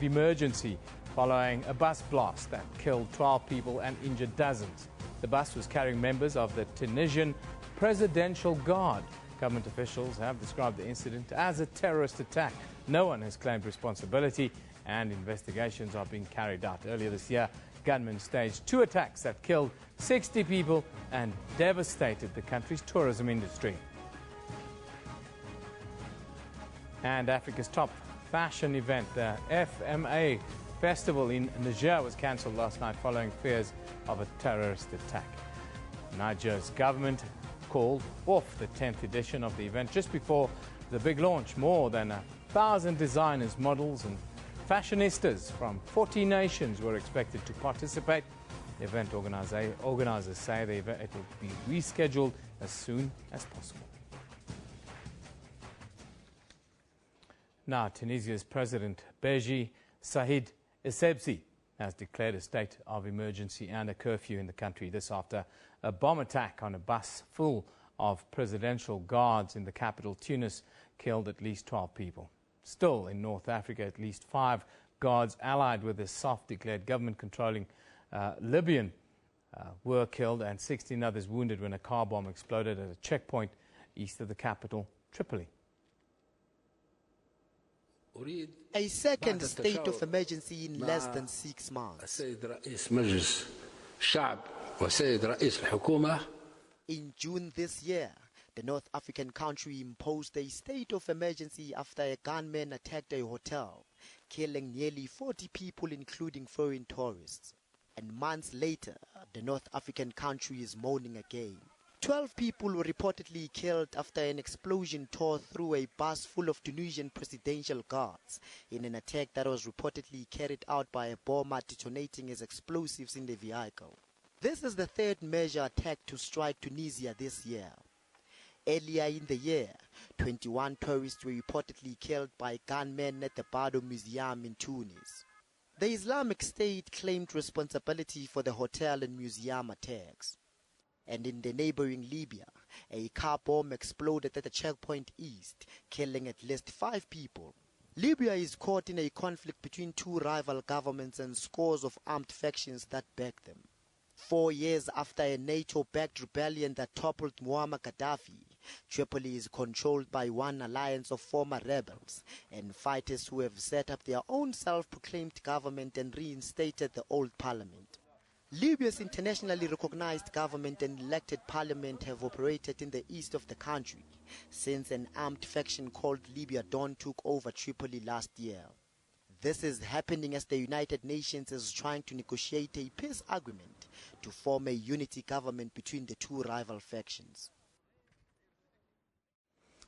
emergency following a bus blast that killed 12 people and injured dozens. The bus was carrying members of the Tunisian Presidential Guard. Government officials have described the incident as a terrorist attack. No one has claimed responsibility, and investigations are being carried out. Earlier this year, gunmen staged 2 attacks that killed 60 people and devastated the country's tourism industry. And Africa's top fashion event, the FMA Festival in Niger, was cancelled last night following fears of a terrorist attack. Niger's government called off the 10th edition of the event just before the big launch. More than 1,000 designers, models and fashionistas from 40 nations were expected to participate. The event organizers say the event will be rescheduled as soon as possible. Now, Tunisia's President Beji Said Essebsi has declared a state of emergency and a curfew in the country. This after a bomb attack on a bus full of presidential guards in the capital, Tunis, killed at least 12 people. Still, in North Africa, at least 5 guards allied with the self-declared government-controlling Libyan were killed and 16 others wounded when a car bomb exploded at a checkpoint east of the capital, Tripoli. A second state of emergency in less than 6 months. In June this year, the North African country imposed a state of emergency after a gunman attacked a hotel, killing nearly 40 people including foreign tourists. And months later, the North African country is moaning again. 12 people were reportedly killed after an explosion tore through a bus full of Tunisian presidential guards in an attack that was reportedly carried out by a bomber detonating his explosives in the vehicle. This is the third major attack to strike Tunisia this year. Earlier in the year, 21 tourists were reportedly killed by gunmen at the Bardo Museum in Tunis. The Islamic State claimed responsibility for the hotel and museum attacks. And in the neighboring Libya, a car bomb exploded at the checkpoint east, killing at least 5 people. Libya is caught in a conflict between 2 rival governments and scores of armed factions that back them. 4 years after a NATO-backed rebellion that toppled Muammar Gaddafi, Tripoli is controlled by one alliance of former rebels and fighters who have set up their own self-proclaimed government and reinstated the old parliament. Libya's internationally recognized government and elected parliament have operated in the east of the country since an armed faction called Libya Dawn took over Tripoli last year. This is happening as the United Nations is trying to negotiate a peace agreement to form a unity government between the 2 rival factions.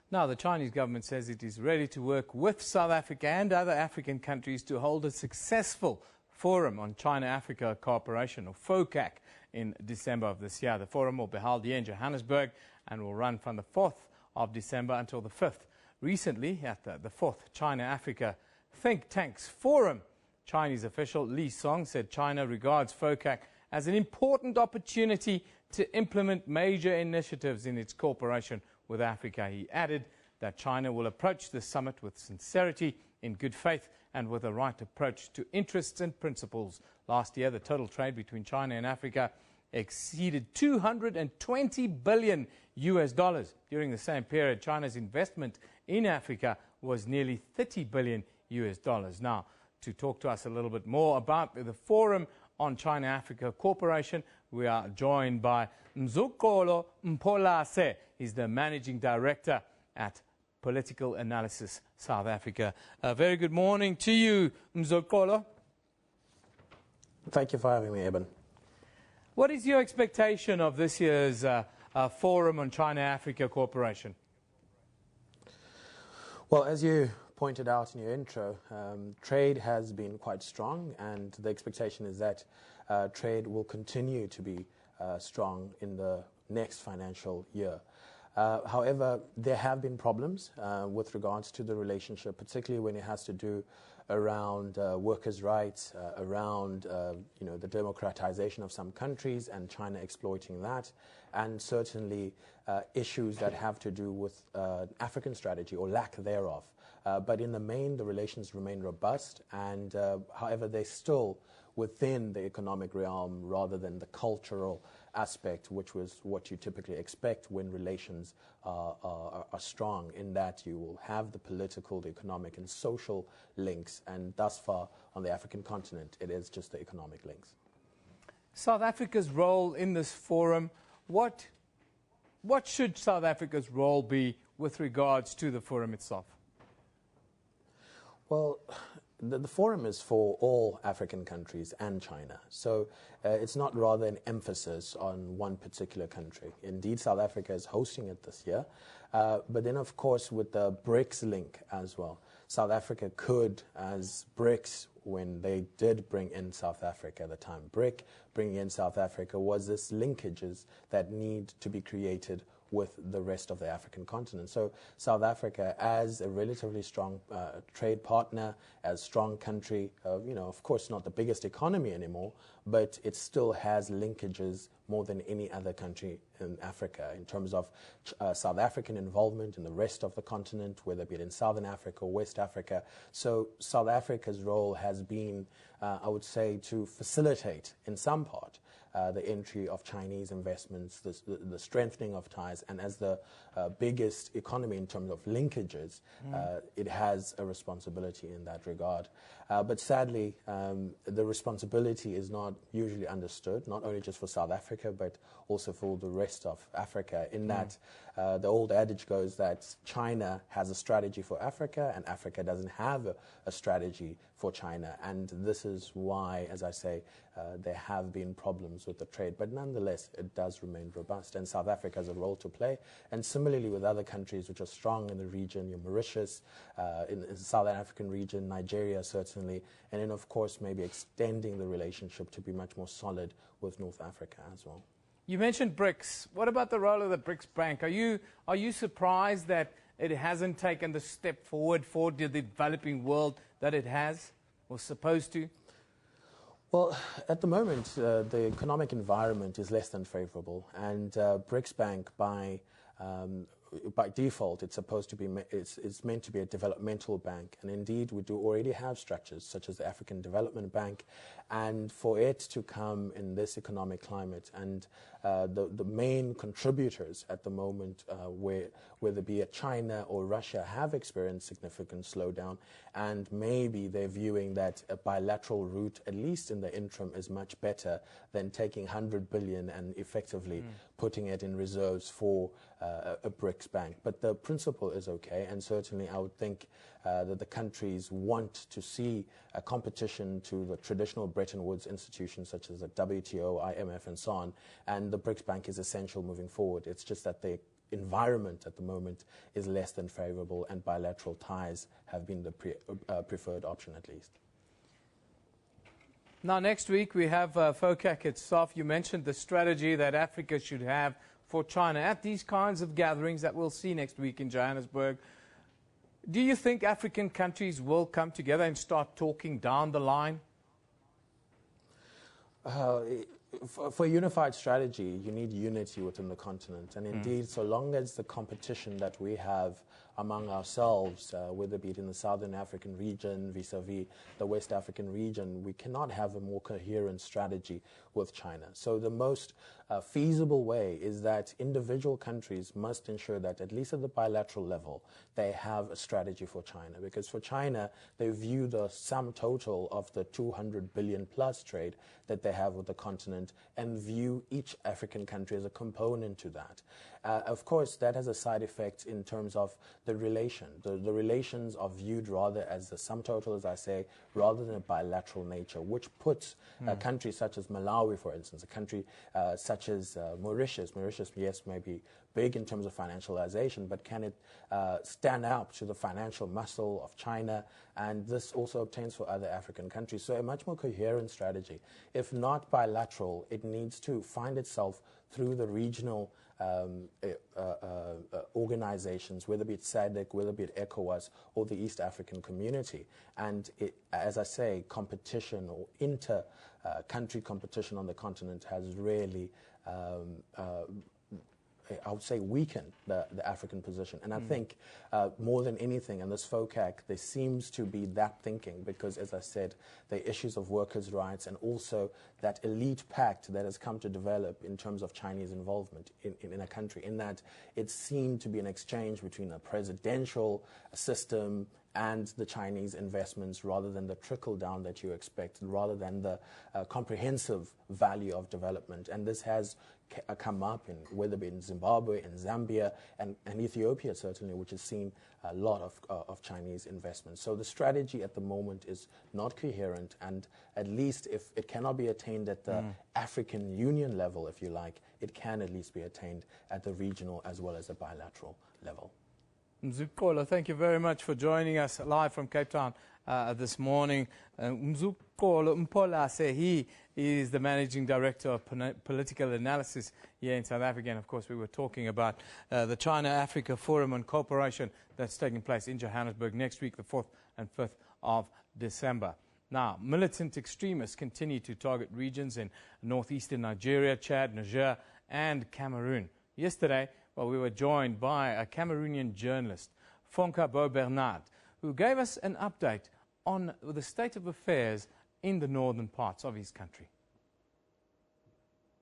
Now, the Chinese government says it is ready to work with South Africa and other African countries to hold a successful Forum on China-Africa Cooperation, or FOCAC, in December of this year. The forum will be held here in Johannesburg and will run from the 4th of December until the 5th. Recently, at the 4th China-Africa Think Tanks Forum, Chinese official Li Song said China regards FOCAC as an important opportunity to implement major initiatives in its cooperation with Africa. He added that China will approach the summit with sincerity, in good faith, and with a right approach to interests and principles. Last year, the total trade between China and Africa exceeded $220 billion. During the same period, China's investment in Africa was nearly $30 billion. Now, to talk to us a little bit more about the Forum on China-Africa Cooperation, we are joined by Mzukolo Mpolase. He's the Managing Director at Political Analysis South Africa. A very good morning to you, Mzukolo. Thank you for having me, Eben. What is your expectation of this year's Forum on China-Africa Cooperation? Well, as you pointed out in your intro, trade has been quite strong, and the expectation is that trade will continue to be strong in the next financial year. However, there have been problems with regards to the relationship, particularly when it has to do around workers' rights, around the democratization of some countries and China exploiting that, and certainly issues that have to do with African strategy or lack thereof. But in the main, the relations remain robust, and however, they're still within the economic realm rather than the cultural aspect, which was what you typically expect when relations are strong, in that you will have the political, the economic and social links, and thus far on the African continent it is just the economic links. South Africa's role in this forum, what should South Africa's role be with regards to the forum itself? Well, the forum is for all African countries and China, so it's not rather an emphasis on one particular country. Indeed, South Africa is hosting it this year, but then of course with the BRICS link as well. South Africa could, as BRICS, when they did bring in South Africa, the time BRIC bringing in South Africa, was this linkages that need to be created with the rest of the African continent. So South Africa, as a relatively strong trade partner, as a strong country, of course not the biggest economy anymore, but it still has linkages more than any other country in Africa in terms of South African involvement in the rest of the continent, whether it be in Southern Africa or West Africa. So South Africa's role has been, I would say, to facilitate in some part the entry of Chinese investments, the strengthening of ties, and as the biggest economy in terms of linkages, it has a responsibility in that regard. But sadly, the responsibility is not usually understood, not only just for South Africa, but also for the rest of Africa, in that the old adage goes that China has a strategy for Africa, and Africa doesn't have a strategy for China. And this is why, as I say, there have been problems with the trade. But nonetheless, it does remain robust, and South Africa has a role to play. And similarly with other countries which are strong in the region, your Mauritius, in the Southern African region, Nigeria certainly, and then of course maybe extending the relationship to be much more solid with North Africa as well. You mentioned BRICS. What about the role of the BRICS Bank? Are you surprised that it hasn't taken the step forward for the developing world that it has, or supposed to? Well, at the moment, the economic environment is less than favorable, and BRICS Bank, by default, it's supposed to be it's meant to be a developmental bank, and indeed we do already have structures such as the African Development Bank, and for it to come in this economic climate, and the main contributors at the moment, whether be it China or Russia, have experienced significant slowdown, and maybe they're viewing that a bilateral route, at least in the interim, is much better than taking 100 billion and effectively putting it in reserves for a BRICS bank. But the principle is okay, and certainly I would think that the countries want to see a competition to the traditional Bretton Woods institutions such as the WTO, IMF, and so on, and the BRICS Bank is essential moving forward. It's just that the environment at the moment is less than favorable, and bilateral ties have been the preferred option at least. Now, next week we have FOCAC itself. You mentioned the strategy that Africa should have for China at these kinds of gatherings that we'll see next week in Johannesburg. Do you think African countries will come together and start talking down the line? For a unified strategy, you need unity within the continent. And indeed, so long as the competition that we have among ourselves, whether it be in the Southern African region vis-a-vis the West African region, we cannot have a more coherent strategy with China. So the most feasible way is that individual countries must ensure that, at least at the bilateral level, they have a strategy for China. Because for China, they view the sum total of the 200 billion plus trade that they have with the continent and view each African country as a component to that. Of course, that has a side effect in terms of the relation. The relations are viewed rather as the sum total, as I say, rather than a bilateral nature, which puts countries such as Malawi, for instance, a country such as Mauritius, yes, may be big in terms of financialization, but can it stand out to the financial muscle of China? And this also obtains for other African countries. So a much more coherent strategy. If not bilateral, it needs to find itself through the regional organizations, whether it be SADC, whether it be ECOWAS, or the East African Community. And as I say, competition or inter-country competition on the continent has really I would say weaken the African position. And I think more than anything in this FOCAC, there seems to be that thinking because, as I said, the issues of workers' rights and also that elite pact that has come to develop in terms of Chinese involvement in a country, in that it seemed to be an exchange between a presidential system and the Chinese investments rather than the trickle-down that you expect, rather than the comprehensive value of development. And this has come up in whether it be in Zimbabwe, in Zambia, and Ethiopia certainly, which has seen a lot of Chinese investments. So the strategy at the moment is not coherent, and at least if it cannot be attained at the African Union level, if you like, it can at least be attained at the regional as well as the bilateral level. Mzukolo, thank you very much for joining us live from Cape Town this morning. Mzukolo Mpolase, he is the Managing Director of Political Analysis here in South Africa. And of course, we were talking about the China-Africa Forum on Cooperation that's taking place in Johannesburg next week, the 4th and 5th of December. Now, Now, militant extremists continue to target regions in northeastern Nigeria, Chad, Niger, and Cameroon. Yesterday, well, we were joined by a Cameroonian journalist, Fonka Bo Bernard, who gave us an update on the state of affairs in the northern parts of his country.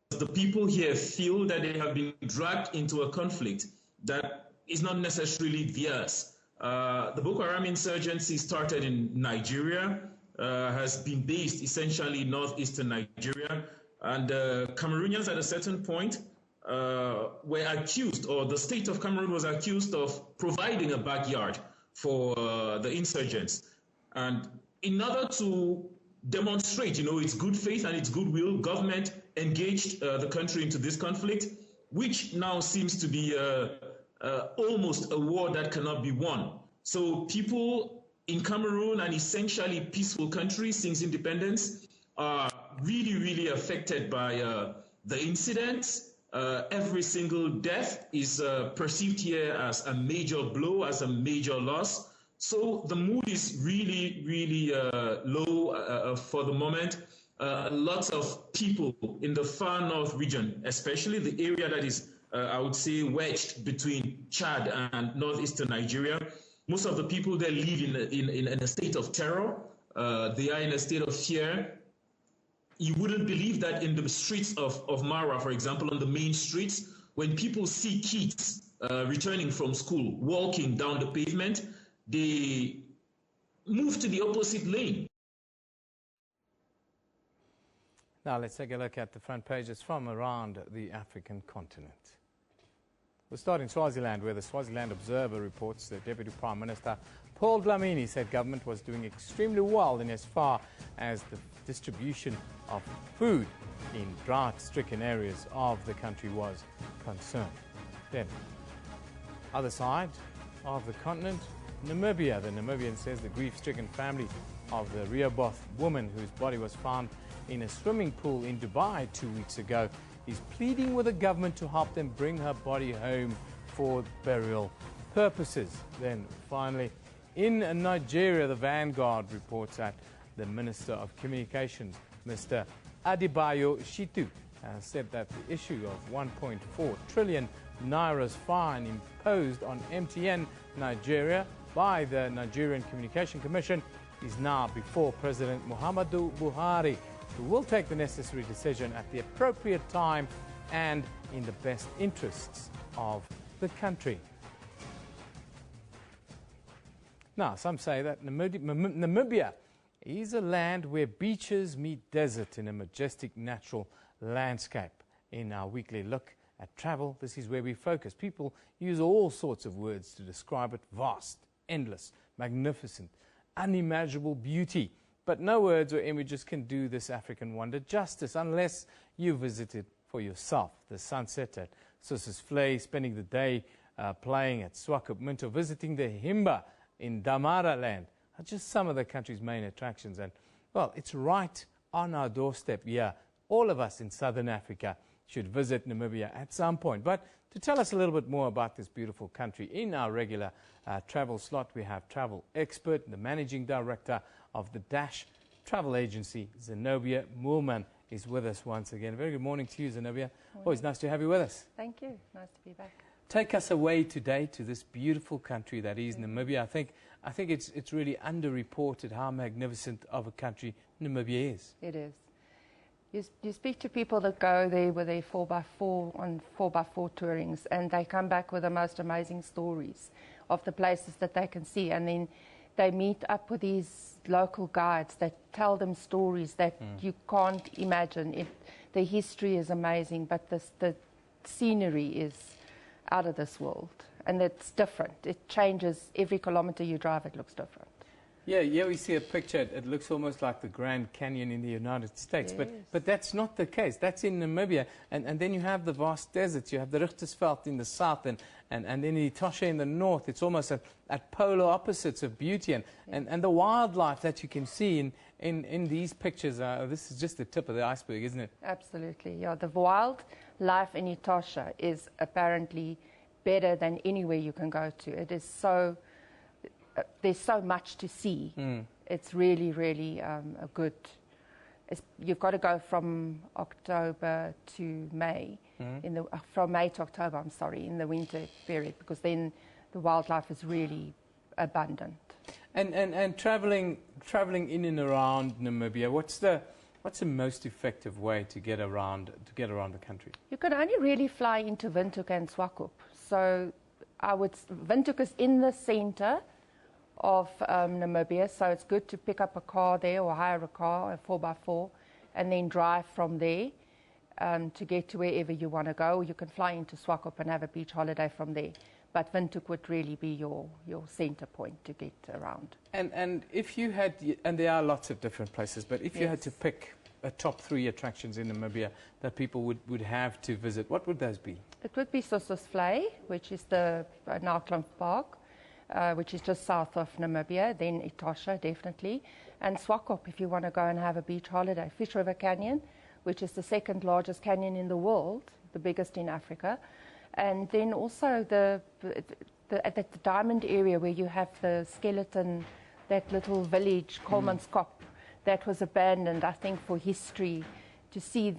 The people here feel that they have been dragged into a conflict that is not necessarily theirs. The Boko Haram insurgency started in Nigeria, has been based essentially in northeastern Nigeria, and Cameroonians at a certain point were accused, or the state of Cameroon was accused of providing a backyard for the insurgents. And in order to demonstrate, its good faith and its goodwill, government engaged the country into this conflict, which now seems to be almost a war that cannot be won. So people in Cameroon, an essentially peaceful country since independence, are really, really affected by the incidents. Every single death is perceived here as a major blow, as a major loss. So the mood is really, really low for the moment. Lots of people in the far north region, especially the area that is, I would say, wedged between Chad and northeastern Nigeria. Most of the people there live in a state of terror. They are in a state of fear. You wouldn't believe that in the streets of Mara, for example, on the main streets, when people see kids returning from school, walking down the pavement, they move to the opposite lane. Now let's take a look at the front pages from around the African continent. We'll start in Swaziland, where the Swaziland Observer reports that Deputy Prime Minister Paul Dlamini said government was doing extremely well in as far as the distribution of food in drought-stricken areas of the country was concerned. Then, other side of the continent, Namibia. The Namibian says the grief-stricken family of the Rehoboth woman whose body was found in a swimming pool in Dubai 2 weeks ago is pleading with the government to help them bring her body home for burial purposes. Then finally, in Nigeria, the Vanguard reports that the Minister of Communications, Mr. Adebayo Shitu, has said that the issue of 1.4 trillion Naira's fine imposed on MTN Nigeria by the Nigerian Communication Commission is now before President Muhammadu Buhari, who will take the necessary decision at the appropriate time and in the best interests of the country. Now, some say that Namibia is a land where beaches meet desert in a majestic natural landscape. In our weekly look at travel, this is where we focus. People use all sorts of words to describe it: vast, endless, magnificent, unimaginable beauty. But no words or images can do this African wonder justice unless you visit it for yourself. The sunset at Sossusvlei, spending the day playing at Swakopmund, or visiting the Himba in Damara land are just some of the country's main attractions. And, well, it's right on our doorstep here. All of us in southern Africa should visit Namibia at some point. But to tell us a little bit more about this beautiful country, in our regular travel slot, we have travel expert, the managing director of the Dash travel agency, Zenobia Moolman, is with us once again. Very good morning to you, Zenobia. Always nice to have you with us. Thank you. Nice to be back. Take us away today to this beautiful country that is Namibia. I think it's really underreported how magnificent of a country Namibia is. It is. You speak to people that go there with their 4x4 on 4x4 tourings, and they come back with the most amazing stories of the places that they can see, and then they meet up with these local guides that tell them stories that you can't imagine. The history is amazing, but the scenery is out of this world, and it's different. It changes every kilometer you drive. It looks different. Yeah, we see a picture. It looks almost like the Grand Canyon in the United States, yes. but that's not the case. That's in Namibia, and then you have the vast deserts. You have the Richtersveld in the south, and then Etosha in the north. It's almost at polar opposites of beauty, and the wildlife that you can see in these pictures. This is just the tip of the iceberg, isn't it? Absolutely, yeah. The wildlife in Etosha is apparently better than anywhere you can go to. It is so... there's so much to see it's really, really a good. You've got to go from October to May, from May to October, I'm sorry, in the winter period, because then the wildlife is really abundant. And traveling in and around Namibia, what's the most effective way to get around the country? You can only really fly into Windhoek and Swakop. So Windhoek is in the center of Namibia, so it's good to pick up a car there or hire a car, a 4x4, and then drive from there to get to wherever you want to go. You can fly into Swakop and have a beach holiday from there. But Windhoek would really be your center point to get around. And if you had, and there are lots of different places, but if you had to pick a top 3 attractions in Namibia that people would have to visit, what would those be? It would be Sossusvlei, which is the Naukluft Park, which is just south of Namibia, then Etosha, definitely, and Swakop, if you want to go and have a beach holiday. Fish River Canyon, which is the 2nd largest canyon in the world, the biggest in Africa. And then also at the diamond area where you have the skeleton, that little village, Kolmanskop, that was abandoned, I think, for history, to see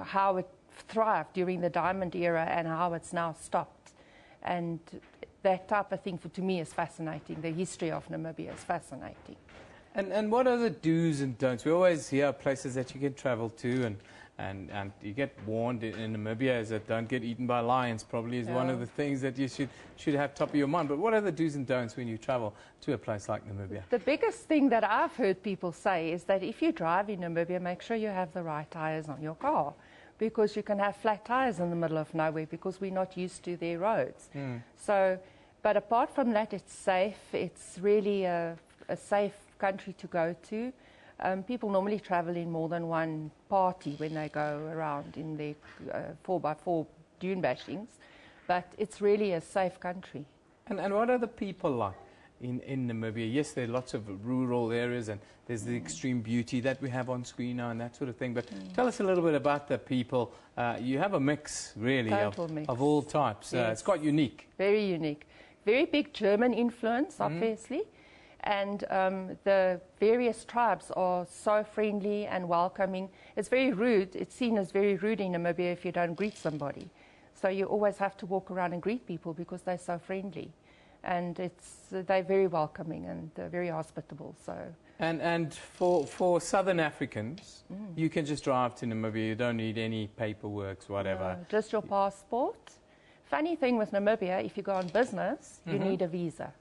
how it thrived during the diamond era and how it's now stopped. And that type of thing, to me, is fascinating. The history of Namibia is fascinating. And what are the do's and don'ts? We always hear places that you can travel to, and you get warned in Namibia is that don't get eaten by lions probably is one of the things that you should have top of your mind. But what are the do's and don'ts when you travel to a place like Namibia? The biggest thing that I've heard people say is that if you drive in Namibia, make sure you have the right tires on your car, because you can have flat tires in the middle of nowhere because we're not used to their roads. So, but apart from that, it's safe. It's really a safe country to go to. People normally travel in more than one party when they go around in their 4x4 dune bashings, but it's really a safe country. And what are the people like in Namibia? Yes, there are lots of rural areas, and there's the extreme beauty that we have on screen now and that sort of thing, but tell us a little bit about the people. You have a mix, really, of all types. Yes. It's quite unique. Very unique. Very big German influence, obviously. And the various tribes are so friendly and welcoming. It's very rude. It's seen as very rude in Namibia if you don't greet somebody. So you always have to walk around and greet people because they're so friendly. And they're very welcoming and very hospitable. So. And for Southern Africans, you can just drive to Namibia. You don't need any paperwork, whatever. No, just your passport. Funny thing with Namibia, if you go on business, you need a visa.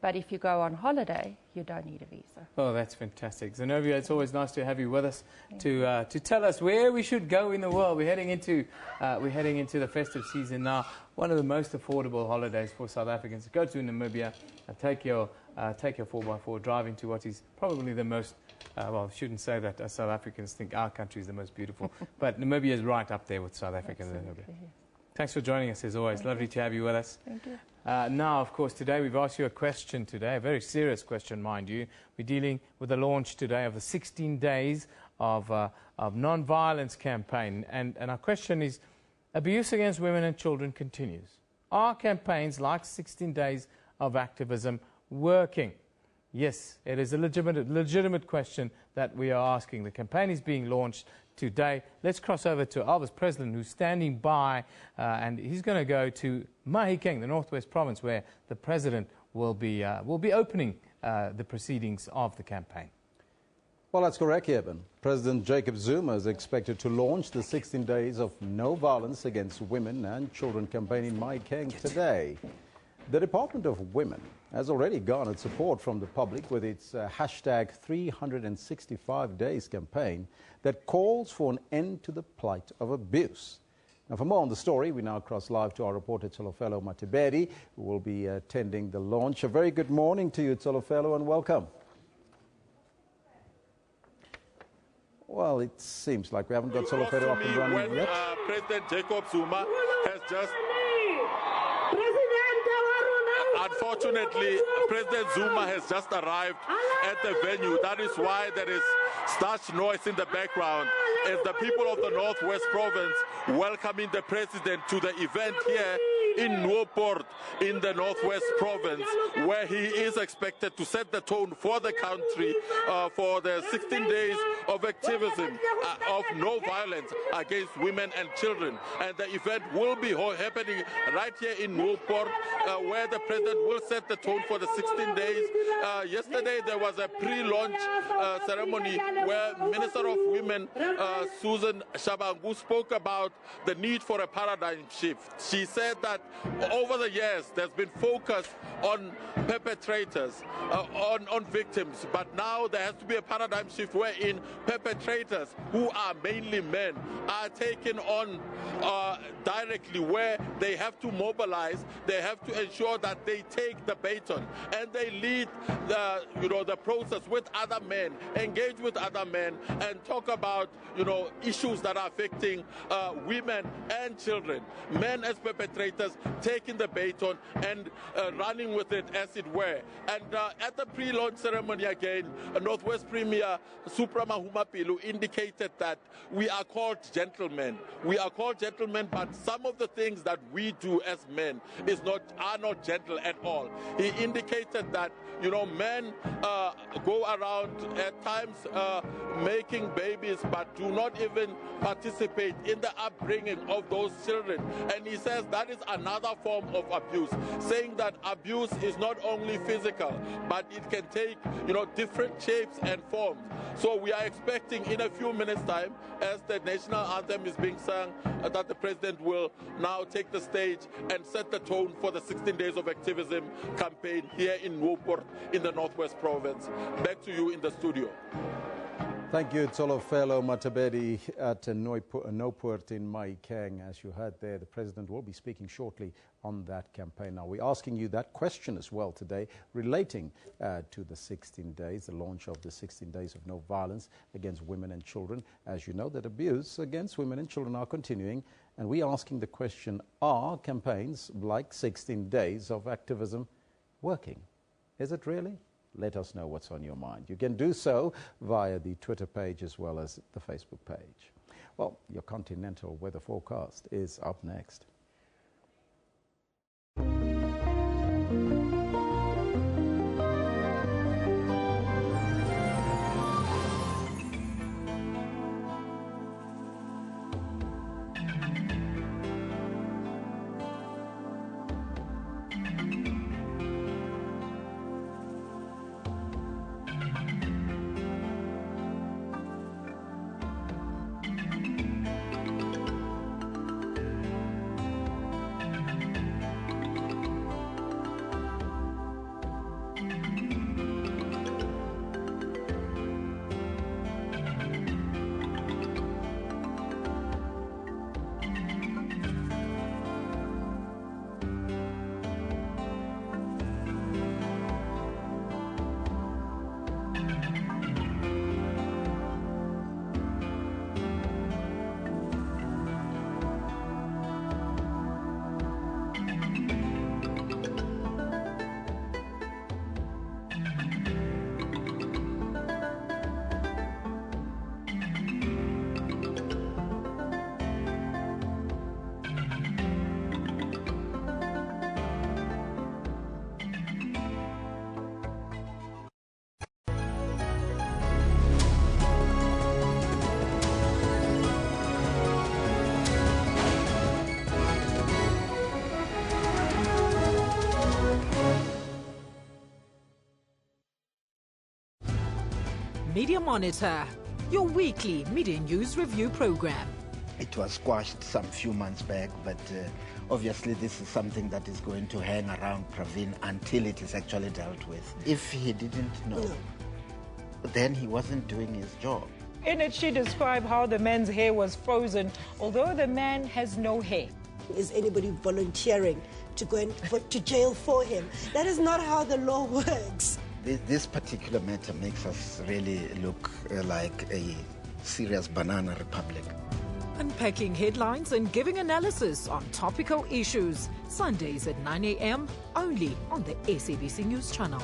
But if you go on holiday, you don't need a visa. Oh, that's fantastic. Zenobia, it's always nice to have you with us to tell us where we should go in the world. We're heading into the festive season now. One of the most affordable holidays for South Africans. Go to Namibia, take your 4x4, drive into what is probably the most, well, I shouldn't say that South Africans think our country is the most beautiful, but Namibia is right up there with South Africa and Namibia. Thanks for joining us, as always. Lovely to have you with us. Thank you. Now, of course, today we've asked you a question today, a very serious question, mind you. We're dealing with the launch today of the 16 Days of Non-Violence campaign. And our question is, abuse against women and children continues. Are campaigns like 16 Days of Activism working? Yes, it is a legitimate question that we are asking. The campaign is being launched today. Let's cross over to Alva's president, who's standing by, and he's going to go to Mahikeng, the Northwest Province, where the president will be opening the proceedings of the campaign. Well, that's correct, Eben. President Jacob Zuma is expected to launch the 16 Days of No Violence Against Women and Children campaign in Mahikeng today. The Department of Women has already garnered support from the public with its hashtag 365 Days campaign that calls for an end to the plight of abuse. Now, for more on the story, we now cross live to our reporter Tsolofelo Matibedi, who will be attending the launch. A very good morning to you, Tsolofelo, and welcome. Well, it seems like we haven't got Tsolofelo up and running yet. President Jacob Zuma has just... Unfortunately, President Zuma has just arrived at the venue. That is why there is such noise in the background as the people of the Northwest Province welcoming the president to the event here in Newport in the Northwest Province, where he is expected to set the tone for the country for the 16 days of activism of no violence against women and children. And the event will be happening right here in Newport, where the president will set the tone for the 16 days. Yesterday there was a pre-launch ceremony where Minister of Women Susan Shabangu spoke about the need for a paradigm shift. She said that over the years there's been focus on perpetrators, on victims, but now there has to be a paradigm shift wherein perpetrators, who are mainly men, are taken on directly, where they have to mobilize, they have to ensure that they take the baton and they lead the process with other men, engage with other men, and talk about issues that are affecting women and children. Men as perpetrators taking the baton and running with it, as it were. And at the pre-launch ceremony again, Northwest Premier Supra Mahumapilu indicated that we are called gentlemen. We are called gentlemen, but some of the things that we do as men are not gentle at all. He indicated that men go around at times making babies, but do not even participate in the upbringing of those children. And he says that is another form of abuse, saying that abuse is not only physical, but it can take different shapes and forms. So we are expecting in a few minutes' time, as the national anthem is being sung, that the president will now take the stage and set the tone for the 16 days of activism campaign here in Newport in the Northwest Province. Back to you in the studio. Thank you, Tsolofelo Matabedi at Newport in Mahikeng. As you heard there, the president will be speaking shortly on that campaign. Now, we're asking you that question as well today, relating to the 16 days, the launch of the 16 days of no violence against women and children. As you know, that abuse against women and children are continuing, and we're asking the question, are campaigns like 16 days of activism working? Is it really? Let us know what's on your mind. You can do so via the Twitter page as well as the Facebook page. Well, your Continental weather forecast is up next. Media Monitor, your weekly media news review program. It was squashed some few months back, but obviously this is something that is going to hang around Pravin until it is actually dealt with. If he didn't know, then he wasn't doing his job. In it, she described how the man's hair was frozen, although the man has no hair. Is anybody volunteering to go to jail for him? That is not how the law works. This particular matter makes us really look like a serious banana republic. Unpacking headlines and giving analysis on topical issues. Sundays at 9 a.m. only on the SABC News channel.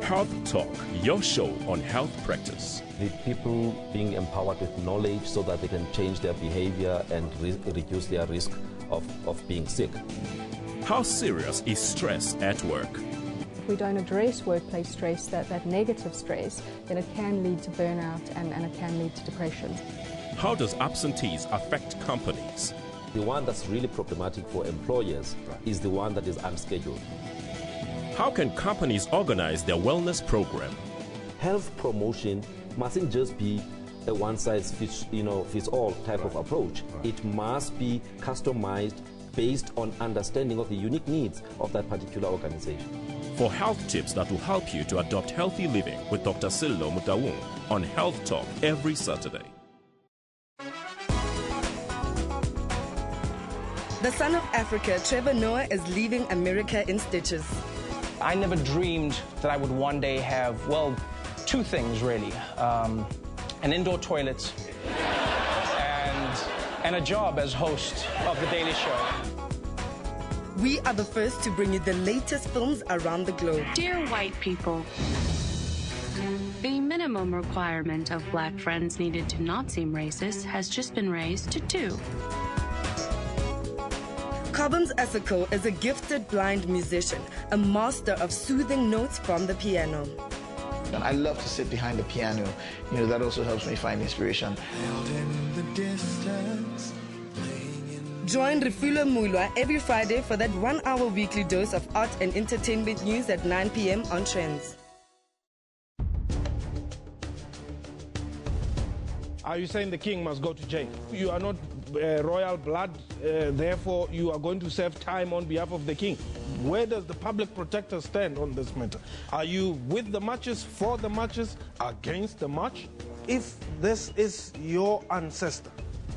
Health Talk, your show on health practice. The people being empowered with knowledge so that they can change their behavior and reduce their risk of being sick. How serious is stress at work? If we don't address workplace stress, that negative stress, then it can lead to burnout and it can lead to depression. How does absentees affect companies? The one that's really problematic for employers is the one that is unscheduled. How can companies organize their wellness program? Health promotion mustn't just be a one-size-fits-all type of approach. It must be customized based on understanding of the unique needs of that particular organization. For health tips that will help you to adopt healthy living with Dr. Sello Mutawung on Health Talk every Saturday. The son of Africa, Trevor Noah, is leaving America in stitches. I never dreamed that I would one day have, well, two things really. An indoor toilet and a job as host of The Daily Show. We are the first to bring you the latest films around the globe. Dear white people, the minimum requirement of black friends needed to not seem racist has just been raised to 2. Cobbins Asako is a gifted blind musician, a master of soothing notes from the piano. And I love to sit behind the piano. That also helps me find inspiration. Join Refulo Mulwa every Friday for that 1-hour weekly dose of art and entertainment news at 9 p.m. on Trends. Are you saying the king must go to jail? You are not royal blood, therefore you are going to serve time on behalf of the king. Where does the public protector stand on this matter? Are you with the marches, for the marches, against the march? If this is your ancestor,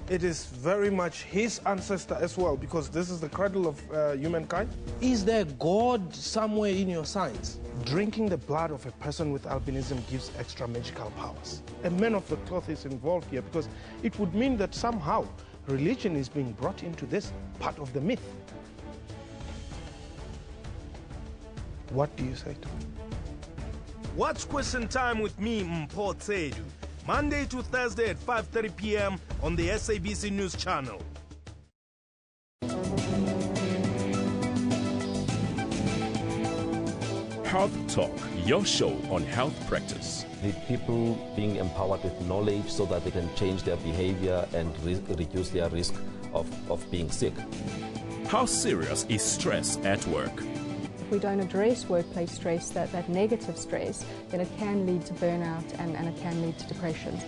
it is very much his ancestor as well, because this is the cradle of humankind. Is there God somewhere in your science? Drinking the blood of a person with albinism gives extra magical powers. A man of the cloth is involved here because it would mean that somehow religion is being brought into this part of the myth. What do you say to me? Watch Question Time with me, Mpho, Monday to Thursday at 5:30 p.m. on the SABC News Channel. Health Talk, your show on health practice. The people being empowered with knowledge so that they can change their behavior and reduce their risk of being sick. How serious is stress at work? If we don't address workplace stress, that negative stress, then it can lead to burnout and it can lead to depression.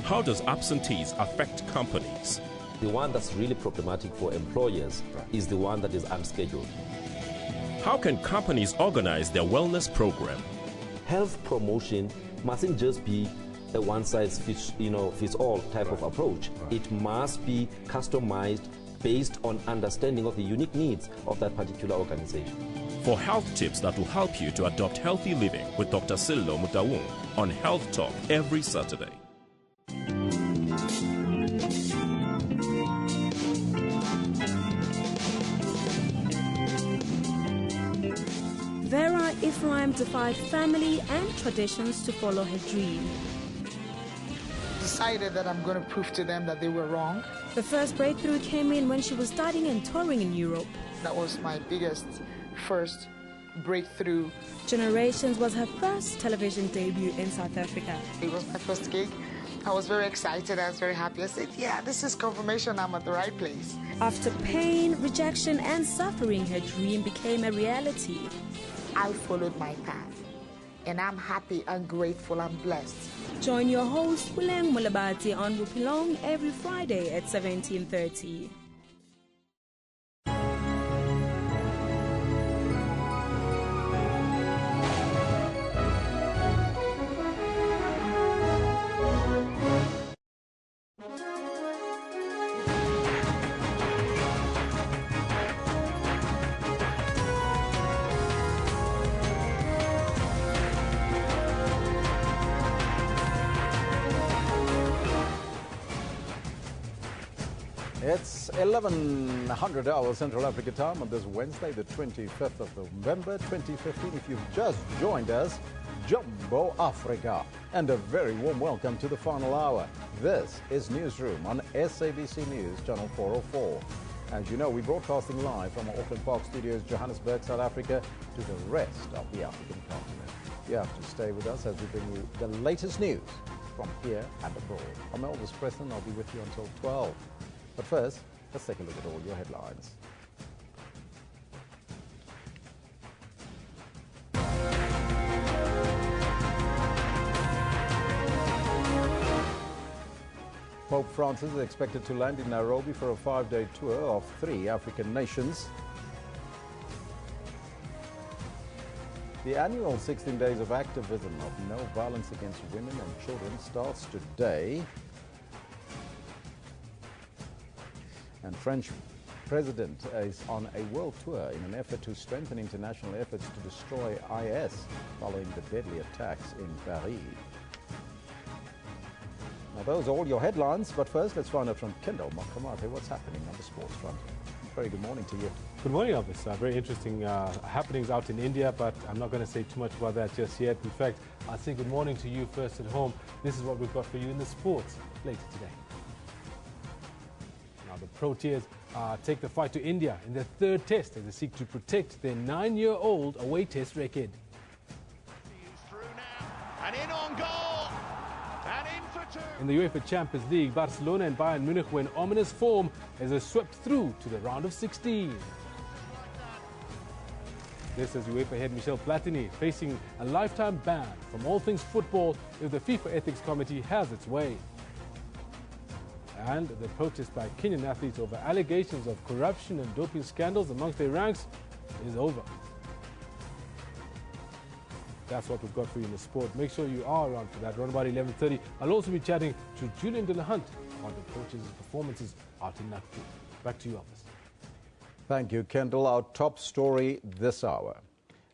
How does absentees affect companies? The one that's really problematic for employers is the one that is unscheduled. How can companies organize their wellness program? Health promotion mustn't just be a one-size-fits-all type of approach. It must be customized based on understanding of the unique needs of that particular organization. For health tips that will help you to adopt healthy living with Dr. Sello Mutawung on Health Talk every Saturday. Vera Ephraim defied family and traditions to follow her dream. Decided that I'm going to prove to them that they were wrong. The first breakthrough came in when she was studying and touring in Europe. That was my first breakthrough. Generations was her first television debut in South Africa. It was my first gig. I was very excited. I was very happy. I said, yeah, this is confirmation I'm at the right place. After pain, rejection, and suffering, her dream became a reality. I followed my path, and I'm happy and grateful and blessed. Join your host, Wileng Mulabati, on Rupilong every Friday at 17:30. It's 1100 hours Central Africa time on this Wednesday, the 25th of November 2015. If you've just joined us, Jumbo Africa, and a very warm welcome to the final hour. This is Newsroom on SABC News, Channel 404. As you know, we're broadcasting live from our Auckland Park Studios, Johannesburg, South Africa, to the rest of the African continent. You have to stay with us as we bring you the latest news from here and abroad. I'm Elvis Preston. I'll be with you until 12. But first, let's take a look at all your headlines. Pope Francis is expected to land in Nairobi for a 5-day tour of 3 African nations. The annual 16 days of activism of no violence against women and children starts today. And French President is on a world tour in an effort to strengthen international efforts to destroy IS following the deadly attacks in Paris. Now, those are all your headlines, but first let's find out from Kendall Makamate what's happening on the sports front. Very good morning to you. Good morning, Elvis. Very interesting happenings out in India, but I'm not going to say too much about that just yet. In fact, I'll say good morning to you first at home. This is what we've got for you in the sports later today. Now, the Proteas take the fight to India in their 3rd test as they seek to protect their 9-year-old away test record. And in on goal! In the UEFA Champions League, Barcelona and Bayern Munich were in ominous form as they swept through to the round of 16. This is UEFA head Michel Platini facing a lifetime ban from all things football if the FIFA Ethics Committee has its way. And the protest by Kenyan athletes over allegations of corruption and doping scandals amongst their ranks is over. That's what we've got for you in the sport. Make sure you are around for that. Around about 11:30. I'll also be chatting to Julian De La Hunt on the coaches' performances out in Nakuru. Back to you, Elvis. Thank you, Kendall. Our top story this hour.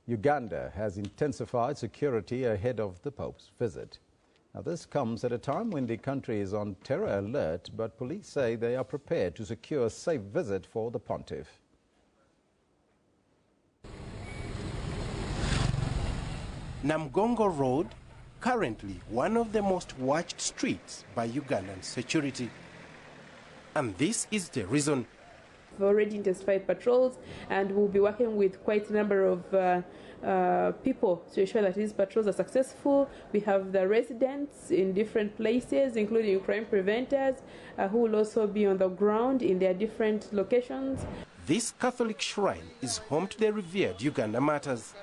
Uganda has intensified security ahead of the Pope's visit. Now, this comes at a time when the country is on terror alert, but police say they are prepared to secure a safe visit for the pontiff. Namgongo Road, currently one of the most watched streets by Ugandan security. And this is the reason. We've already intensified patrols, and we'll be working with quite a number of people to ensure that these patrols are successful. We have the residents in different places, including crime preventers, who will also be on the ground in their different locations. This Catholic shrine is home to the revered Uganda Martyrs.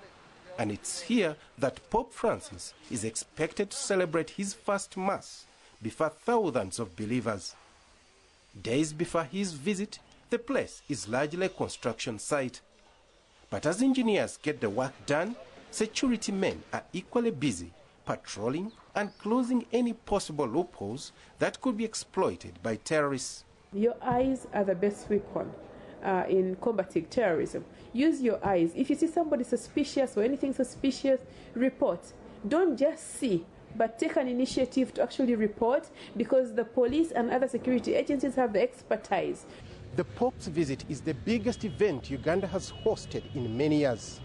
And it's here that Pope Francis is expected to celebrate his first Mass before thousands of believers. Days before his visit, the place is largely a construction site. But as engineers get the work done, security men are equally busy patrolling and closing any possible loopholes that could be exploited by terrorists. Your eyes are the best weapon in combating terrorism. Use your eyes. If you see somebody suspicious or anything suspicious, report. Don't just see, but take an initiative to actually report, because the police and other security agencies have the expertise. The Pope's visit is the biggest event Uganda has hosted in many years.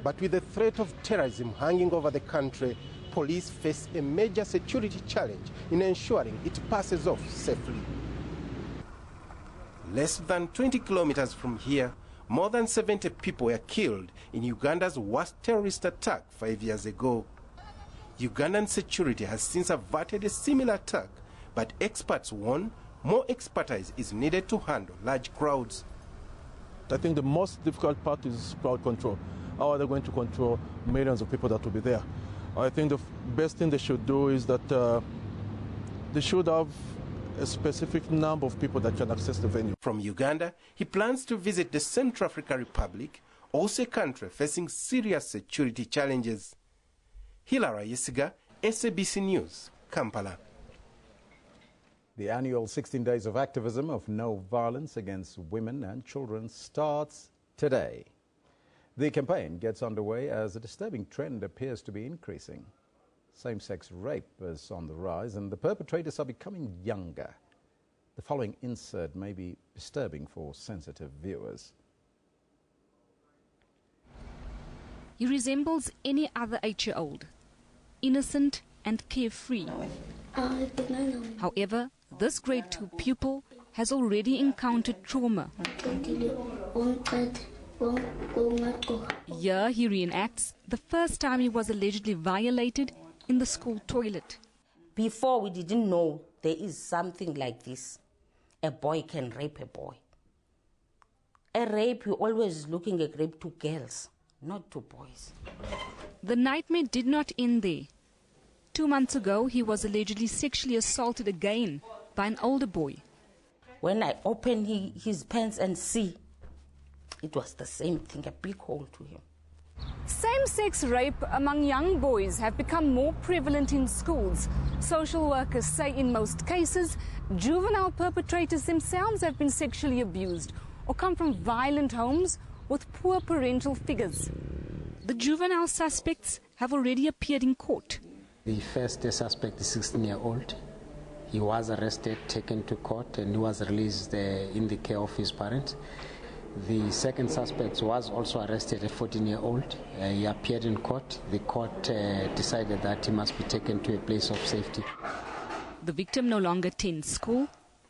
But with the threat of terrorism hanging over the country, police face a major security challenge in ensuring it passes off safely. Less than 20 kilometers from here, more than 70 people were killed in Uganda's worst terrorist attack 5 years ago. Ugandan security has since averted a similar attack, but experts warn more expertise is needed to handle large crowds. I think the most difficult part is crowd control. How are they going to control millions of people that will be there? I think the best thing they should do is that they should have a specific number of people that can access the venue. From Uganda, he plans to visit the Central African Republic, also a country facing serious security challenges. Hilary Yesiga, SABC News, Kampala. The annual 16 days of activism of no violence against women and children starts today. The campaign gets underway as a disturbing trend appears to be increasing. Same-sex rape is on the rise and the perpetrators are becoming younger. The following insert may be disturbing for sensitive viewers. He resembles any other 8-year-old. innocent and carefree. However, this grade 2 pupil has already encountered trauma. Here he reenacts the first time he was allegedly violated in the school toilet. Before, we didn't know there is something like this. A boy can rape a boy. A rape, you're always looking at rape to girls, not to boys. The nightmare did not end there. 2 months ago, he was allegedly sexually assaulted again by an older boy. When I opened his pants and see, it was the same thing, a big hole to him. Same-sex rape among young boys have become more prevalent in schools. Social workers say in most cases, juvenile perpetrators themselves have been sexually abused or come from violent homes with poor parental figures. The juvenile suspects have already appeared in court. The first suspect is 16-year-old. He was arrested, taken to court, and he was released in the care of his parents. The second suspect was also arrested, a 14-year-old. He appeared in court. The court decided that he must be taken to a place of safety. The victim no longer attends school.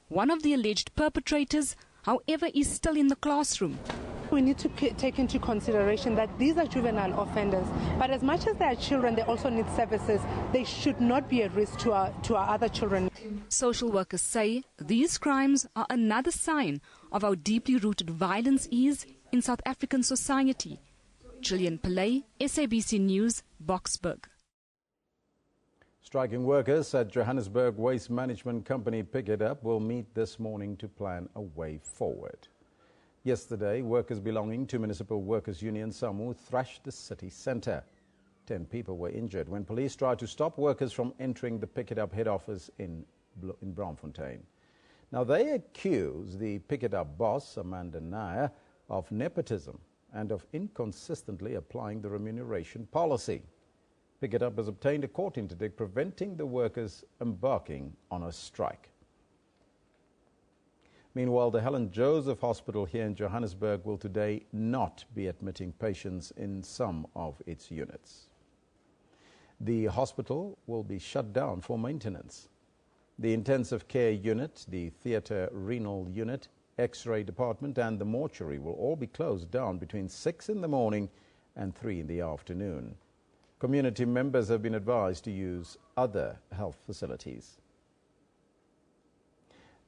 One of the alleged perpetrators, however, is still in the classroom. We need to take into consideration that these are juvenile offenders, but as much as they are children, they also need services. They should not be a risk to our other children. Social workers say these crimes are another sign of how deeply rooted violence is in South African society. Gillian Pillay, SABC News, Boksburg. Striking workers at Johannesburg Waste Management Company Pick It Up will meet this morning to plan a way forward. Yesterday, workers belonging to Municipal Workers Union SAMU thrashed the city centre. 10 people were injured when police tried to stop workers from entering the Pick It Up head office in Braamfontein. Now, they accuse the Pick It Up boss, Amanda Nair, of nepotism and of inconsistently applying the remuneration policy. Pick It Up has obtained a court interdict preventing the workers embarking on a strike. Meanwhile, the Helen Joseph Hospital here in Johannesburg will today not be admitting patients in some of its units. The hospital will be shut down for maintenance. The intensive care unit, the theatre renal unit, X-ray department and the mortuary will all be closed down between 6 in the morning and 3 in the afternoon. Community members have been advised to use other health facilities.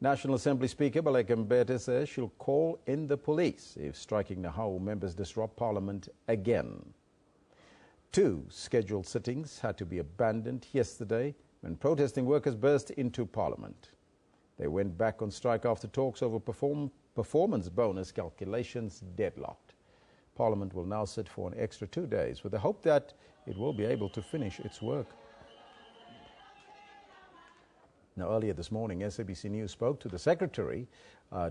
National Assembly Speaker Baleka Mbete says she'll call in the police if striking Nahawu members disrupt Parliament again. 2 scheduled sittings had to be abandoned yesterday when protesting workers burst into Parliament. They went back on strike after talks over performance bonus calculations deadlocked. Parliament will now sit for an extra 2 days with the hope that it will be able to finish its work. Now, earlier this morning, SABC News spoke to the Secretary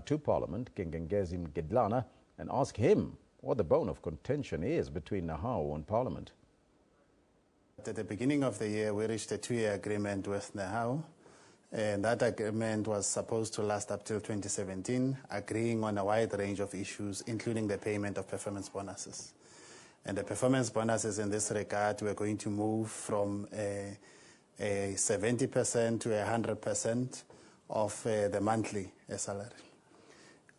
to Parliament, Kengengezi Mgedlana, and asked him what the bone of contention is between Nahawu and Parliament. At the beginning of the year, we reached a 2-year agreement with Nahawu, and that agreement was supposed to last up till 2017, agreeing on a wide range of issues, including the payment of performance bonuses. And the performance bonuses in this regard were going to move from a 70% to 100% of the monthly salary,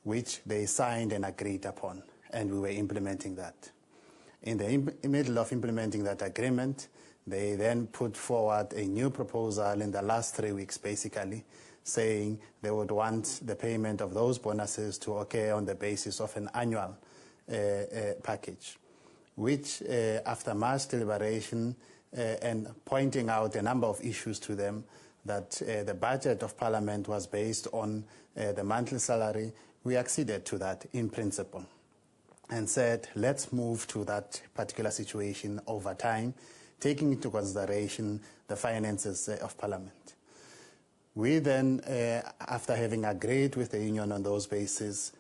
which they signed and agreed upon, and we were implementing that. In the middle of implementing that agreement, they then put forward a new proposal in the last 3 weeks, basically, saying they would want the payment of those bonuses to occur on the basis of an annual package, which, after much deliberation, and pointing out a number of issues to them, that the budget of Parliament was based on the monthly salary, we acceded to that in principle and said, let's move to that particular situation over time, taking into consideration the finances of Parliament. We then, after having agreed with the union on those bases,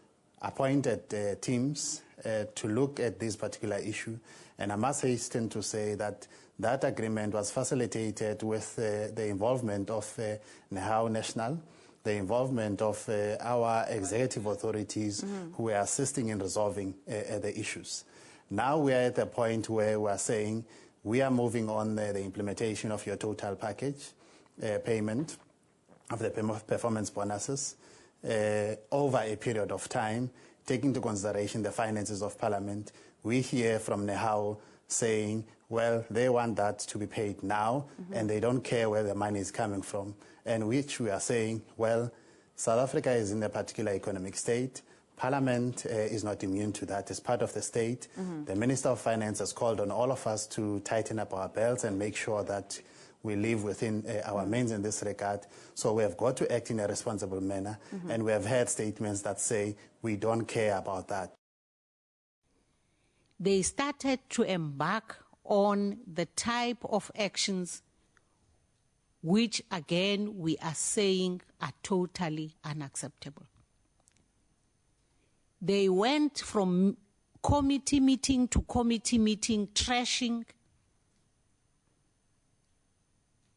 appointed teams to look at this particular issue. And I must hasten to say that that agreement was facilitated with the involvement of Nahawu National, the involvement of our executive authorities who were assisting in resolving the issues. Now we are at the point where we are saying we are moving on the implementation of your total package payment of the performance bonuses over a period of time, taking into consideration the finances of Parliament. We hear from NEHAO saying, well, they want that to be paid now, and they don't care where the money is coming from, and which we are saying, well, South Africa is in a particular economic state. Parliament is not immune to that. As part of the state, the Minister of Finance has called on all of us to tighten up our belts and make sure that we live within our means in this regard. So we have got to act in a responsible manner, and we have heard statements that say we don't care about that. They started to embark on the type of actions which, again, we are saying are totally unacceptable. They went from committee meeting to committee meeting, trashing,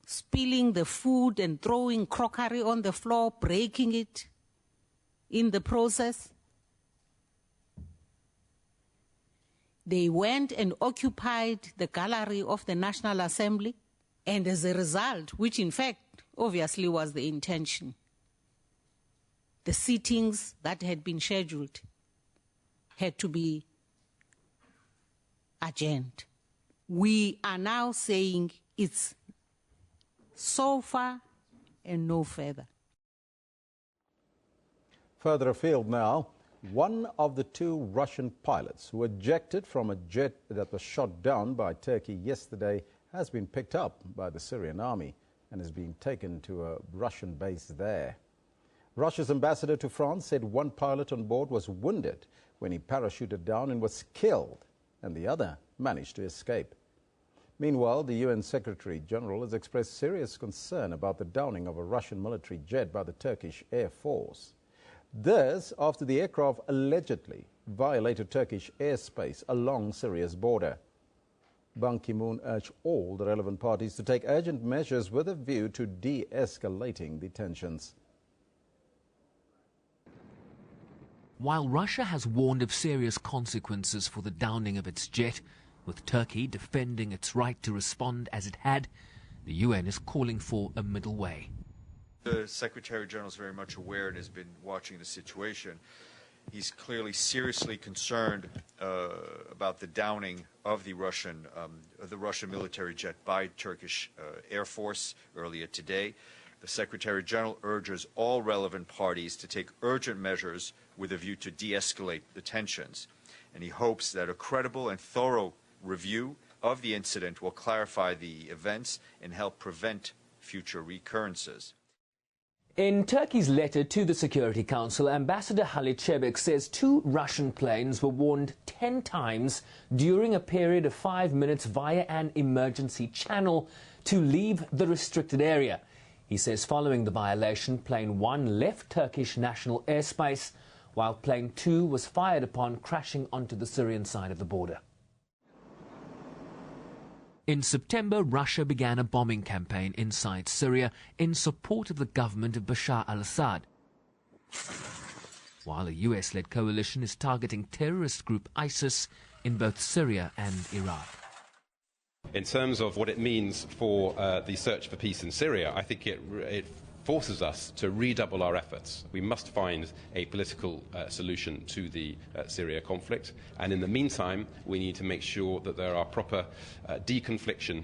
spilling the food and throwing crockery on the floor, breaking it in the process. They went and occupied the gallery of the National Assembly, and as a result, which in fact obviously was the intention, the sittings that had been scheduled had to be adjourned. We are now saying it's so far and no further. Further afield now, one of the two Russian pilots who ejected from a jet that was shot down by Turkey yesterday has been picked up by the Syrian army and is being taken to a Russian base there. Russia's ambassador to France said one pilot on board was wounded when he parachuted down and was killed, and the other managed to escape. Meanwhile, the UN Secretary General has expressed serious concern about the downing of a Russian military jet by the Turkish Air Force. This after the aircraft allegedly violated Turkish airspace along Syria's border. Ban Ki-moon urged all the relevant parties to take urgent measures with a view to de-escalating the tensions. While Russia has warned of serious consequences for the downing of its jet, with Turkey defending its right to respond as it had, the UN is calling for a middle way. The Secretary General is very much aware and has been watching the situation. He's clearly seriously concerned about the downing of the Russian military jet by Turkish Air Force earlier today. The Secretary General urges all relevant parties to take urgent measures with a view to de-escalate the tensions. And he hopes that a credible and thorough review of the incident will clarify the events and help prevent future recurrences. In Turkey's letter to the Security Council, Ambassador Halit Şebek says 2 Russian planes were warned 10 times during a period of 5 minutes via an emergency channel to leave the restricted area. He says following the violation, Plane 1 left Turkish national airspace, while Plane 2 was fired upon, crashing onto the Syrian side of the border. In September, Russia began a bombing campaign inside Syria in support of the government of Bashar al-Assad, while a US-led coalition is targeting terrorist group ISIS in both Syria and Iraq. In terms of what it means for the search for peace in Syria, I think it forces us to redouble our efforts. We must find a political solution to the Syria conflict, and in the meantime we need to make sure that there are proper deconfliction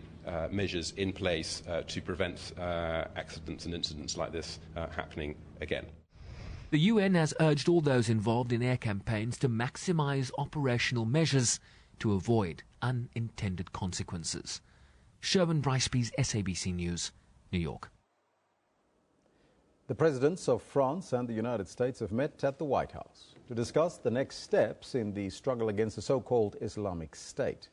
measures in place to prevent accidents and incidents like this happening again. The UN has urged all those involved in air campaigns to maximize operational measures to avoid unintended consequences. Sherwin Briceby's SABC News, New York. The presidents of France and the United States have met at the White House to discuss the next steps in the struggle against the so-called Islamic State.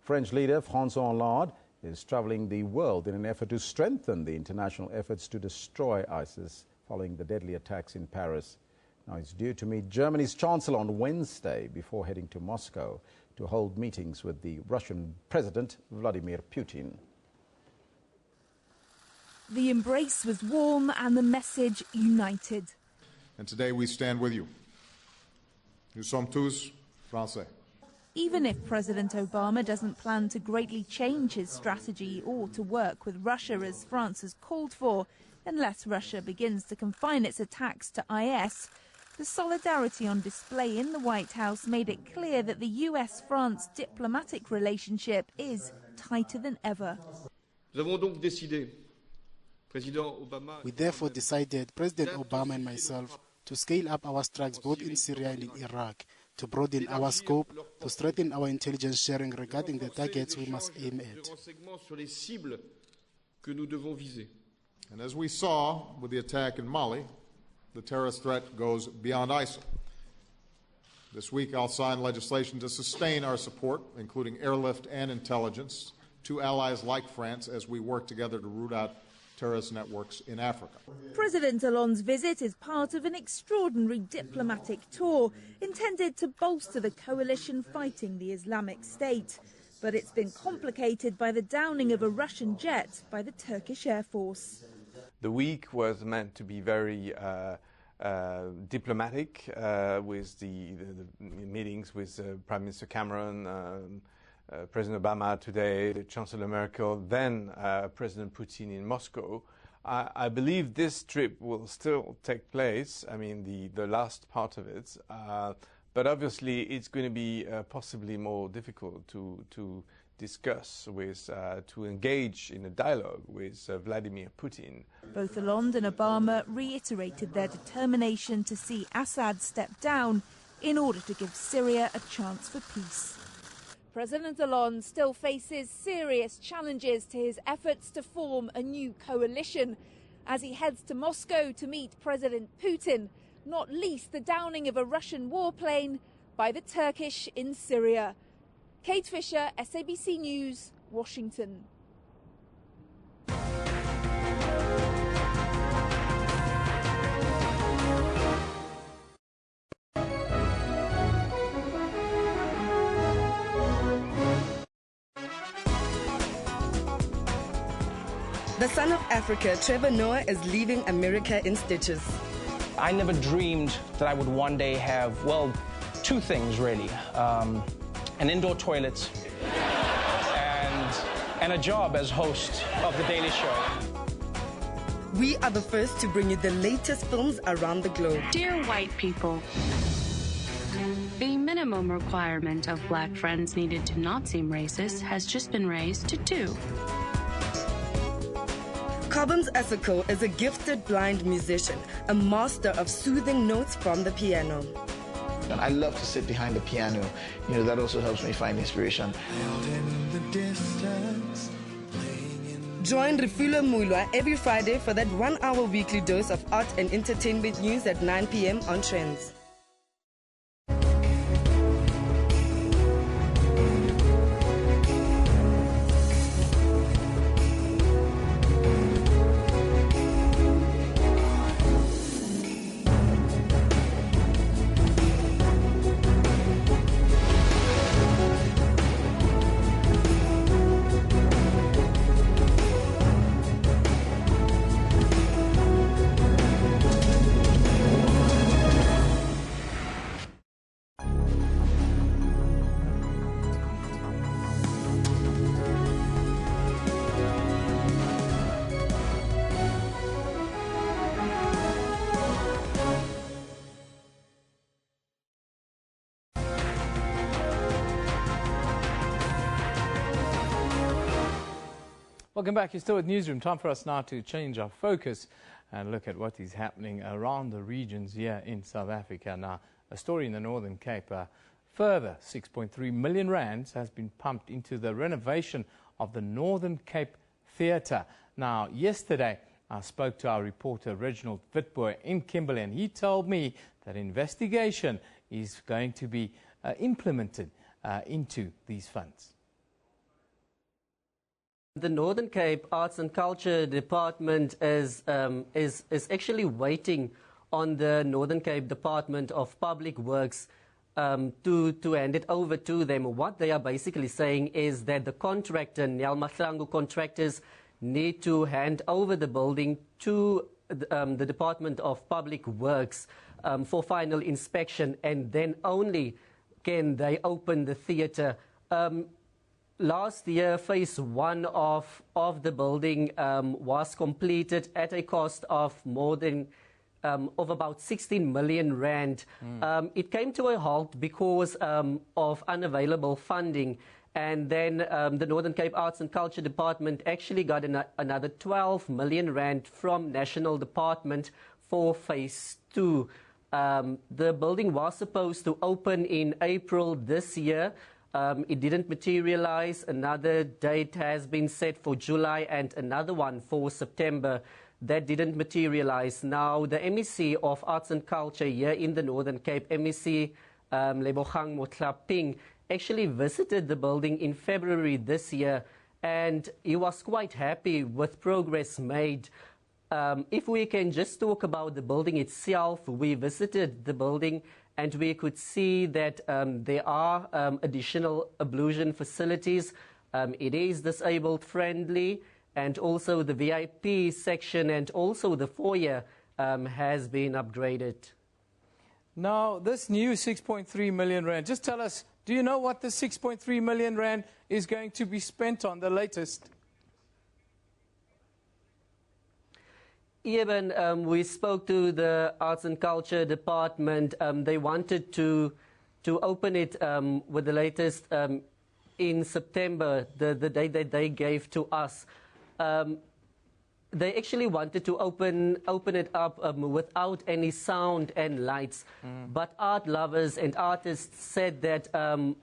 French leader François Hollande is traveling the world in an effort to strengthen the international efforts to destroy ISIS following the deadly attacks in Paris. Now he's due to meet Germany's Chancellor on Wednesday before heading to Moscow to hold meetings with the Russian President Vladimir Putin. The embrace was warm and the message united. And today we stand with you. Nous sommes tous Français. Even if President Obama doesn't plan to greatly change his strategy or to work with Russia as France has called for, unless Russia begins to confine its attacks to IS, the solidarity on display in the White House made it clear that the US-France diplomatic relationship is tighter than ever. We therefore decided, President Obama and myself, to scale up our strikes both in Syria and in Iraq, to broaden our scope, to strengthen our intelligence sharing regarding the targets we must aim at. And as we saw with the attack in Mali, the terrorist threat goes beyond ISIL. This week I'll sign legislation to sustain our support, including airlift and intelligence, to allies like France as we work together to root out terrorist networks in Africa. President Hollande's visit is part of an extraordinary diplomatic tour intended to bolster the coalition fighting the Islamic State. But it's been complicated by the downing of a Russian jet by the Turkish Air Force. The week was meant to be very diplomatic with the meetings with Prime Minister Cameron, President Obama today, Chancellor Merkel, then President Putin in Moscow. I believe this trip will still take place, I mean the last part of it, but obviously it's going to be possibly more difficult to discuss with, to engage in a dialogue with Vladimir Putin. Both Hollande and Obama reiterated their determination to see Assad step down in order to give Syria a chance for peace. President Hollande still faces serious challenges to his efforts to form a new coalition as he heads to Moscow to meet President Putin, not least the downing of a Russian warplane by the Turkish in Syria. Kate Fisher, SABC News, Washington. The son of Africa, Trevor Noah, is leaving America in stitches. I never dreamed that I would one day have, well, two things really. An indoor toilet and a job as host of The Daily Show. We are the first to bring you the latest films around the globe. Dear white people, the minimum requirement of black friends needed to not seem racist has just been raised to 2. Cobhams Esako is a gifted blind musician, a master of soothing notes from the piano. And I love to sit behind the piano. You know, that also helps me find inspiration. Join Refulo Mulwa every Friday for that 1-hour weekly dose of art and entertainment news at 9 p.m. on Trends. Welcome back. You're still with Newsroom. Time for us now to change our focus and look at what is happening around the regions here in South Africa. Now, a story in the Northern Cape. Further 6.3 million rands has been pumped into the renovation of the Northern Cape Theatre. Now, yesterday, I spoke to our reporter Reginald Witbooi in Kimberley, and he told me that investigation is going to be implemented into these funds. The Northern Cape Arts and Culture Department is actually waiting on the Northern Cape Department of Public Works to hand it over to them. What they are basically saying is that the contractor, Nel Mahlangu Contractors, need to hand over the building to the Department of Public Works for final inspection, and then only can they open the theatre. Last year, phase 1 of the building was completed at a cost of more than of about 16 million rand. It came to a halt because of unavailable funding, and then the Northern Cape Arts and Culture Department actually got another 12 million rand from National Department for phase 2. The building was supposed to open in April this year. It didn't materialize. Another date has been set for July and another one for September. That didn't materialize. Now, the MEC of Arts and Culture here in the Northern Cape, MEC Lebogang Motlaping, actually visited the building in February this year, and he was quite happy with progress made. If we can just talk about the building itself, we visited the building and we could see that there are additional ablution facilities. It is disabled friendly, and also the VIP section and also the foyer has been upgraded. Now, this new 6.3 million rand, just tell us, do you know what the 6.3 million rand is going to be spent on, the latest? Eben, we spoke to the Arts and Culture Department. They wanted to open it with the latest in September, the date that they gave to us. They actually wanted to open it up without any sound and lights. But art lovers and artists said that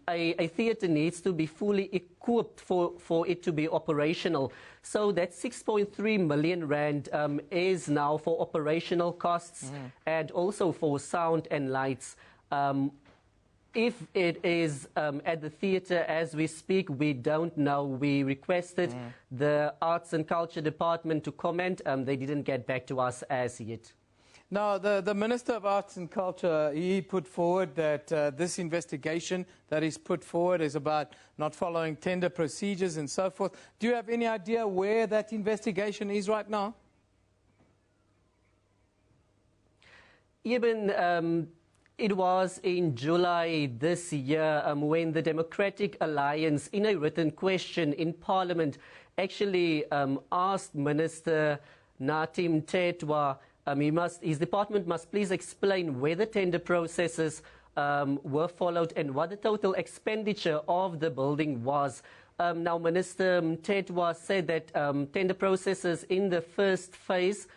a theatre needs to be fully equipped for it to be operational. So that 6.3 million rand is now for operational costs and also for sound and lights. If it is at the theatre as we speak, we don't know. We requested the Arts and Culture Department to comment. They didn't get back to us as yet. Now, the Minister of Arts and Culture, he put forward that this investigation that is put forward is about not following tender procedures and so forth. Do you have any idea where that investigation is right now? Eben, it was in July this year when the Democratic Alliance, in a written question in Parliament, actually asked Minister Natim Tetwa, his department must please explain where the tender processes were followed and what the total expenditure of the building was. Now, Minister Tetwa said that tender processes in the first phase,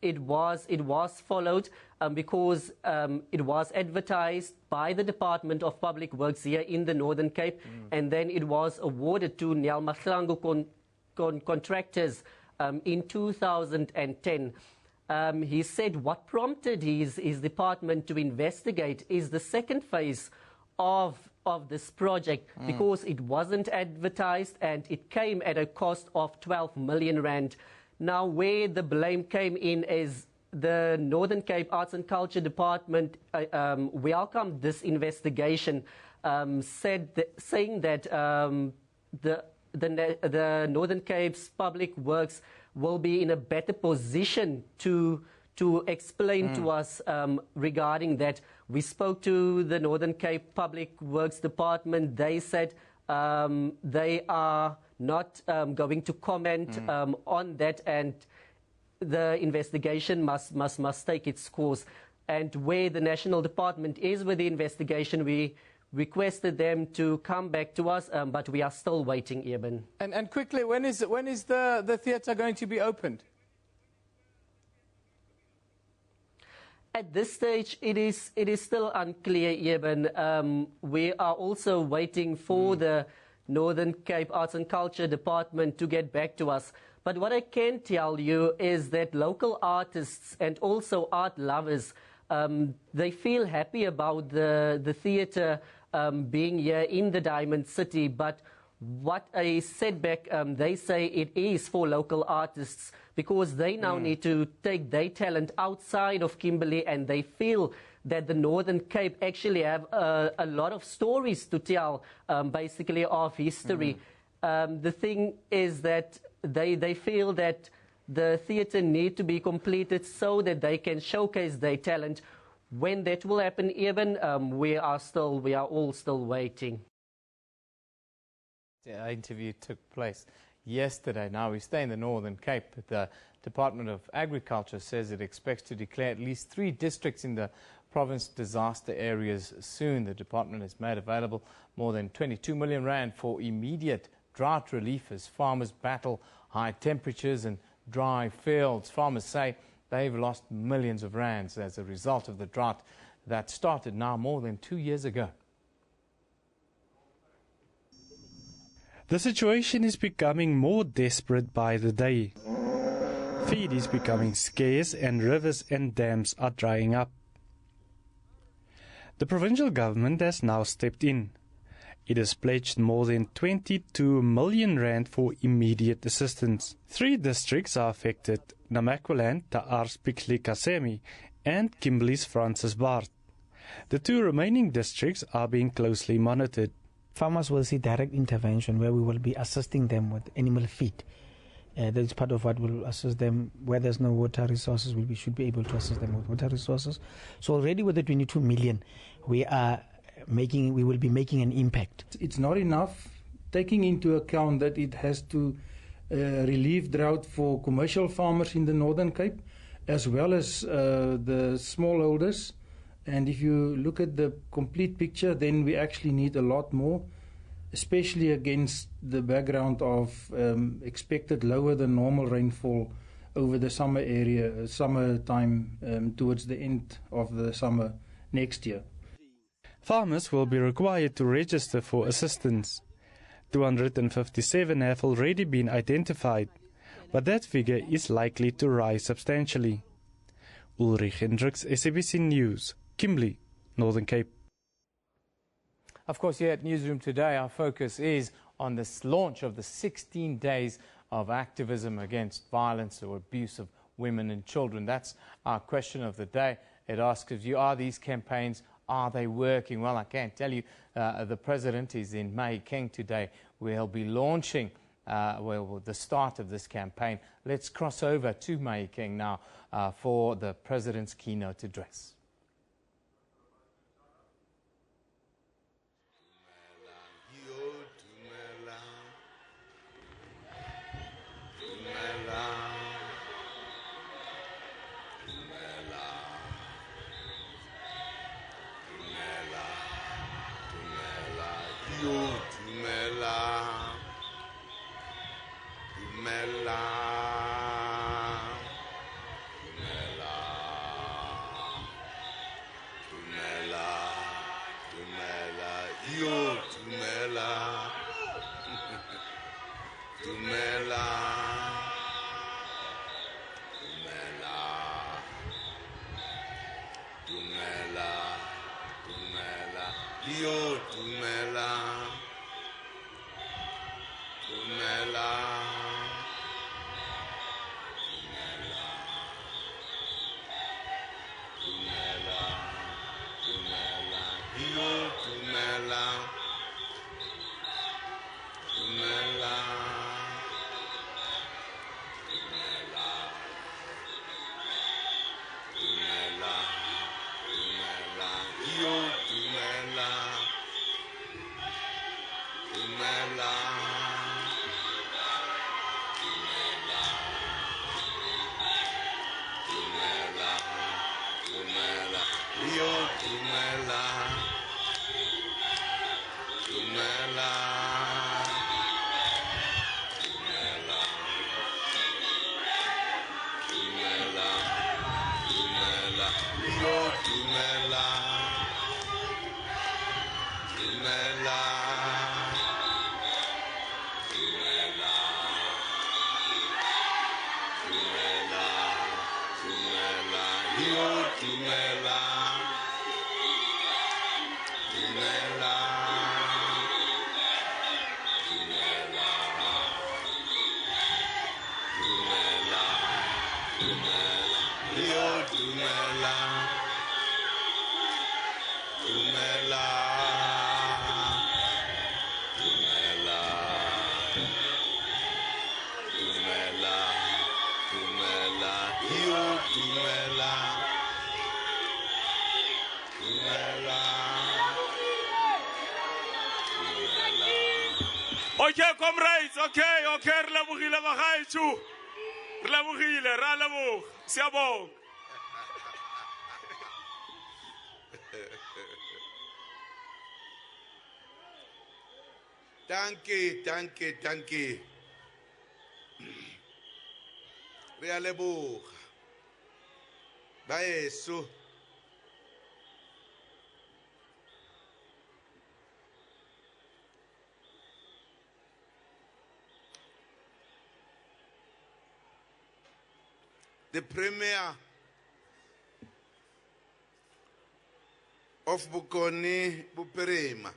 it was followed because it was advertised by the Department of Public Works here in the Northern Cape, and then it was awarded to Nyal Mahlangu contractors in 2010. He said what prompted his department to investigate is the second phase of this project because it wasn't advertised and it came at a cost of 12 million rand. Now, where the blame came in is the Northern Cape Arts and Culture Department welcomed this investigation, saying that the Northern Cape's Public Works will be in a better position to explain to us regarding that. We spoke to the Northern Cape Public Works Department. They said they are not going to comment on that, and the investigation must take its course. And where the National Department is with the investigation, we requested them to come back to us, but we are still waiting, Eben. And quickly, when is the theatre going to be opened? At this stage, it is still unclear, Eben. We are also waiting for the Northern Cape Arts and Culture Department to get back to us. But what I can tell you is that local artists and also art lovers, they feel happy about the theatre being here in the Diamond City. But what a setback they say it is for local artists, because they now need to take their talent outside of Kimberley, and they feel that the Northern Cape actually have a lot of stories to tell, basically, of history. The thing is that they feel that the theatre need to be completed so that they can showcase their talent. When that will happen, even we are all still waiting. The interview took place yesterday. Now we stay in the Northern Cape. The Department of Agriculture says it expects to declare at least 3 districts in the province disaster areas soon. The department has made available more than 22 million rand for immediate drought relief as farmers battle high temperatures and dry fields. Farmers say they've lost millions of rands as a result of the drought that started now more than 2 years ago. The situation is becoming more desperate by the day. Feed is becoming scarce and rivers and dams are drying up. The provincial government has now stepped in. It has pledged more than 22 million rand for immediate assistance. 3 districts are affected: Namaqualand, Taars-Pikli-Kasemi and Kimberley's Francis Bart. The 2 remaining districts are being closely monitored. Farmers will see direct intervention where we will be assisting them with animal feed. That is part of what will assist them. Where there's no water resources, we should be able to assist them with water resources. So already with the 22 million, we will be making an impact. It's not enough, taking into account that it has to relieve drought for commercial farmers in the Northern Cape, as well as the smallholders. And if you look at the complete picture, then we actually need a lot more, especially against the background of expected lower than normal rainfall over the summertime towards the end of the summer next year. Farmers will be required to register for assistance. 257 have already been identified, but that figure is likely to rise substantially. Ulrich Hendricks, SABC News, Kimberley, Northern Cape. Of course, here at Newsroom today, our focus is on this launch of the 16 days of activism against violence or abuse of women and children. That's our question of the day. It asks of you, are these campaigns, are they working? Well, I can't tell you. The President is in Mahikeng today, where he'll be launching the start of this campaign. Let's cross over to Mahikeng now for the President's keynote address. Okay, comrades, okay, re lebogile bagaetsho. Re lebogile, ra leboga. Siabong. Danke. Re a leboga. Baeso. The Premier of Bokone Bophirima,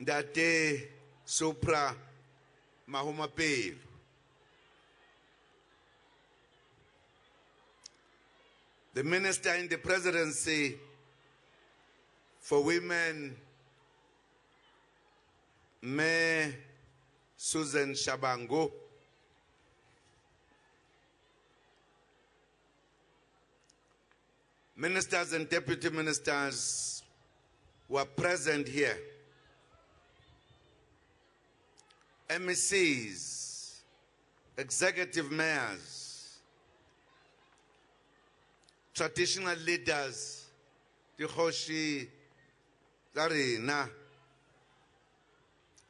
Ndate Sopra Mahomapelo, the Minister in the Presidency for Women, Me Susan Shabango, ministers and deputy ministers who are present here, MECs, executive mayors, traditional leaders, Dikgoshi tsa rena,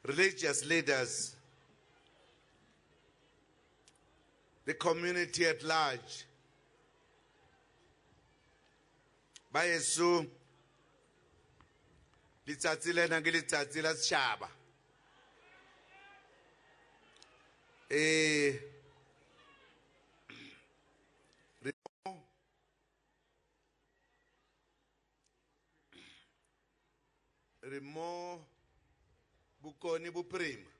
religious leaders, the community at large. Bayeso letsatsi lena ke letsatsi la setšhaba. Re mo Bokone Bophirima.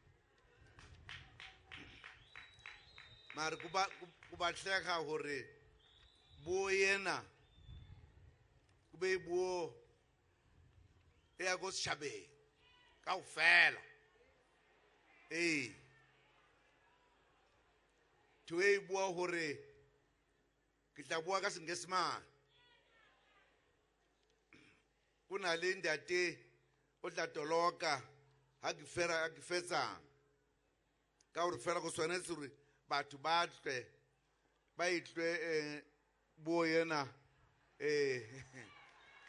Mare go batlega gore bo yena go be bo ya go setšhabeng kaofela. To e bua gore ke tla bua ka Senyesemane. Go na le ntate o tla toloka ha ke fetsang ka gore fela go tshwanetse gore batho ba tle ba itlwe buo yena ke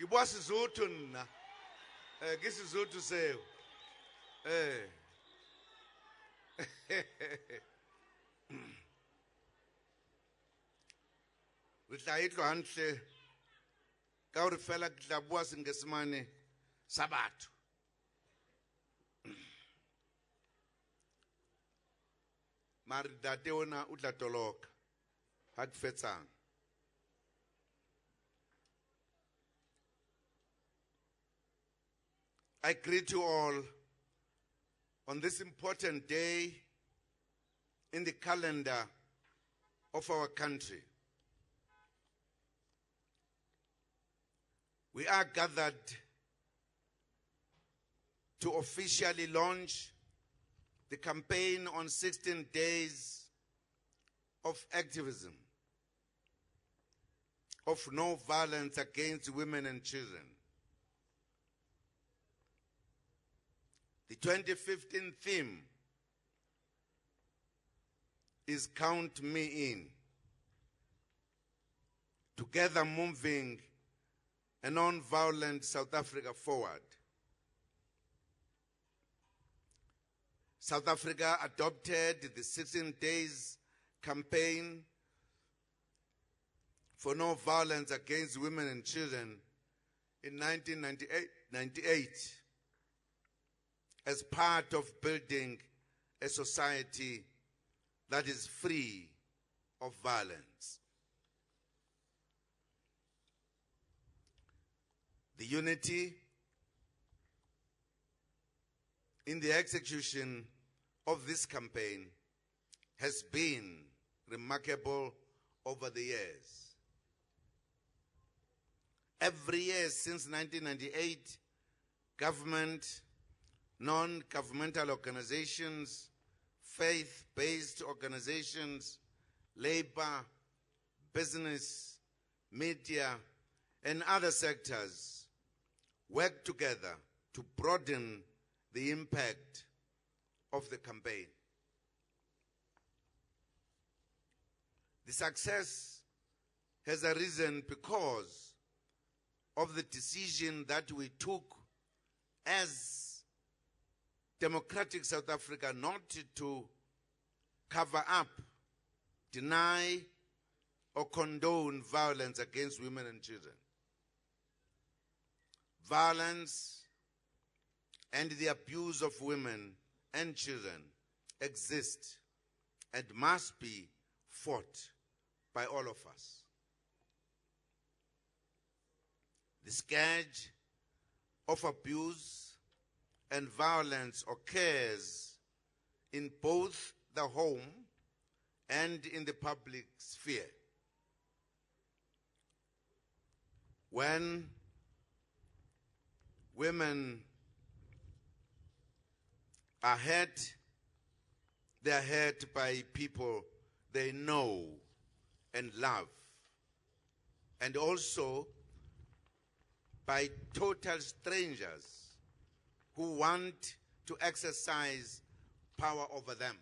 bua Sesotho nna ke Sesotho seo re tla itlwa hantle ka gore fela ke tla bua Senyesemane sa batho. Mare date ona o tla toloka ha ke fetsang. I greet you all on this important day in the calendar of our country. We are gathered to officially launch the campaign on 16 days of activism, of no violence against women and children. The 2015 theme is Count Me In, together moving a non-violent South Africa forward. South Africa adopted the 16 days campaign for no violence against women and children in 1998 as part of building a society that is free of violence. The unity in the execution of this campaign has been remarkable over the years. Every year since 1998, government, non-governmental organizations, faith-based organizations, labor, business, media, and other sectors work together to broaden the impact of the campaign. The success has arisen because of the decision that we took as democratic South Africa not to cover up, deny, or condone violence against women and children. Violence and the abuse of women and children exist and must be fought by all of us. The scourge of abuse and violence occurs in both the home and in the public sphere. When women are hurt, they are hurt by people they know and love, and also by total strangers who want to exercise power over them.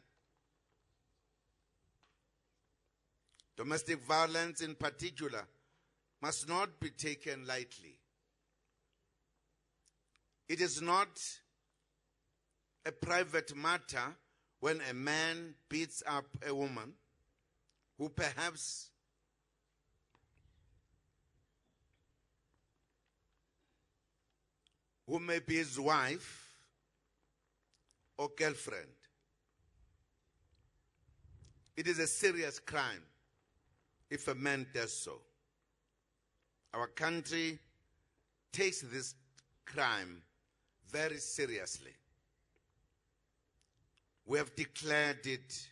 Domestic violence in particular must not be taken lightly. It is not a private matter when a man beats up a woman who perhaps may be his wife or girlfriend. It is a serious crime if a man does so. Our country takes this crime very seriously. We have declared it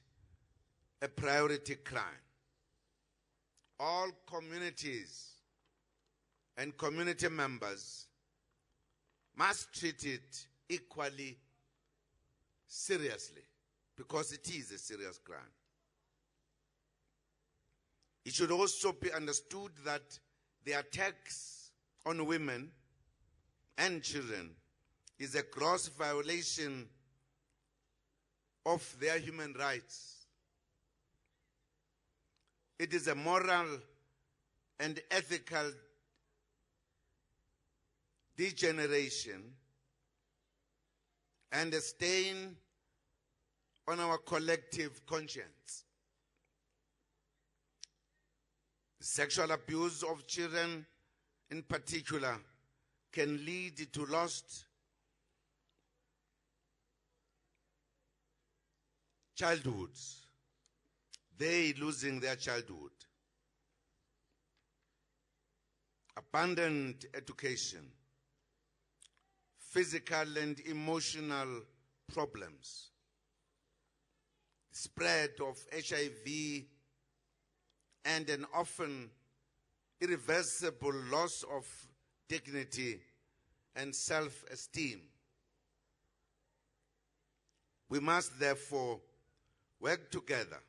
a priority crime. All communities and community members must treat it equally seriously because it is a serious crime. It should also be understood that the attacks on women and children is a gross violation of their human rights. It is a moral and ethical degeneration and a stain on our collective conscience. Sexual abuse of children in particular can lead to lost childhoods, they losing their childhood, abandoned education, physical and emotional problems, spread of HIV, and an often irreversible loss of dignity and self-esteem. We must therefore work together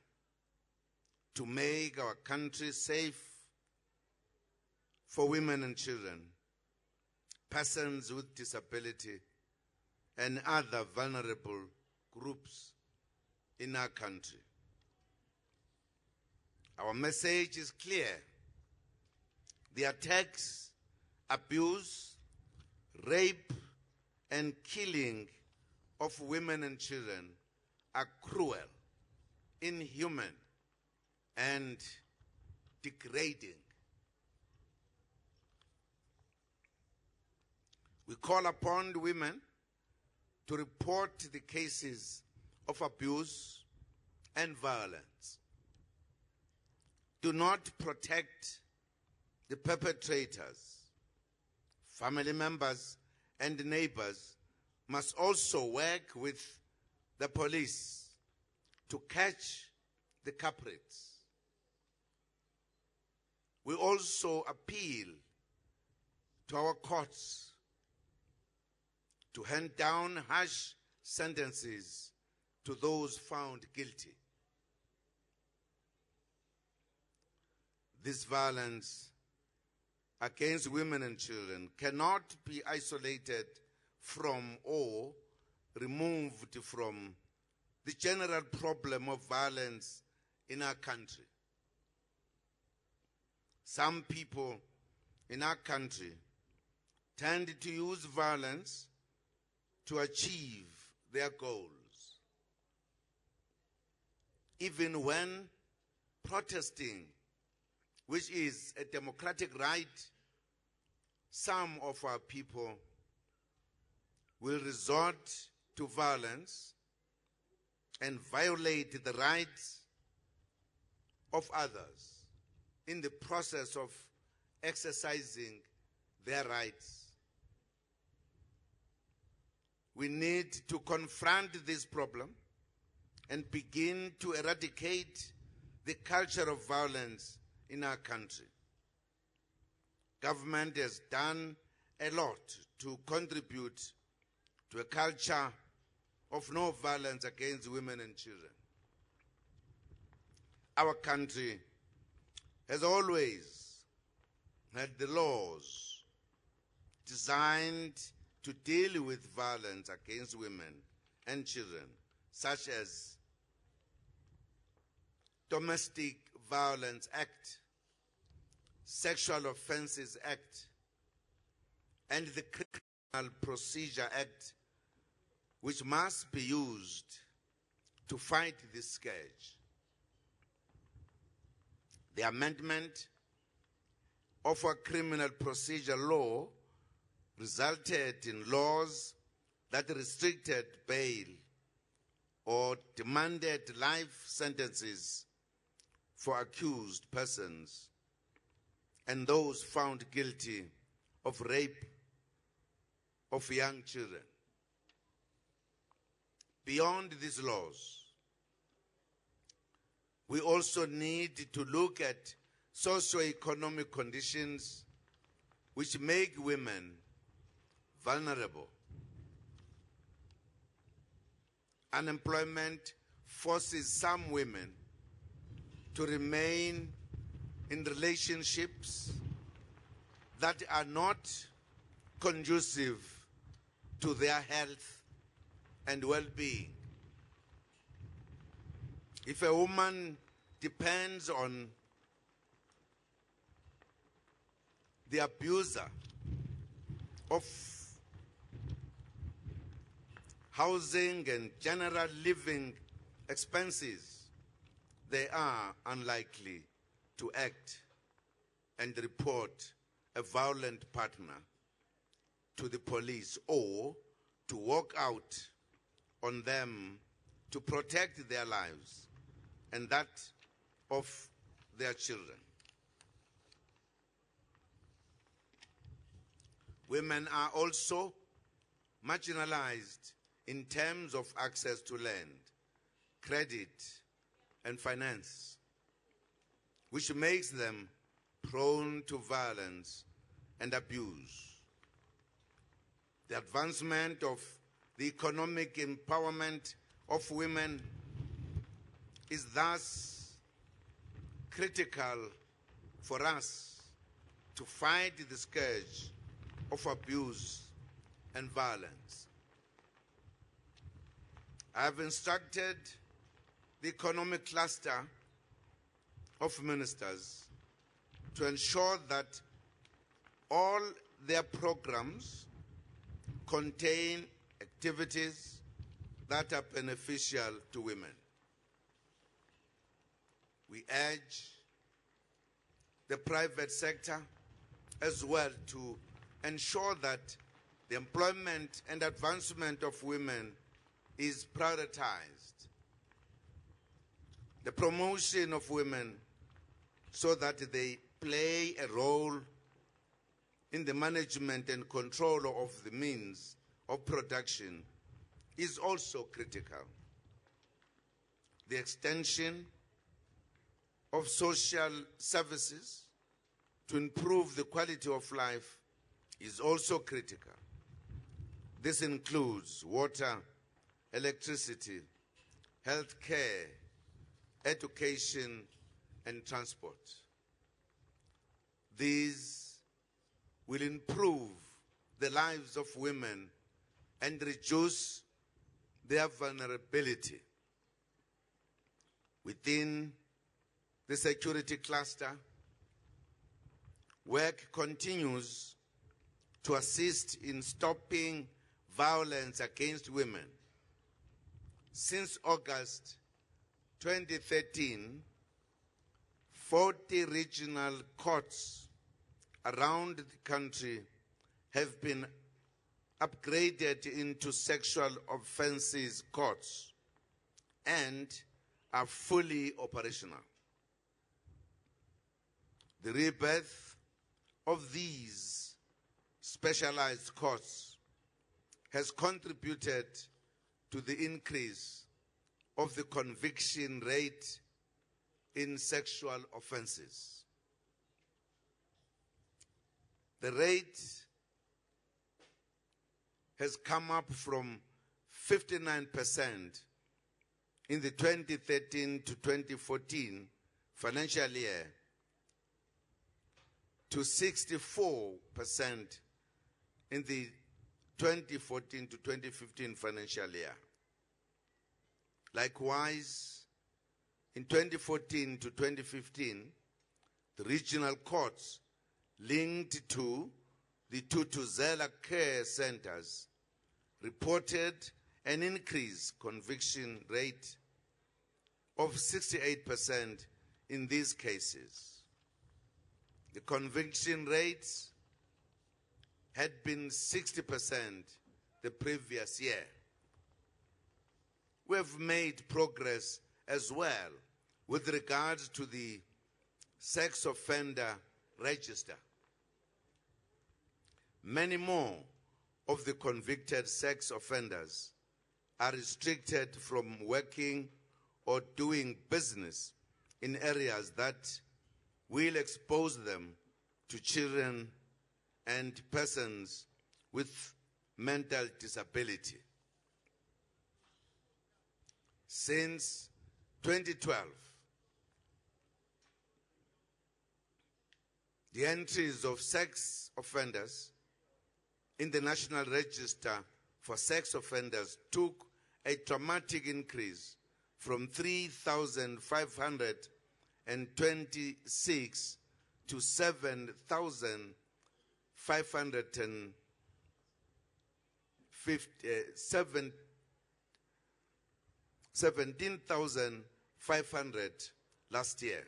to make our country safe for women and children, persons with disability, and other vulnerable groups in our country. Our message is clear. The attacks, abuse, rape, and killing of women and children are cruel, inhuman, and degrading. We call upon women to report the cases of abuse and violence. Do not protect the perpetrators. Family members and neighbors must also work with the police to catch the culprits. We also appeal to our courts to hand down harsh sentences to those found guilty. This violence against women and children cannot be isolated from or removed from the general problem of violence in our country. Some people in our country tend to use violence to achieve their goals. Even when protesting, which is a democratic right, some of our people will resort to violence and violate the rights of others in the process of exercising their rights. We need to confront this problem and begin to eradicate the culture of violence in our country. Government has done a lot to contribute to a culture of no violence against women and children. Our country has always had the laws designed to deal with violence against women and children, such as Domestic Violence Act, Sexual Offences Act, and the Criminal Procedure Act, which must be used to fight this scourge. The amendment of our criminal procedure law resulted in laws that restricted bail or demanded life sentences for accused persons and those found guilty of rape of young children. Beyond these laws, we also need to look at socio-economic conditions which make women vulnerable. Unemployment forces some women to remain in relationships that are not conducive to their health and well-being. If a woman depends on the abuser of housing and general living expenses, they are unlikely to act and report a violent partner to the police or to walk out on them to protect their lives and that of their children. Women are also marginalized in terms of access to land, credit, and finance, which makes them prone to violence and abuse. The advancement of the economic empowerment of women is thus critical for us to fight the scourge of abuse and violence. I have instructed the economic cluster of ministers to ensure that all their programs contain activities that are beneficial to women. We urge the private sector as well to ensure that the employment and advancement of women is prioritized. The promotion of women so that they play a role in the management and control of the means of production is also critical. The extension of social services to improve the quality of life is also critical. This includes water, electricity, health care, education, and transport. These will improve the lives of women and reduce their vulnerability. Within the security cluster, work continues to assist in stopping violence against women. Since August 2013, 40 regional courts around the country have been upgraded into sexual offences courts and are fully operational. The rebirth of these specialized courts has contributed to the increase of the conviction rate in sexual offences. The rate has come up from 59% in the 2013 to 2014 financial year to 64% in the 2014 to 2015 financial year. Likewise, in 2014 to 2015, the regional courts linked to the Tutuzela care centers reported an increased conviction rate of 68% in these cases. The conviction rates had been 60% the previous year. We have made progress as well with regards to the sex offender register. Many more of the convicted sex offenders are restricted from working or doing business in areas that will expose them to children and persons with mental disability. Since 2012, the entries of sex offenders in the National Register for Sex Offenders took a dramatic increase from 3,526 to 17,500 last year.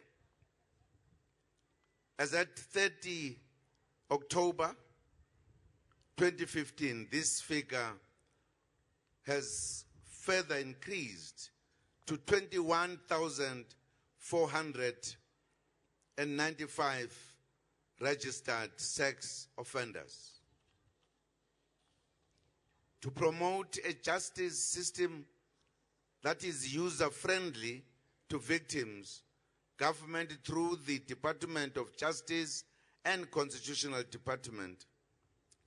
As at 30 October 2015, this figure has further increased to 21,495 registered sex offenders. To promote a justice system that is user-friendly to victims, government through the Department of Justice and Constitutional Department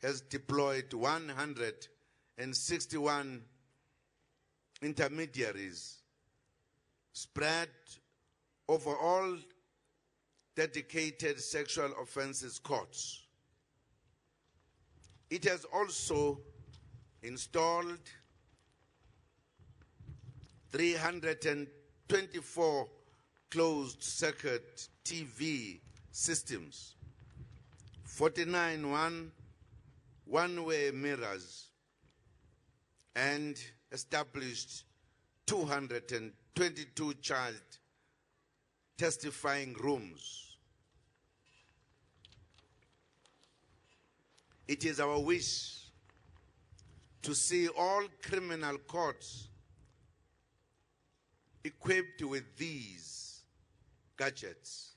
has deployed 161 intermediaries spread over all dedicated sexual offences courts. It has also installed 324 closed-circuit TV systems, 49 one-way mirrors, and established 222 child testifying rooms. It is our wish to see all criminal courts equipped with these gadgets.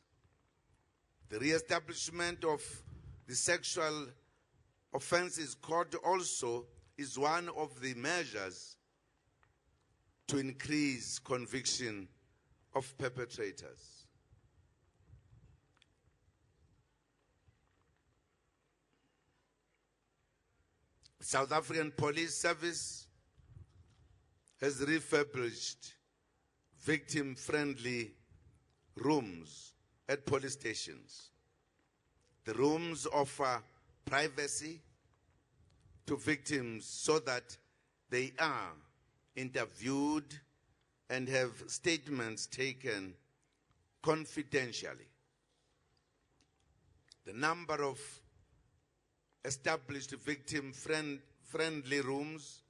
The re-establishment of the Sexual Offences Court also is one of the measures to increase conviction of perpetrators. South African Police Service has refurbished victim-friendly rooms at police stations. The rooms offer privacy to victims so that they are interviewed and have statements taken confidentially. The number of established victim-friendly rooms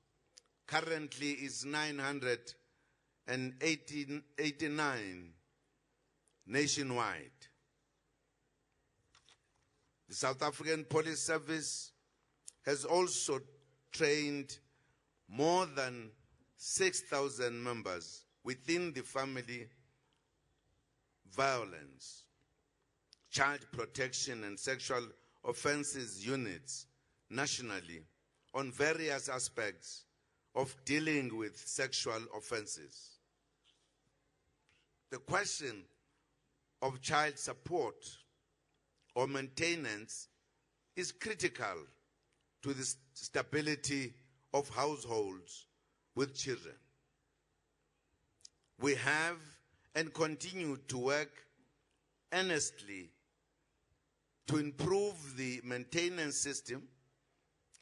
currently is 989 nationwide. The South African Police Service has also trained more than 6,000 members within the family violence, child protection and sexual offenses units nationally on various aspects of dealing with sexual offenses. The question of child support or maintenance is critical to the stability of households with children. We have and continue to work earnestly to improve the maintenance system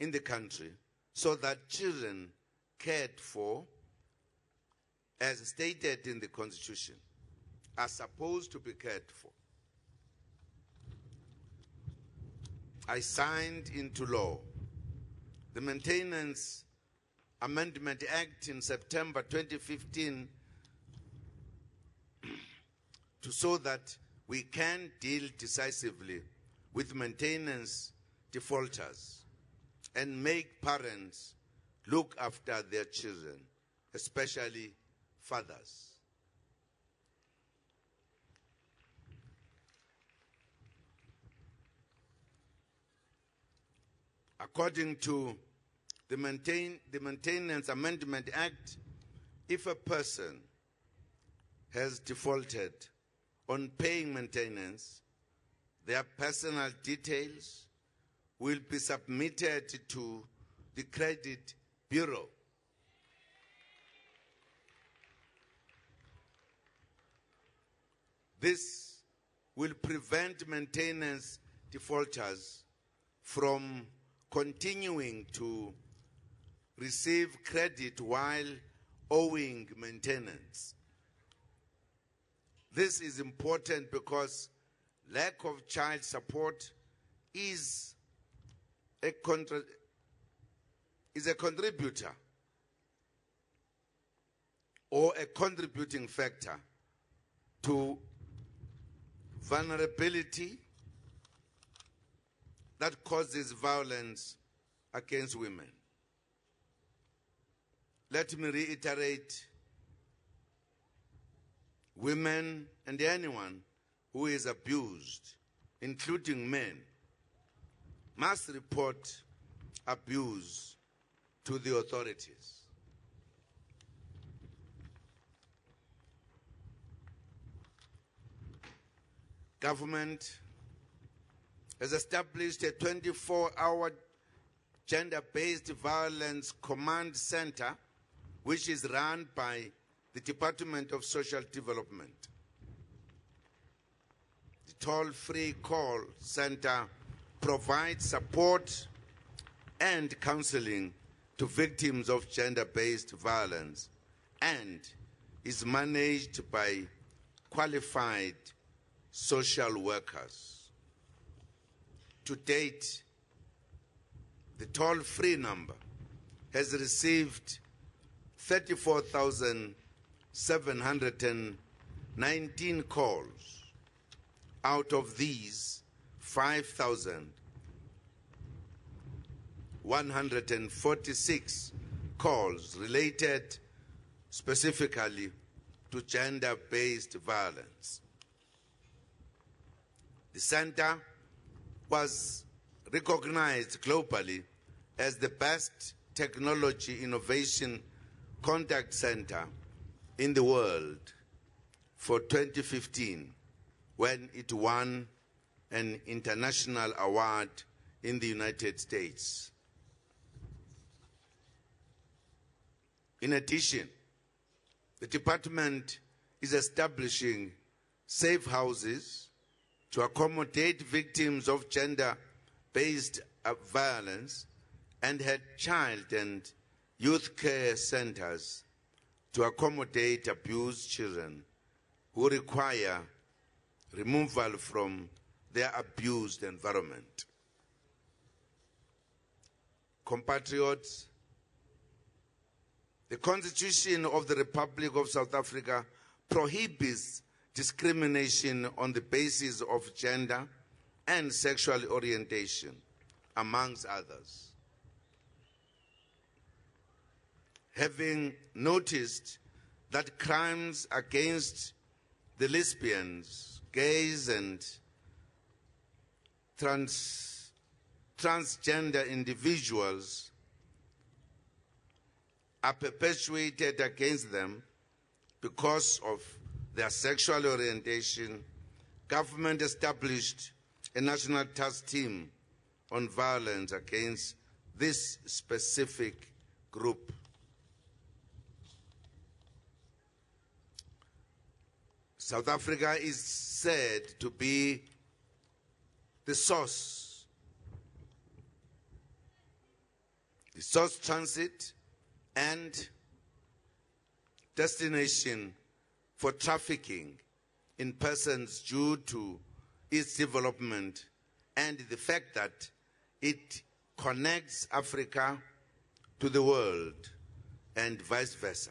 in the country so that children cared for, as stated in the Constitution, are supposed to be cared for. I signed into law the Maintenance Amendment Act in September 2015 so that we can deal decisively with maintenance defaulters and make parents look after their children, especially fathers. According to the Maintenance Amendment Act, if a person has defaulted on paying maintenance, their personal details will be submitted to the Credit Bureau. This will prevent maintenance defaulters from continuing to receive credit while owing maintenance. This is important because lack of child support is a contributor or a contributing factor to vulnerability that causes violence against women. Let me reiterate, women and anyone who is abused, including men, must report abuse to the authorities. Government has established a 24-hour gender-based violence command center, which is run by the Department of Social Development. The toll-free call center provides support and counseling to victims of gender-based violence and is managed by qualified social workers. To date, the toll-free number has received 34,719 calls. Out of these, 5,146 calls related specifically to gender-based violence. The center was recognized globally as the best technology innovation contact center in the world for 2015 when it won an international award in the United States. In addition, the department is establishing safe houses to accommodate victims of gender-based violence and had child and youth care centers to accommodate abused children who require removal from their abused environment. Compatriots, the Constitution of the Republic of South Africa prohibits discrimination on the basis of gender and sexual orientation, amongst others. Having noticed that crimes against the lesbians, gays, and transgender individuals are perpetuated against them because of their sexual orientation, government established a national task team on violence against this specific group. South Africa is said to be the source transit and destination for trafficking in persons due to its development and the fact that it connects Africa to the world and vice versa.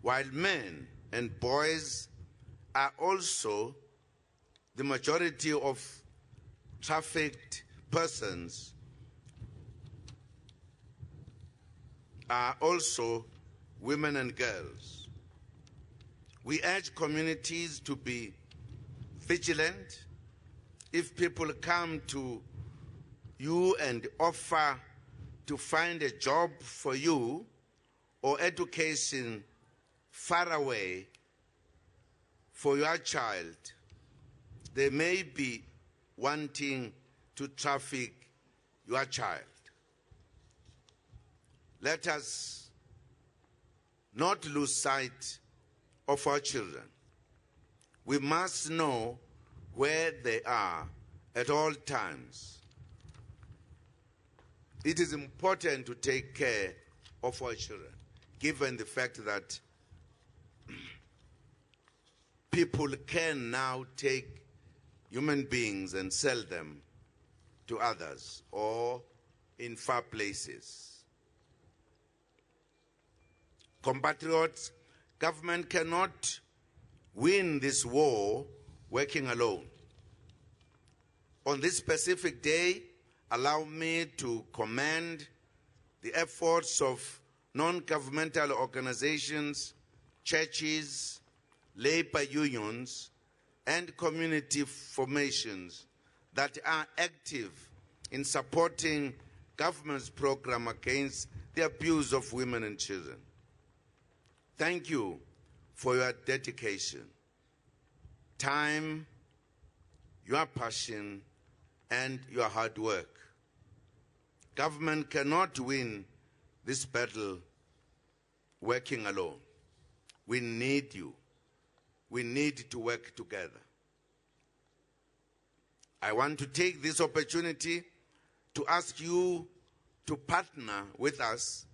While men and boys are also the majority of trafficked persons, are also women and girls. We urge communities to be vigilant. If people come to you and offer to find a job for you or education far away for your child, they may be wanting to traffic your child. Let us not lose sight of our children. We must know where they are at all times. It is important to take care of our children, given the fact that people can now take human beings and sell them to others or in far places. Compatriots, government cannot win this war working alone. On this specific day, allow me to commend the efforts of non-governmental organizations, churches, labor unions, and community formations that are active in supporting government's program against the abuse of women and children. Thank you for your dedication, time, your passion, and your hard work. Government cannot win this battle working alone. We need you. We need to work together. I want to take this opportunity to ask you to partner with us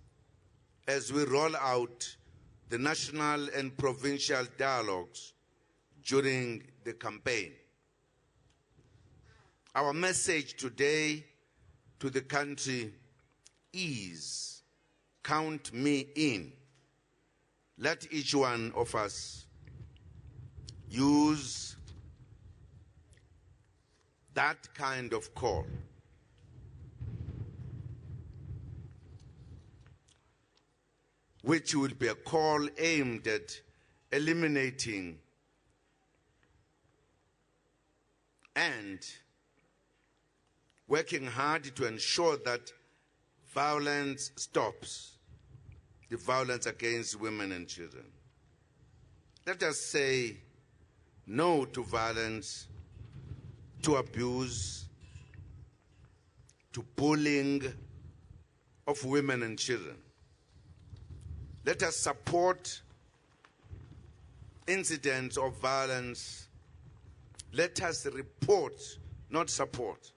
as we roll out the national and provincial dialogues during the campaign. Our message today to the country is, count me in. Let each one of us use that kind of call. Which will be a call aimed at eliminating and working hard to ensure that violence stops, the violence against women and children. Let us say no to violence, to abuse, to bullying of women and children. Let us support incidents of violence let us report, not support.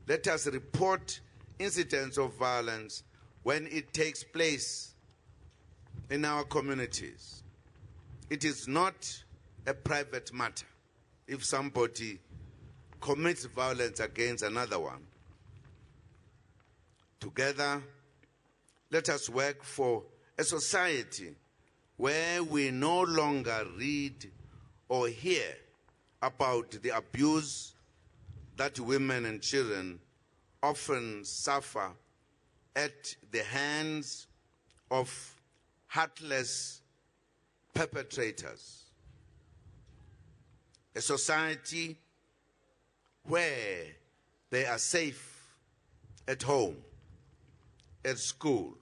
Let us report incidents of violence when it takes place in our communities. It is not a private matter if somebody commits violence against another one. Together, let us work for a society where we no longer read or hear about the abuse that women and children often suffer at the hands of heartless perpetrators. A society where they are safe at home, at school,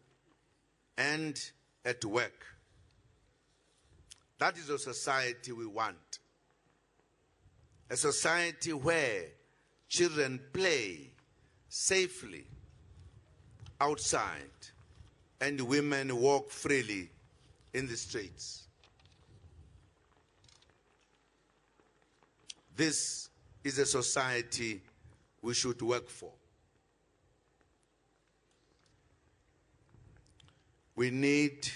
and at work. That is a society we want. A society where children play safely outside and women walk freely in the streets. This is a society we should work for. We need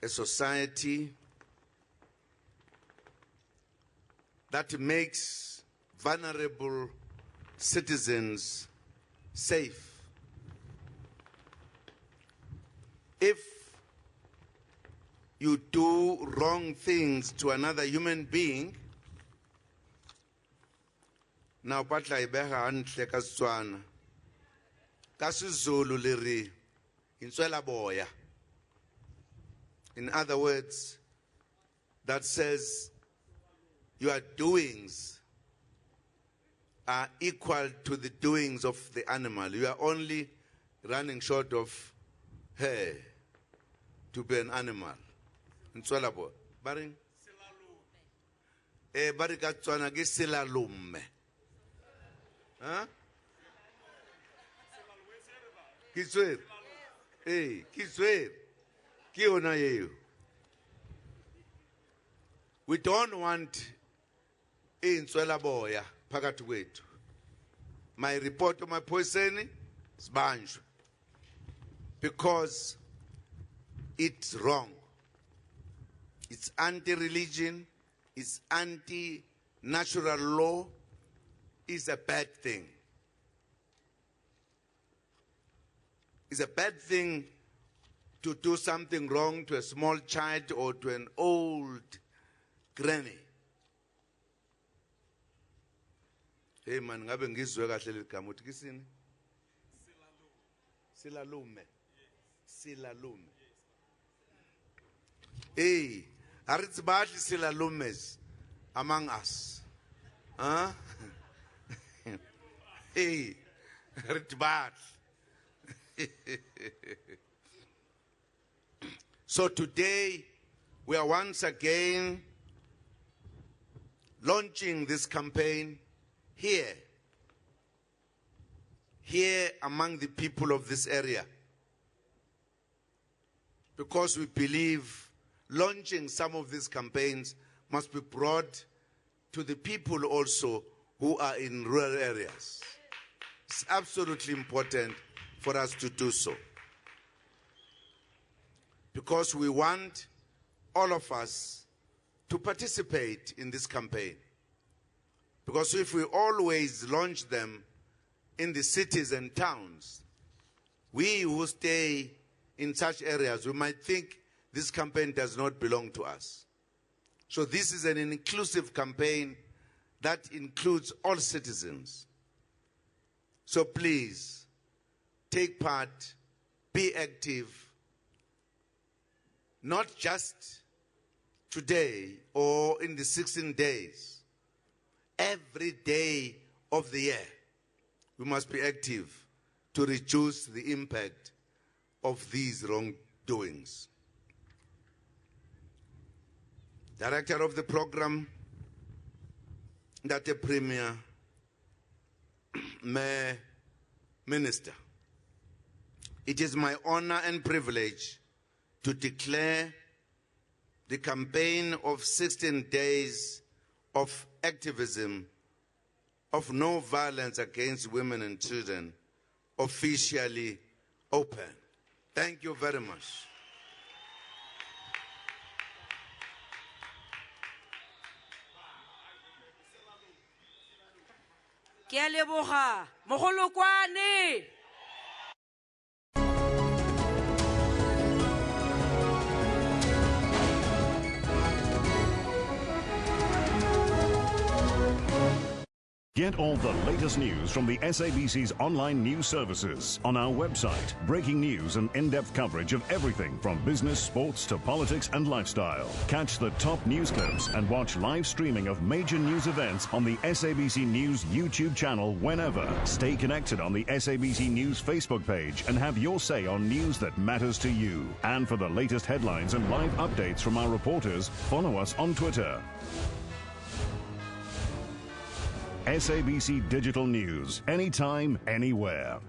a society that makes vulnerable citizens safe. If you do wrong things to another human being, now patla ibeha hantle ka Setswana ka siZulu le re inswela boya. In other words, that says your doings are equal to the doings of the animal. You are only running short of hair to be an animal. Inswela boya. Baring? Bari ka Setswana ke selalume. Huh? Kiswer. Hey, kiswer. Kiona yeyo. We don't want inswela boya phakathi kwethu. My report on my poison sibanjwe. Because it's wrong. It's anti-religion, it's anti-natural law, it's a bad thing. It's a bad thing to do something wrong to a small child or to an old granny. Hey man, ngabe ngizwe kahle leligama uthi kisini? Silalume. Silalume. Hey, aritsi badli silalumes among us. Huh? Hey, aritsi badli. So today, we are once again launching this campaign here among the people of this area, because we believe launching some of these campaigns must be brought to the people also who are in rural areas. It's absolutely important for us to do so, because we want all of us to participate in this campaign. Because if we always launch them in the cities and towns, we who stay in such areas, we might think this campaign does not belong to us. So this is an inclusive campaign that includes all citizens. So please, take part, be active, not just today or in the 16 days. Every day of the year, we must be active to reduce the impact of these wrongdoings. Director of the program, Ndate Premier, Mayor, Minister, it is my honor and privilege to declare the campaign of 16 days of activism of no violence against women and children officially open. Thank you very much. Ke a leboga mogolokwane. Get all the latest news from the SABC's online news services on our website. Breaking news and in-depth coverage of everything from business, sports to politics and lifestyle. Catch the top news clips and watch live streaming of major news events on the SABC News YouTube channel whenever. Stay connected on the SABC News Facebook page and have your say on news that matters to you. And for the latest headlines and live updates from our reporters, follow us on Twitter. SABC Digital News, anytime, anywhere.